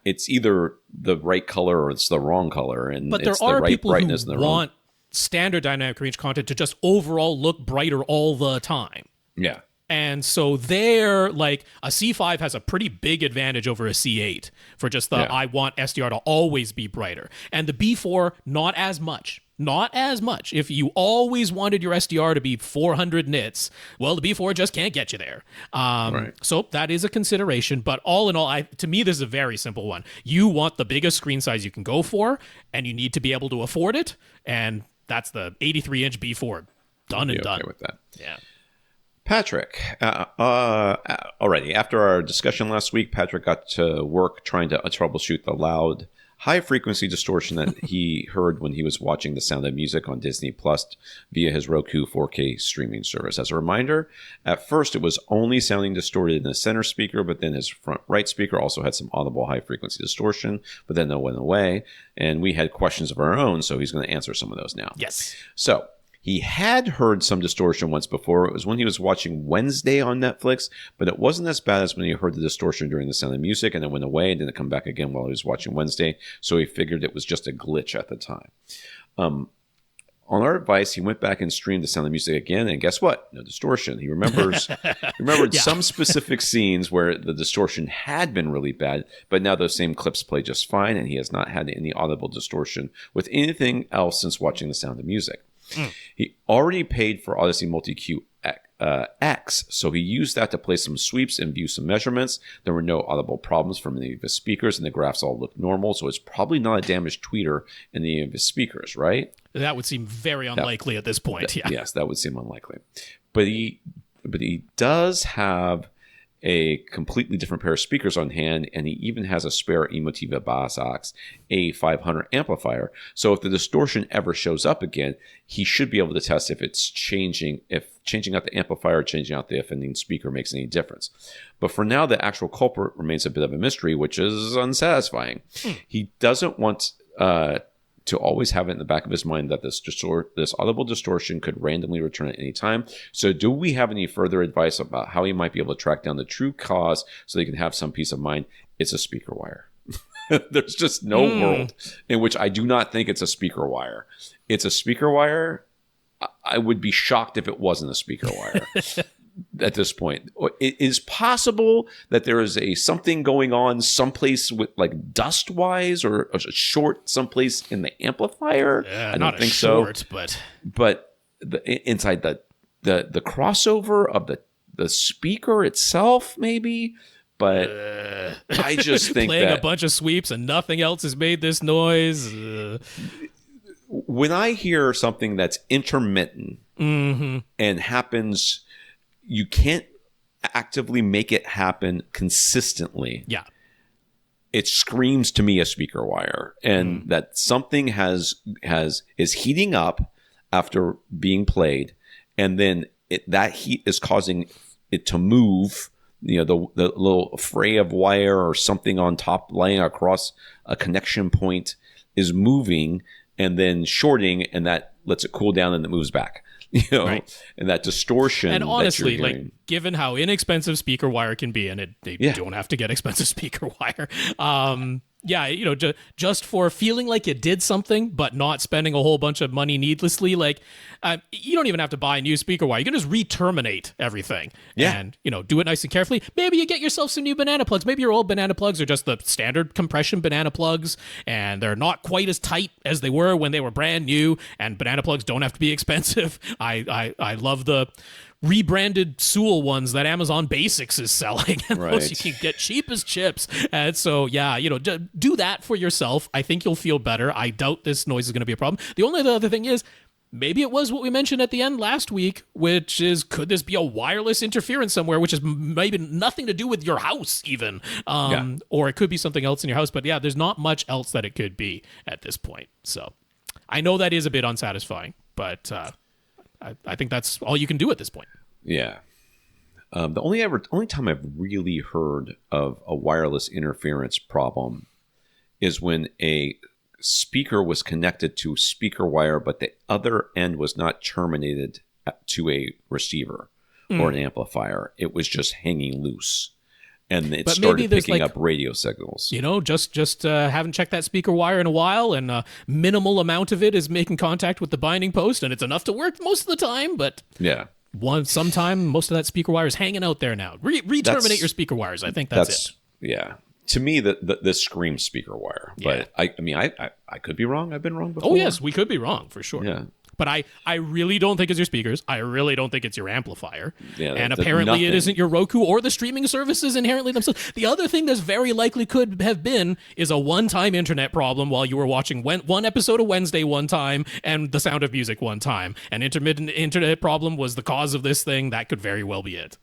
it's either the right color or it's the wrong color, and but there it's are the right people brightness who and the want standard dynamic range content to just overall look brighter all the time. Yeah. And so there, like, a C5 has a pretty big advantage over a C8 for just I want SDR to always be brighter. And the B4, not as much. Not as much. If you always wanted your SDR to be 400 nits, well, the B4 just can't get you there. So that is a consideration. But all in all, to me, this is a very simple one. You want the biggest screen size you can go for, and you need to be able to afford it. And that's the 83-inch B4. Done and done. Okay with that. Yeah. Patrick, already after our discussion last week, Patrick got to work trying to troubleshoot the loud, high-frequency distortion that he heard when he was watching The Sound of Music on Disney Plus via his Roku 4K streaming service. As a reminder, at first it was only sounding distorted in the center speaker, but then his front right speaker also had some audible high-frequency distortion, but then that went away, and we had questions of our own, so he's going to answer some of those now. Yes. So, he had heard some distortion once before. It was when he was watching Wednesday on Netflix, but it wasn't as bad as when he heard the distortion during The Sound of Music, and it went away and didn't come back again while he was watching Wednesday, so he figured it was just a glitch at the time. On our advice, he went back and streamed The Sound of Music again, and guess what? No distortion. He remembered some specific scenes where the distortion had been really bad, but now those same clips play just fine, and he has not had any audible distortion with anything else since watching The Sound of Music. He already paid for Odyssey Multi-Q X, so he used that to play some sweeps and view some measurements. There were no audible problems from any of his speakers, and the graphs all looked normal, so it's probably not a damaged tweeter in any of his speakers, right? That would seem very unlikely at this point. Yes, that would seem unlikely. But he does have a completely different pair of speakers on hand, and he even has a spare Emotiva Bass A500 amplifier. So if the distortion ever shows up again, he should be able to test if changing out the amplifier or changing out the offending speaker makes any difference. But for now, the actual culprit remains a bit of a mystery, which is unsatisfying. He doesn't want to always have it in the back of his mind that this audible distortion could randomly return at any time. So do we have any further advice about how he might be able to track down the true cause so they can have some peace of mind? It's a speaker wire. There's just no world in which I do not think it's a speaker wire. It's a speaker wire. I would be shocked if it wasn't a speaker wire. At this point, it is possible that there is something going on someplace with like dust wise or a short someplace in the amplifier. Yeah, I don't think short, so. But inside the crossover of the speaker itself, maybe. But I just think playing that a bunch of sweeps and nothing else has made this noise. When I hear something that's intermittent and happens. You can't actively make it happen consistently, Yeah. it screams to me a speaker wire, and that something is heating up after being played, and then that heat is causing it to move. The little fray of wire or something on top laying across a connection point is moving and then shorting, and that lets it cool down and it moves back. Right. And that distortion. And honestly, that you're like, given how inexpensive speaker wire can be, and they don't have to get expensive speaker wire, just for feeling like you did something but not spending a whole bunch of money needlessly, like, you don't even have to buy a new speaker wire. You can just re-terminate everything and, do it nice and carefully. Maybe you get yourself some new banana plugs. Maybe your old banana plugs are just the standard compression banana plugs, and they're not quite as tight as they were when they were brand new, and banana plugs don't have to be expensive. I love the rebranded Sewell ones that Amazon Basics is selling, and those you can get cheap as chips. And so, do that for yourself. I think you'll feel better. I doubt this noise is going to be a problem. The only other thing is, maybe it was what we mentioned at the end last week, which is, could this be a wireless interference somewhere, which is maybe nothing to do with your house even, or it could be something else in your house. But yeah, there's not much else that it could be at this point. So I know that is a bit unsatisfying, but I think that's all you can do at this point. Yeah. The only time I've really heard of a wireless interference problem is when a speaker was connected to speaker wire, but the other end was not terminated to a receiver or an amplifier. It was just hanging loose. And it started picking up radio signals. Just haven't checked that speaker wire in a while, and a minimal amount of it is making contact with the binding post, and it's enough to work most of the time. But sometime most of that speaker wire is hanging out there now. Re-terminate your speaker wires. I think that's it. Yeah. To me, this screams speaker wire. But I could be wrong. I've been wrong before. Oh yes, we could be wrong for sure. Yeah. But I really don't think it's your speakers. I really don't think it's your amplifier. Yeah, and apparently it isn't your Roku or the streaming services inherently themselves. The other thing that's very likely could have been is a one-time internet problem while you were watching one episode of Wednesday one time and The Sound of Music one time. An intermittent internet problem was the cause of this thing. That could very well be it.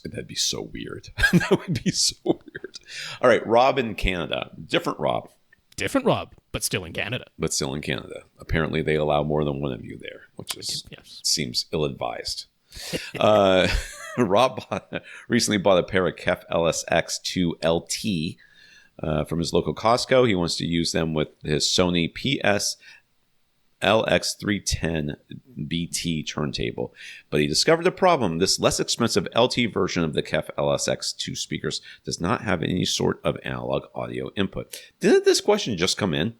That'd be so weird. That would be so weird. All right, Rob in Canada. Different Rob, but still in Canada. Apparently, they allow more than one of you there, which seems ill-advised. Rob recently bought a pair of KEF LSX2 LT from his local Costco. He wants to use them with his Sony PS LX310 BT turntable, but he discovered a problem. This less expensive LT version of the KEF LSX2 speakers does not have any sort of analog audio input. Didn't this question just come in?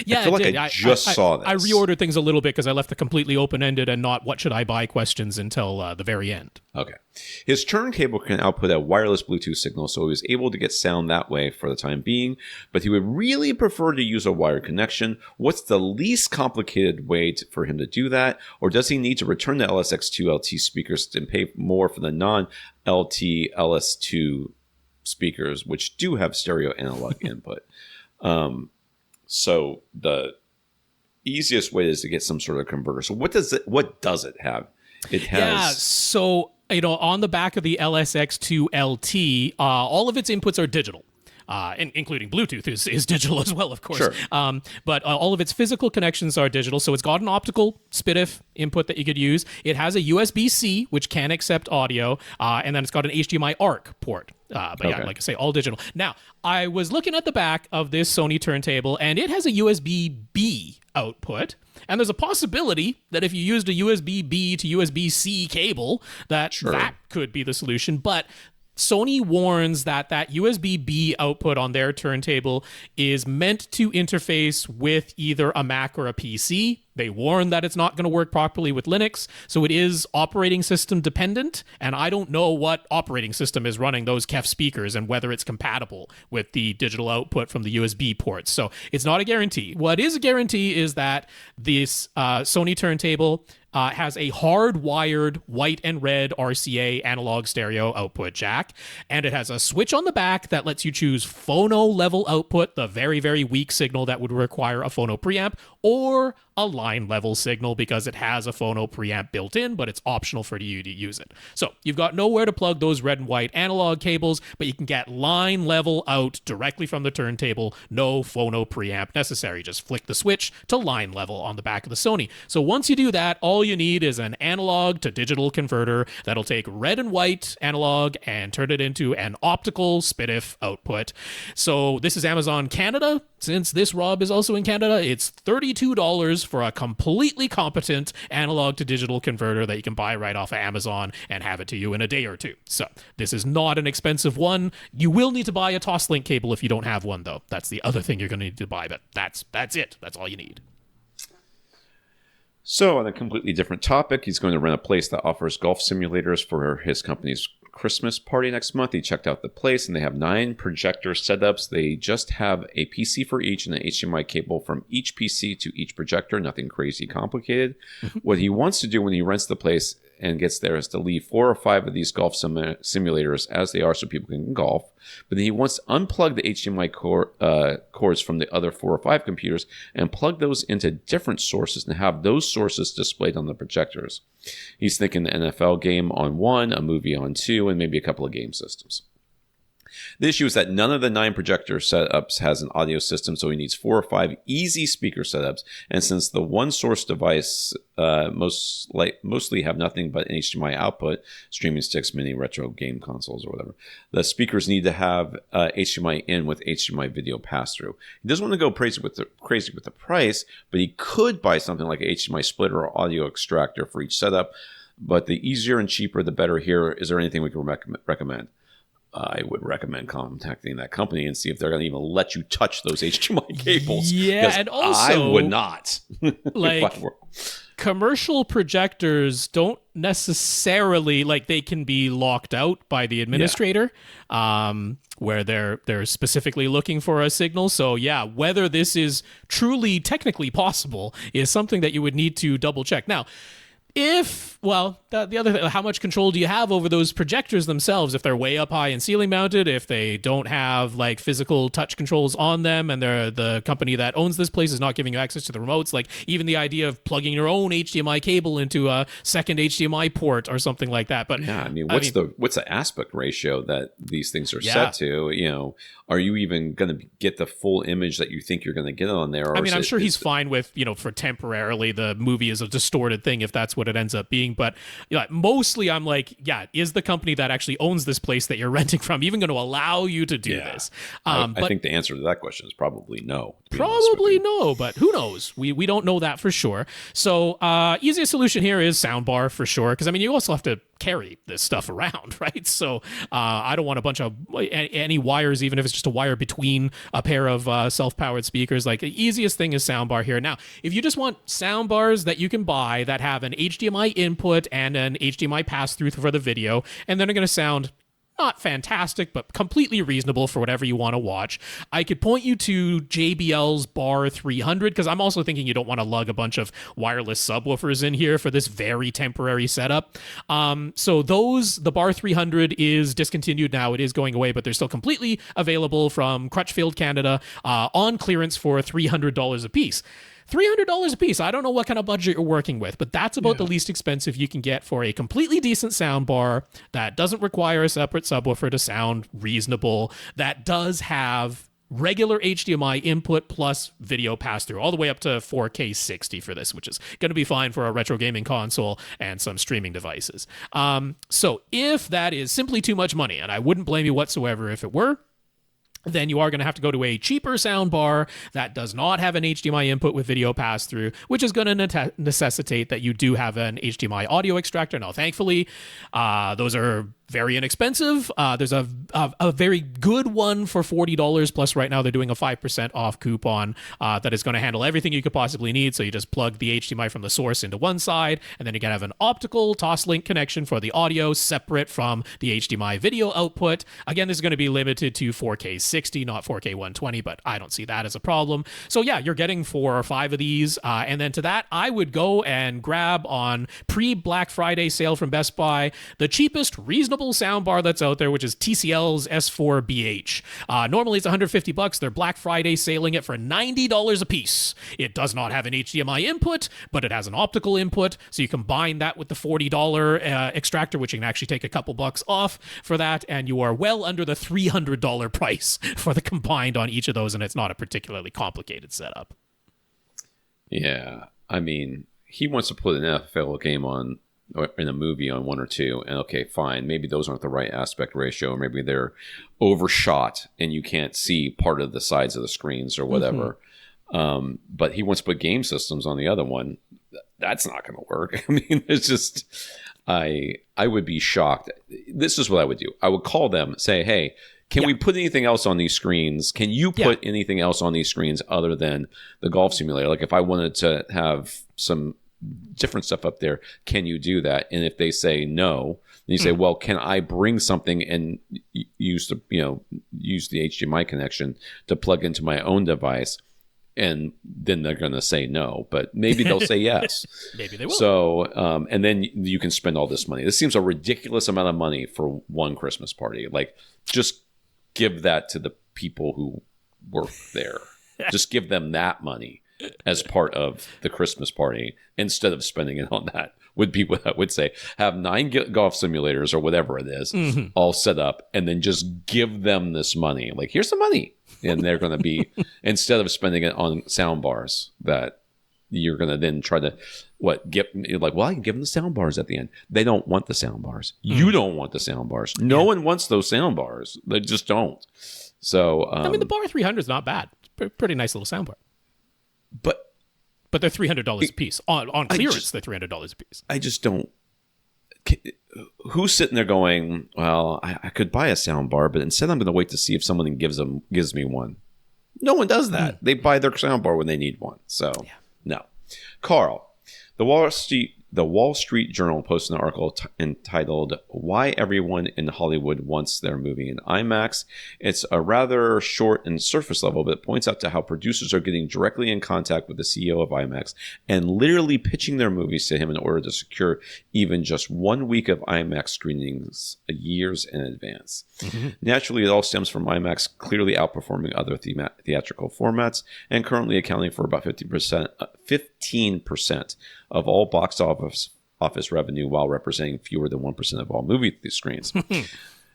Yeah, I feel like I just saw this. I reordered things a little bit because I left the completely open-ended and not what should I buy questions until the very end. Okay. His turntable can output a wireless Bluetooth signal, so he was able to get sound that way for the time being, but he would really prefer to use a wired connection. What's the least complicated way for him to do that? Or does he need to return the LSX2 LT speakers and pay more for the non-LT LS2 speakers, which do have stereo analog input? So the easiest way is to get some sort of converter. So what does it have? It has so on the back of the LSX2 LT, all of its inputs are digital. Including Bluetooth is digital as well, of course. Sure. But all of its physical connections are digital. So it's got an optical SPDIF input that you could use. It has a USB-C, which can accept audio. And then it's got an HDMI ARC port. But yeah, like I say, all digital. Now, I was looking at the back of this Sony turntable, and it has a USB-B output. And there's a possibility that if you used a USB-B to USB-C cable, that could be the solution. But Sony warns that USB-B output on their turntable is meant to interface with either a Mac or a PC. They warn that it's not going to work properly with Linux, so it is operating system dependent, and I don't know what operating system is running those KEF speakers and whether it's compatible with the digital output from the USB ports. So it's not a guarantee. What is a guarantee is that this Sony turntable has a hardwired white and red RCA analog stereo output jack, and it has a switch on the back that lets you choose phono level output, the very, very weak signal that would require a phono preamp, or a line level signal because it has a phono preamp built in, but it's optional for you to use it. So you've got nowhere to plug those red and white analog cables, but you can get line level out directly from the turntable. No phono preamp necessary. Just flick the switch to line level on the back of the Sony. So once you do that, all you need is an analog to digital converter that'll take red and white analog and turn it into an optical SPDIF output. So this is Amazon Canada. Since this Rob is also in Canada, it's $32 for a completely competent analog to digital converter that you can buy right off of Amazon and have it to you in a day or two. So this is not an expensive one. You will need to buy a Toslink cable if you don't have one, though. That's the other thing you're going to need to buy, but that's it. That's all you need. So, on a completely different topic, he's going to run a place that offers golf simulators for his company's Christmas party next month. He checked out the place, and they have 9 projector setups. They just have a PC for each and an HDMI cable from each PC to each projector. Nothing crazy complicated. What he wants to do when he rents the place and gets there is to leave 4 or 5 of these golf simulators as they are so people can golf. But then he wants to unplug the HDMI cords from the other 4 or 5 computers and plug those into different sources and have those sources displayed on the projectors. He's thinking an NFL game on 1, a movie on 2, and maybe a couple of game systems. The issue is that none of the 9 projector setups has an audio system, so he needs 4 or 5 easy speaker setups. And since the one source device mostly have nothing but an HDMI output, streaming sticks, mini retro game consoles, or whatever, the speakers need to have HDMI in with HDMI video pass-through. He doesn't want to go crazy with the price, but he could buy something like an HDMI splitter or audio extractor for each setup. But the easier and cheaper, the better here. Is there anything we can recommend? I would recommend contacting that company and see if they're going to even let you touch those HDMI cables. Yeah, and also I would not. Like commercial projectors don't necessarily they can be locked out by the administrator, where they're specifically looking for a signal. So yeah, whether this is truly technically possible is something that you would need to double check. Now, the other thing, how much control do you have over those projectors themselves? If they're way up high and ceiling mounted, if they don't have physical touch controls on them, and the company that owns this place is not giving you access to the remotes, even the idea of plugging your own HDMI cable into a second HDMI port or something like that. But yeah, what's the aspect ratio that these things are set to? Are you even going to get the full image that you think you're going to get on there? Or I'm sure he's fine with, for temporarily the movie is a distorted thing if that's what it ends up being. But mostly I'm is the company that actually owns this place that you're renting from even going to allow you to do this? I think the answer to that question is probably no. Probably no, but who knows? We don't know that for sure. So easiest solution here is soundbar for sure, because you also have to carry this stuff around, right? So I don't want a bunch of any wires, even if it's just a wire between a pair of self-powered speakers. The easiest thing is soundbar here. Now, if you just want soundbars that you can buy that have an HDMI input and an HDMI pass-through for the video, and then are going to sound not fantastic, but completely reasonable for whatever you want to watch, I could point you to JBL's Bar 300, because I'm also thinking you don't want to lug a bunch of wireless subwoofers in here for this very temporary setup. So the Bar 300 is discontinued now. It is going away, but they're still completely available from Crutchfield, Canada, on clearance for $300 a piece. $300 a piece. I don't know what kind of budget you're working with, but that's about the least expensive you can get for a completely decent sound bar that doesn't require a separate subwoofer to sound reasonable, that does have regular HDMI input plus video pass-through, all the way up to 4K 60 for this, which is going to be fine for a retro gaming console and some streaming devices. So if that is simply too much money, and I wouldn't blame you whatsoever if it were, then you are going to have to go to a cheaper soundbar that does not have an HDMI input with video pass-through, which is going to necessitate that you do have an HDMI audio extractor. Now, thankfully, those are very inexpensive. There's a very good one for $40, plus right now they're doing a 5% off coupon that is going to handle everything you could possibly need. So you just plug the HDMI from the source into one side, and then you can have an optical Toslink connection for the audio separate from the HDMI video output. Again, this is going to be limited to 4K 60, not 4K 120, but I don't see that as a problem. So yeah, you're getting 4 or 5 of these, and then to that, I would go and grab on pre-Black Friday sale from Best Buy the cheapest reasonable redeemable soundbar that's out there, which is TCL's S4BH. Normally it's $150. They're Black Friday sailing it for $90 a piece. It does not have an HDMI input, but it has an optical input, so you combine that with the $40 extractor, which you can actually take a couple bucks off for that, and you are well under the $300 price for the combined on each of those, and it's not a particularly complicated setup. Yeah, I mean, he wants to put an NFL game on, or in a movie on one or two, and okay, fine, maybe those aren't the right aspect ratio, or maybe they're overshot and you can't see part of the sides of the screens or whatever. But he wants to put game systems on the other one. That's not going to work. I mean, it's just, I would be shocked. This is what I would do. I would call them, say, hey, can we put anything else on these screens? Can you put anything else on these screens other than the golf simulator? Like if I wanted to have some different stuff up there, can you do that? And if they say no, then you say, well, can I bring something and use the HDMI connection to plug into my own device? And then they're going to say no, but maybe they'll say yes. Maybe they will. So, and then you can spend all this money. This seems a ridiculous amount of money for one Christmas party. Like, just give that to the people who work there. Just give them that money as part of the Christmas party instead of spending it on that. Would be what I would say. Have 9 golf simulators or whatever it is all set up, and then just give them this money. Like, here's the money. And they're going to be, instead of spending it on sound bars, that you're going to then try to, I can give them the sound bars at the end. They don't want the sound bars. You don't want the sound bars. No one wants those sound bars. They just don't. So, I mean, the Bar 300 is not bad. It's pretty nice little sound bar. But they're $300 a piece. On clearance, they're $300 a piece. I just don't. Who's sitting there going, well, I could buy a sound bar, but instead I'm going to wait to see if someone gives me one. No one does that. They buy their sound bar when they need one. So, no. Karl, the Wall Street Journal posted an article entitled "Why Everyone in Hollywood Wants Their Movie in IMAX." It's a rather short and surface level, but it points out to how producers are getting directly in contact with the CEO of IMAX and literally pitching their movies to him in order to secure even just 1 week of IMAX screenings years in advance. Naturally, it all stems from IMAX clearly outperforming other theatrical formats and currently accounting for about 15% of all box office revenue, while representing fewer than 1% of all movie screens.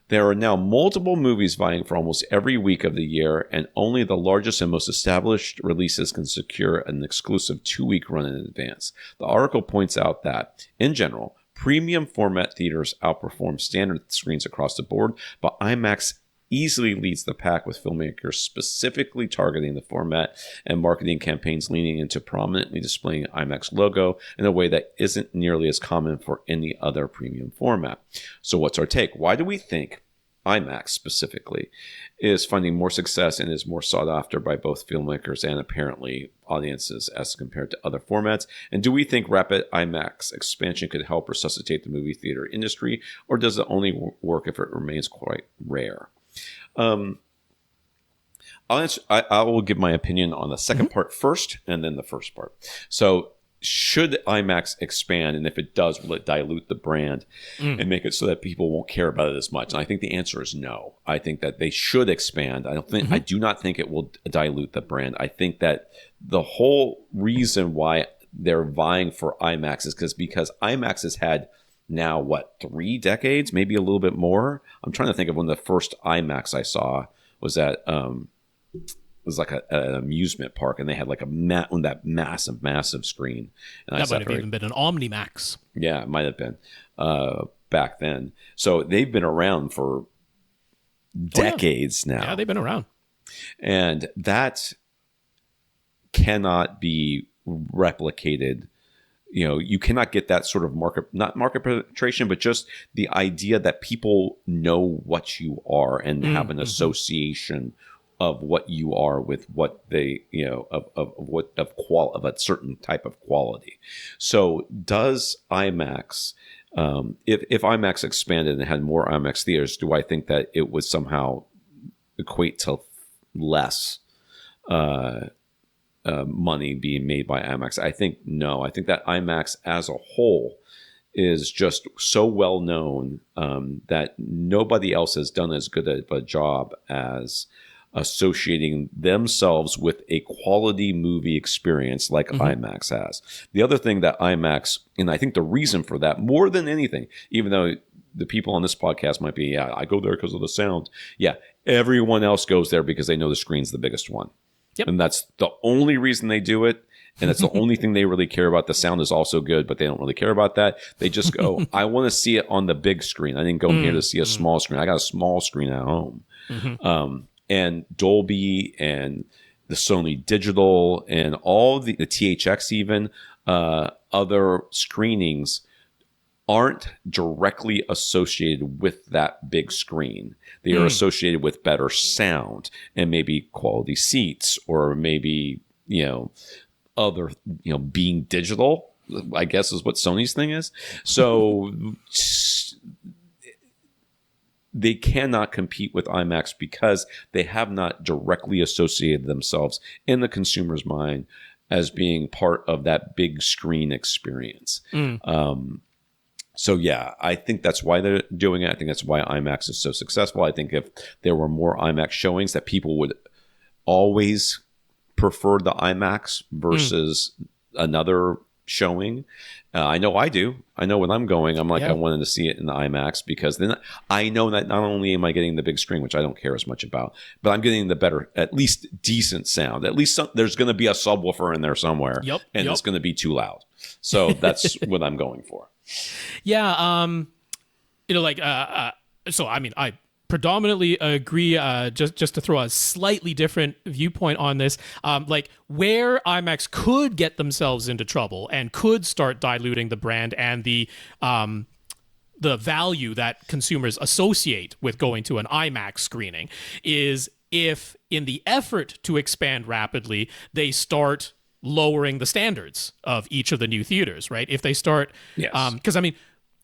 There are now multiple movies vying for almost every week of the year, and only the largest and most established releases can secure an exclusive 2-week run in advance. The article points out that, in general, premium format theaters outperform standard screens across the board, but IMAX easily leads the pack, with filmmakers specifically targeting the format and marketing campaigns leaning into prominently displaying IMAX logo in a way that isn't nearly as common for any other premium format. So what's our take? Why do we think IMAX specifically is finding more success and is more sought after by both filmmakers and apparently audiences as compared to other formats? And do we think rapid IMAX expansion could help resuscitate the movie theater industry, or does it only work if it remains quite rare? I will give my opinion on the second part first, and then the first part. So, should IMAX expand, and if it does, will it dilute the brand and make it so that people won't care about it as much? And I think the answer is no. I think that they should expand. I do not think it will dilute the brand. I think that the whole reason why they're vying for IMAX is because IMAX has had now 3 decades, maybe a little bit more. I'm trying to think of when the first IMAX I saw was at it was like an amusement park, and they had like that massive screen. And that might have even been an OmniMax. Yeah, it might have been back then. So they've been around for decades now. Yeah, they've been around, and that cannot be replicated. You cannot get that sort of not market penetration, but just the idea that people know what you are and have an association of what you are with what they, of a certain type of quality. So does IMAX, if IMAX expanded and had more IMAX theaters, do I think that it would somehow equate to less money being made by IMAX? I think no. I think that IMAX as a whole is just so well known that nobody else has done as good of a job as associating themselves with a quality movie experience like IMAX has. The other thing that IMAX, and I think the reason for that more than anything, even though the people on this podcast might be, yeah, I go there because of the sound. Yeah, everyone else goes there because they know the screen's the biggest one. Yep. And that's the only reason they do it. And it's the only thing they really care about. The sound is also good, but they don't really care about that. They just go, I want to see it on the big screen. I didn't go here to see a small screen. I got a small screen at home. And Dolby and the Sony Digital and all the THX even, other screenings aren't directly associated with that big screen. They are associated with better sound and maybe quality seats or maybe, other, being digital, I guess is what Sony's thing is. So they cannot compete with IMAX because they have not directly associated themselves in the consumer's mind as being part of that big screen experience. So yeah, I think that's why they're doing it. I think that's why IMAX is so successful. I think if there were more IMAX showings, that people would always prefer the IMAX versus another showing. I know I do. I know when I'm going, I'm like, I wanted to see it in the IMAX because then I know that not only am I getting the big screen, which I don't care as much about, but I'm getting the better, at least decent sound. At least there's going to be a subwoofer in there somewhere, and it's going to be too loud. So that's what I'm going for. Yeah. So I mean, I predominantly agree. Just to throw a slightly different viewpoint on this, like where IMAX could get themselves into trouble and could start diluting the brand and the value that consumers associate with going to an IMAX screening is if, in the effort to expand rapidly, they start lowering the standards of each of the new theaters, right? If they start, because I mean,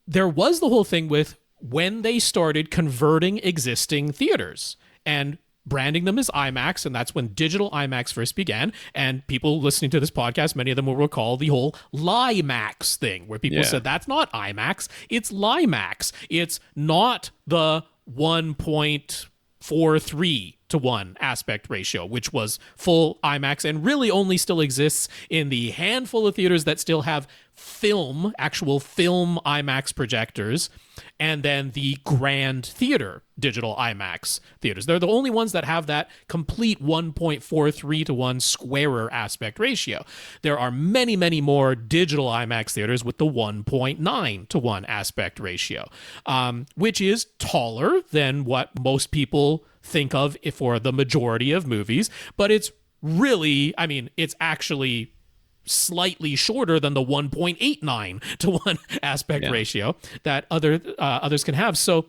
there was the whole thing with when they started converting existing theaters and branding them as IMAX, and that's when digital IMAX first began. And people listening to this podcast, many of them will recall the whole LIMAX thing, where people said that's not IMAX, it's LIMAX. It's not the 1.43 to 1 aspect ratio, which was full IMAX and really only still exists in the handful of theaters that still have actual film IMAX projectors, and then the Grand Theater digital IMAX theaters. They're the only ones that have that complete 1.43 to 1 squarer aspect ratio. There are many, many more digital IMAX theaters with the 1.9 to 1 aspect ratio, which is taller than what most people think of for the majority of movies, but it's really, I mean, it's actually slightly shorter than the 1.89 to 1 aspect ratio that others can have. So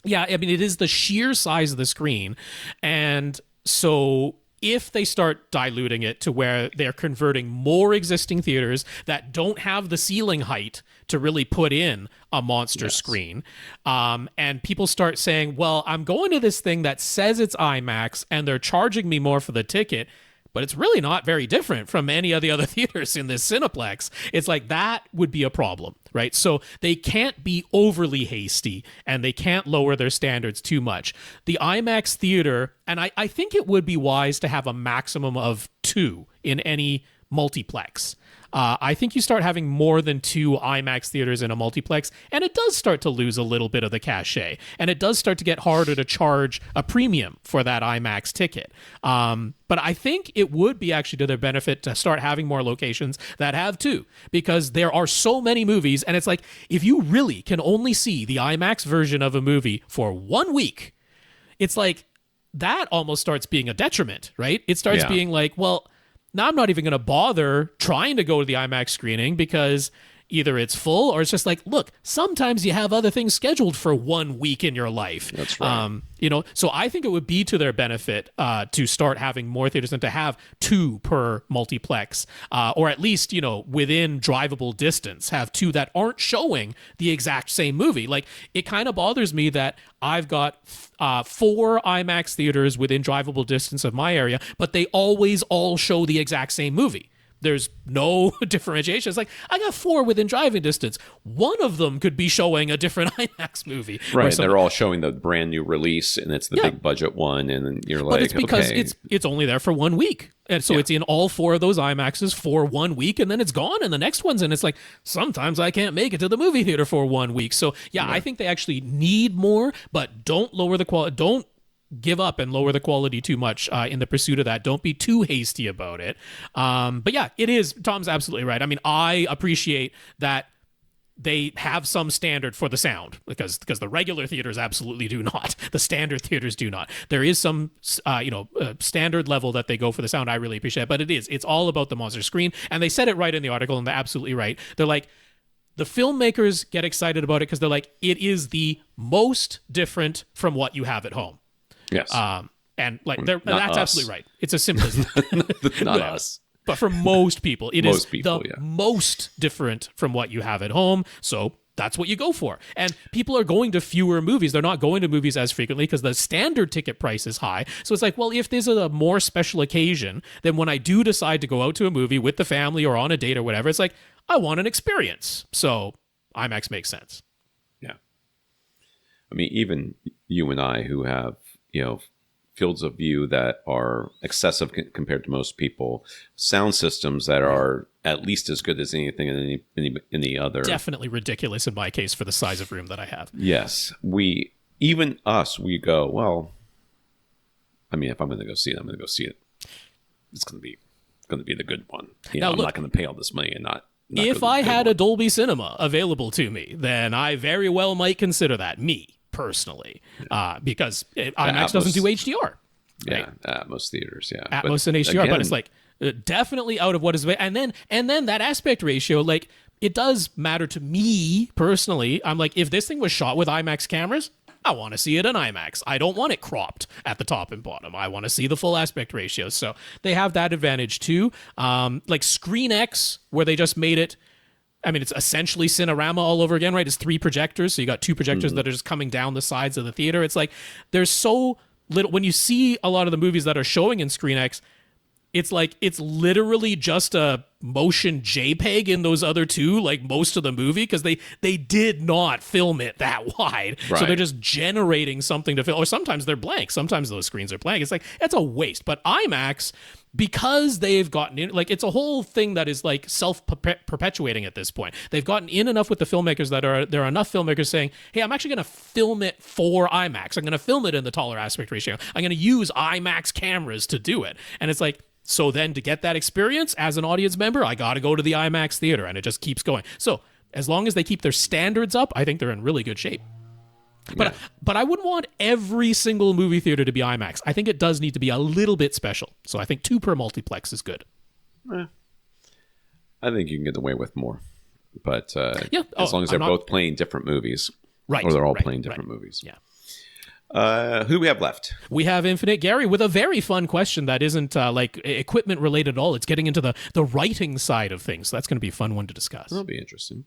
yeah, I mean, it is the sheer size of the screen. And so if they start diluting it to where they're converting more existing theaters that don't have the ceiling height to really put in a monster screen, and people start saying, well, I'm going to this thing that says it's IMAX and they're charging me more for the ticket, but it's really not very different from any of the other theaters in this Cineplex. It's like that would be a problem, right? So they can't be overly hasty and they can't lower their standards too much. The IMAX theater, and I think it would be wise to have a maximum of 2 in any multiplex. I think you start having more than 2 IMAX theaters in a multiplex, and it does start to lose a little bit of the cachet, and it does start to get harder to charge a premium for that IMAX ticket. But I think it would be actually to their benefit to start having more locations that have 2, because there are so many movies, and it's like, if you really can only see the IMAX version of a movie for 1 week, it's like, that almost starts being a detriment, right? It starts being like, well, now I'm not even going to bother trying to go to the IMAX screening because either it's full or it's just like, look, sometimes you have other things scheduled for 1 week in your life. That's right. So I think it would be to their benefit to start having more theaters and to have 2 per multiplex, or at least, within drivable distance, have 2 that aren't showing the exact same movie. Like, it kind of bothers me that I've got 4 IMAX theaters within drivable distance of my area, but they always all show the exact same movie. there's no differentiation. It's like, I got 4 within driving distance. One of them could be showing a different IMAX movie. Right, they're all showing the brand new release, and it's the big budget one, and then you're like, but it's because okay. it's only there for 1 week. And so it's in all 4 of those IMAXs for 1 week, and then it's gone, and the next one's in. It's like, sometimes I can't make it to the movie theater for 1 week. So, I think they actually need more, but don't lower the quality. Don't give up and lower the quality too much in the pursuit of that. Don't be too hasty about it. But yeah, it is. Tom's absolutely right. I mean, I appreciate that they have some standard for the sound because the regular theaters absolutely do not. The standard theaters do not. There is some standard level that they go for the sound. I really appreciate it, but it's all about the monster screen, and they said it right in the article, and they're absolutely right. They're like, the filmmakers get excited about it because they're like, it is the most different from what you have at home. Yes. And like that's us. absolutely right. It's as simple as that. Not us. But for most people, it is the yeah. most different from what you have at home. So that's what you go for. And people are going to fewer movies. They're not going to movies as frequently because the standard ticket price is high. So it's like, well, if there's a more special occasion, then when I do decide to go out to a movie with the family or on a date or whatever, it's like, I want an experience. So IMAX makes sense. Yeah. I mean, even you and I who have, fields of view that are excessive compared to most people, sound systems that are at least as good as anything in any other. Definitely ridiculous in my case for the size of room that I have. Yes. We go, well, I mean, if I'm going to go see it, I'm going to go see it. It's going to be the good one. Now, I'm not going to pay all this money and not if I had a Dolby Cinema available to me, then I very well might consider that, me personally, because IMAX doesn't do HDR. Right? Yeah, Atmos theaters, yeah. Atmos and HDR, again, but it's like definitely out of what is, and then that aspect ratio, like, it does matter to me personally. I'm like, if this thing was shot with IMAX cameras, I want to see it in IMAX. I don't want it cropped at the top and bottom. I want to see the full aspect ratio. So they have that advantage too. Like Screen X, where they just made it, I mean, it's essentially Cinerama all over again, right? It's 3 projectors. So you got 2 projectors that are just coming down the sides of the theater. It's like, there's so little, when you see a lot of the movies that are showing in Screen X, it's like, it's literally just a motion JPEG in those other 2, like most of the movie, because they did not film it that wide. Right. So they're just generating something to film, or sometimes they're blank. Sometimes those screens are blank. It's like, it's a waste. But IMAX, because they've gotten in, like, it's a whole thing that is like self-perpetuating at this point. They've gotten in enough with the filmmakers that there are enough filmmakers saying, hey, I'm actually going to film it for IMAX. I'm going to film it in the taller aspect ratio. I'm going to use IMAX cameras to do it. And it's like, so then to get that experience as an audience member, I got to go to the IMAX theater, and it just keeps going. So as long as they keep their standards up, I think they're in really good shape. But I wouldn't want every single movie theater to be IMAX. I think it does need to be a little bit special. So I think 2 per multiplex is good. I think you can get away with more. But as long as they're both playing different movies. Right. Or they're all playing different movies. Yeah. Who do we have left? We have Infinite Gary with a very fun question that isn't like equipment related at all. It's getting into the writing side of things. So that's going to be a fun one to discuss. That'll be interesting.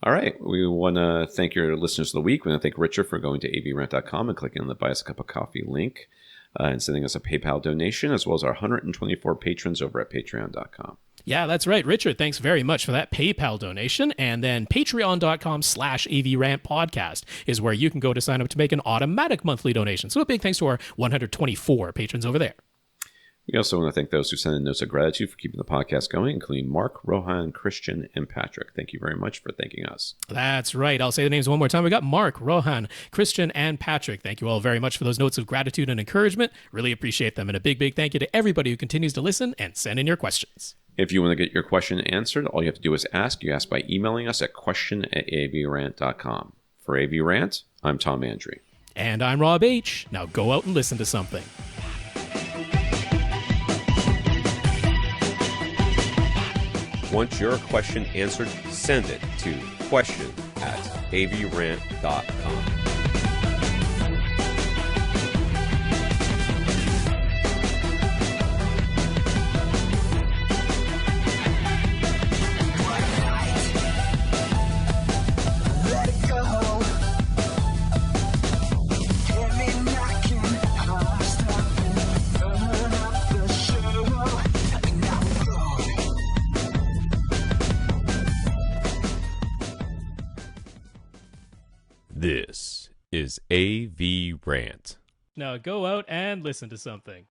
All right. We want to thank your listeners of the week. We want to thank Richard for going to avrant.com and clicking on the Buy Us a Cup of Coffee link and sending us a PayPal donation, as well as our 124 patrons over at patreon.com. Yeah, that's right. Richard, thanks very much for that PayPal donation. And then patreon.com/AVRant podcast is where you can go to sign up to make an automatic monthly donation. So a big thanks to our 124 patrons over there. We also want to thank those who sent in notes of gratitude for keeping the podcast going, including Mark, Rohan, Christian, and Patrick. Thank you very much for thanking us. That's right. I'll say the names one more time. We got Mark, Rohan, Christian, and Patrick. Thank you all very much for those notes of gratitude and encouragement. Really appreciate them. And a big thank you to everybody who continues to listen and send in your questions. If you want to get your question answered, all you have to do is ask. You ask by emailing us at question@avrant.com. For AVRant, I'm Tom Andrew. And I'm Rob H. Now go out and listen to something. Want your question answered? Send it to question@avrant.com. This is AV Rant. Now go out and listen to something.